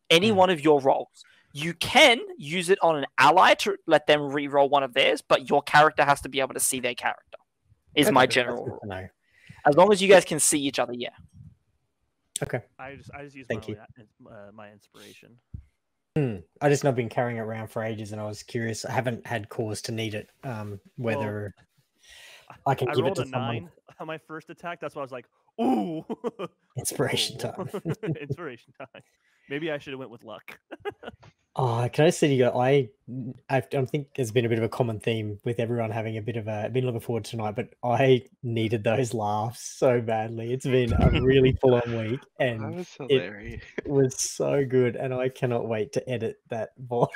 any one of your rolls. You can use it on an ally to let them re-roll one of theirs, but your character has to be able to see their character. Is my okay, that's general good rule. to know. As long as you guys can see each other, yeah. Okay. I just use Thank my inspiration. I just not been carrying it around for ages, and I was curious. I haven't had cause to need it. Whether I can give it rolled to a someone. 9 on my first attack. That's why I was like, ooh. Inspiration Whoa. time. Inspiration time. Maybe I should have went with luck. Oh, can I say to you? I think there's been a bit of a common theme with everyone having a bit of a. Been looking forward to tonight, but I needed those laughs so badly. It's been a really full-on week, That and was it hilarious. was so good, and I cannot wait to edit that VOD.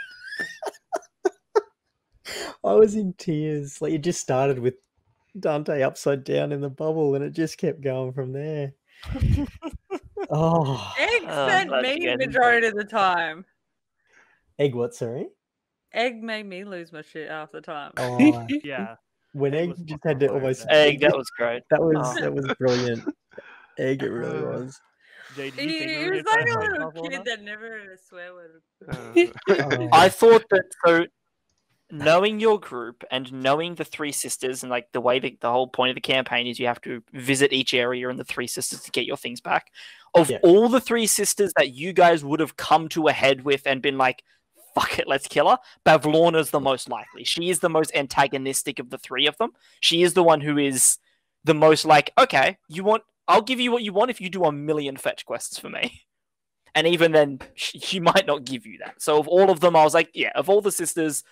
I was in tears. Like, it just started with Dante upside down in the bubble, and it just kept going from there. Oh, Egg Oh, sent glad you me guys majority of the time. Egg, what? Sorry. Egg made me lose my shit half the time. Oh, Yeah. when Egg Egg was just fucking had to on fire almost. today. Egg, that was great. That Oh. was brilliant. Egg, it really was. Jay, did you think we He were was gonna like try a to fight little Pavlona? kid that never heard a swear word. Oh. I thought that so knowing your group and knowing the Three Sisters and like the way that the whole point of the campaign is you have to visit each area in the Three Sisters to get your things back. Of Yeah. all the Three Sisters that you guys would have come to a head with and been like, fuck it, let's kill her, Bavlorna's the most likely. She is the most antagonistic of the three of them. She is the one who is the most like, okay, I'll give you what you want if you do 1,000,000 fetch quests for me. And even then, she might not give you that. So of all of them, I was like, yeah, of all the sisters,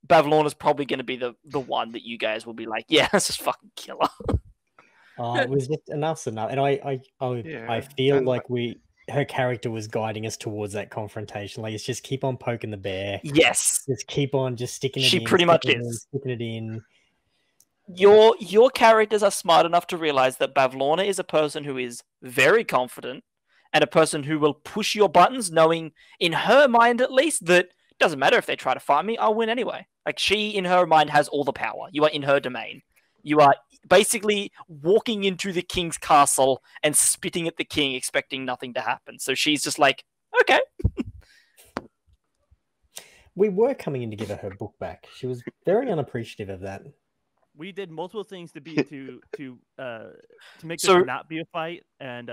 Bavlorna's probably going to be the one that you guys will be like, yeah, let's just fucking kill her. It was just enough's enough, and I Yeah, feel and like her character was guiding us towards that confrontation. Like, it's just keep on poking the bear, Yes, just keep on just sticking it she in. pretty much sticking it in, is. sticking it in. Your characters are smart enough to realize that Bavlorna is a person who is very confident and a person who will push your buttons, knowing in her mind at least that it doesn't matter if they try to fight me, I'll win anyway. Like, she in her mind has all the power. You are in her domain. You are basically walking into the king's castle and spitting at the king, expecting nothing to happen. So she's just like, okay. We were coming in to give her book back. She was very unappreciative of that. We did multiple things to make So- this not be a fight, and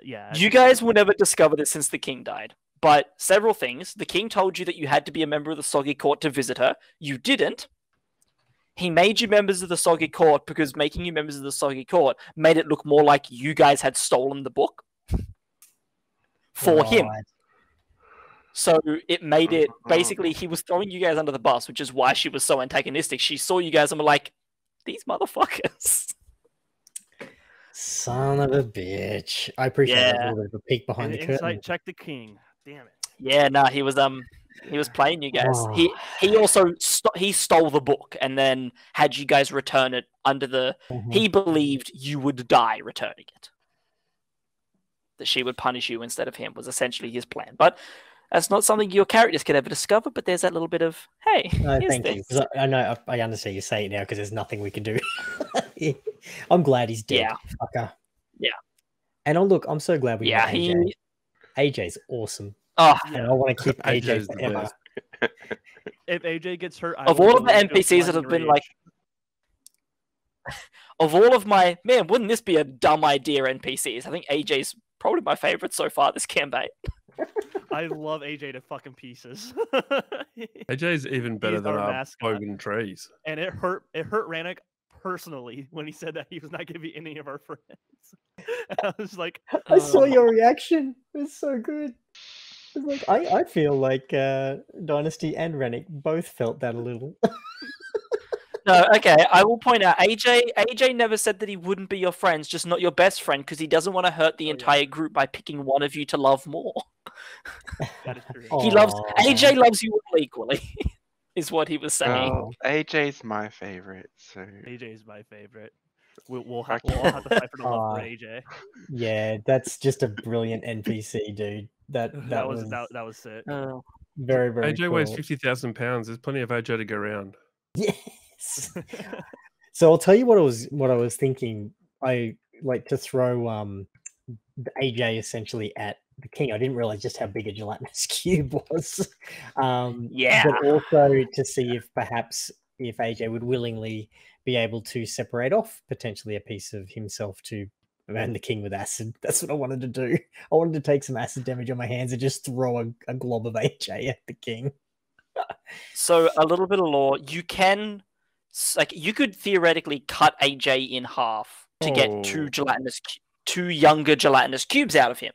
yeah. You guys will never discover this since the king died. But several things. The king told you that you had to be a member of the Soggy Court to visit her. You didn't. He made you members of the Soggy Court because making you members of the Soggy Court made it look more like you guys had stolen the book for him. Right. So it made it basically he was throwing you guys under the bus, which is why she was so antagonistic. She saw you guys and were like, these motherfuckers. Son of a bitch. I appreciate that Yeah. little bit of a peek behind the curtain. Insight check the king. Damn it. Yeah, no, he was playing you guys. Oh. He also he stole the book and then had you guys return it under the. Mhm. He believed you would die returning it. That she would punish you instead of him was essentially his plan. But that's not something your characters could ever discover. But there's that little bit of hey, No, here's thank you. this. 'Cause I know I understand you say it now because there's nothing we can do. I'm glad he's dead. Yeah. Fucker. Yeah. And I'm so glad we Yeah, met he. AJ. AJ's awesome. Oh, And I want to keep AJ AJ's the forever. best. If AJ gets hurt, I of will all of the go into a NPCs that have blinding been like, rage. of all of my man, wouldn't this be a dumb idea? NPCs. I think AJ's probably my favorite so far this campaign. I love AJ to fucking pieces. AJ's even better He's than our our mascot. Bogan Trees. And it hurt Rannick personally when he said that he was not giving any of our friends. I was like, I saw your reaction. It was so good. It was like, I feel like Dynasty and Rennick both felt that a little. No, okay. I will point out AJ never said that he wouldn't be your friends, just not your best friend, because he doesn't want to hurt the Oh, yeah. entire group by picking one of you to love more. that is true. He loves Aw. AJ loves you all equally, is what he was saying. Well, AJ's my favorite, so AJ is my favorite. We'll all have to fight for the love for Aw. AJ. Yeah, that's just a brilliant NPC, dude. That was That was sick. very, very AJ weighs cool. 50,000 pounds. There's plenty of AJ to go around. Yes. So I'll tell you what I was thinking. I like to throw AJ essentially at the king. I didn't realize just how big a gelatinous cube was. Yeah. But also to see if perhaps if AJ would willingly be able to separate off potentially a piece of himself to burn the king with acid. That's what I wanted to do. I wanted to take some acid damage on my hands and just throw a glob of AJ at the king. So a little bit of lore, you can, like, you could theoretically cut AJ in half to get two younger gelatinous cubes out of him.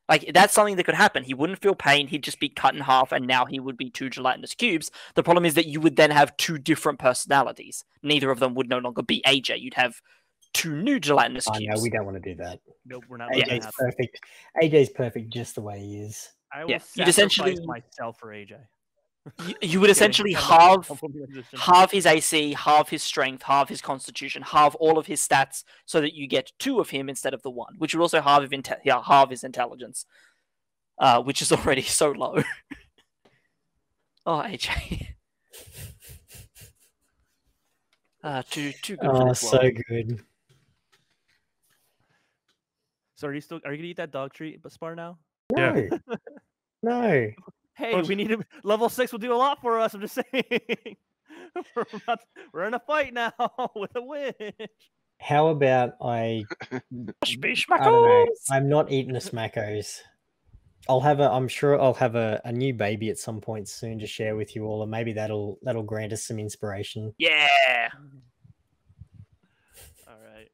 Like, that's something that could happen. He wouldn't feel pain. He'd just be cut in half, and now he would be 2 gelatinous cubes. The problem is that you would then have 2 different personalities. Neither of them would no longer be AJ. You'd have 2 new gelatinous cubes. No, we don't want to do that. Nope, we're not. AJ's perfect. AJ's perfect just the way he is. I will You'd sacrifice essentially myself for AJ. You would essentially halve his AC, halve his strength, halve his constitution, halve all of his stats, so that you get 2 of him instead of the 1, which would also halve his intelligence, which is already so low. Oh, AJ. Too good. Oh, so good. So are you gonna eat that dog treat, Spar, now? No. Yeah. No. Hey, we need to level 6 will do a lot for us. I'm just saying. We're in a fight now with a witch. How about I don't know. I'm not eating a Smackos. I'm sure I'll have a new baby at some point soon to share with you all, and maybe that'll grant us some inspiration. Yeah. All right.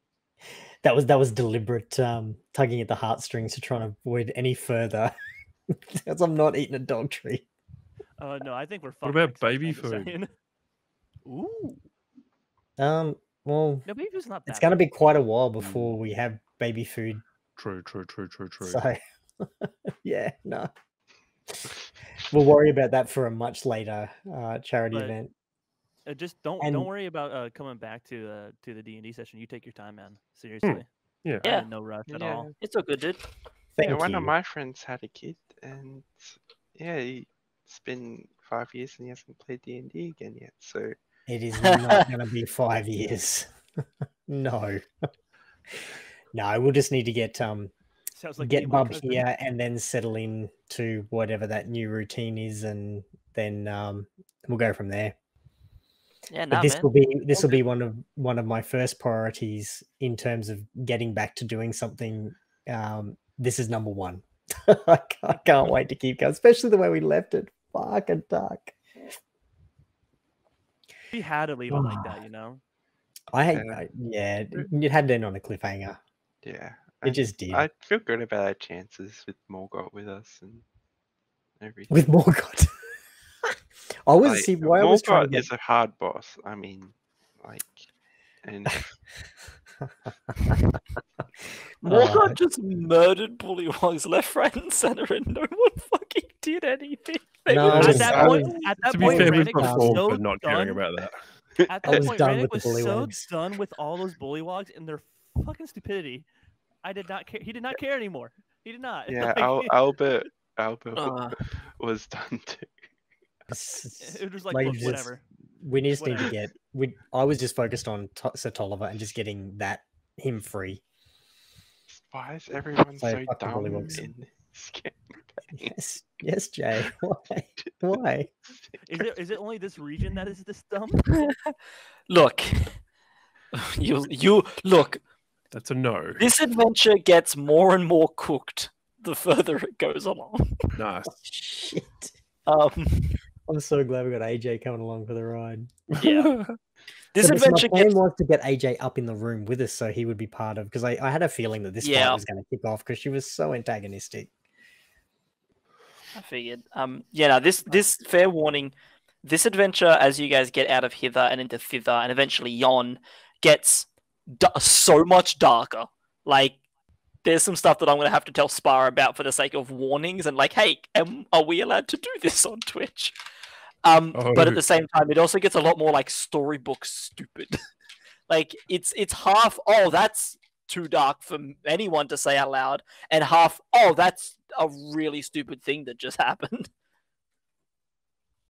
That was deliberate, tugging at the heartstrings to try and avoid any further. Because I'm not eating a dog treat. No, I think we're What fucked. about next time, baby I'm just food? saying. Ooh. Well, No, baby food's not that it's going to bad. be quite a while before we have baby food. True. So, yeah, no. We'll worry about that for a much later charity But- event. Just don't worry about coming back to the D&D session. You take your time, man. Seriously. Yeah. Yeah. I'm in no rush at all. It's all good, dude. Thank Yeah, one you. of my friends had a kid, and yeah, it's been 5 years and he hasn't played D&D again yet. So It is not going to be 5 years. No. No, we'll just need to get Sounds like get me and my Bub cousin. here and then settle in to whatever that new routine is, and then we'll go from there. Yeah, But nah, this man. will be one of my first priorities in terms of getting back to doing something. This is number 1. I can't wait to keep going, especially the way we left it. Fucking dark. We had to leave it like that, you know. Yeah, it had to end on a cliffhanger. yeah, It just did. I feel good about our chances with Morgoth with us and everything. With Morgoth. I was Like, why I was trying to Morgoth get is a hard boss. I mean, like, and Morgoth just murdered Bullywog's left, right, and center, and no one fucking did anything. They No, were I At was- just- that point, To be point, fair, we've Rannick got was fault so for not caring done. about that. At I that was point, done Rannick with the was so Bullywogs. done with all those Bullywoggs and their fucking stupidity. I did not care. He did not care anymore. He did not. yeah, Like, Albert Uh, was done too. it was just like, Like, look, just- whatever. We just need to Whatever. get. I was just focused on Sir Tolliver and just getting him free. Why is everyone So, so fuck the dumb Bullywugs. in this game? Yes, Jay. Why? Why? Is it only this region that is this dumb? look, you look. That's a no. This adventure gets more and more cooked the further it goes along. Nice. Shit. Um, I'm so glad we got AJ coming along for the ride. yeah, this So adventure my plan gets. was to get AJ up in the room with us so he would be part of, because I had a feeling that this Yeah. fight was going to kick off because she was so antagonistic. I figured. Yeah, no, this fair warning, this adventure, as you guys get out of hither and into thither and eventually yon, gets so much darker. Like, there's some stuff that I'm going to have to tell Spar about for the sake of warnings and like, hey, are we allowed to do this on Twitch? But at the same time, it also gets a lot more like storybook stupid. Like, it's half, oh, that's too dark for anyone to say out loud, and half, oh, that's a really stupid thing that just happened.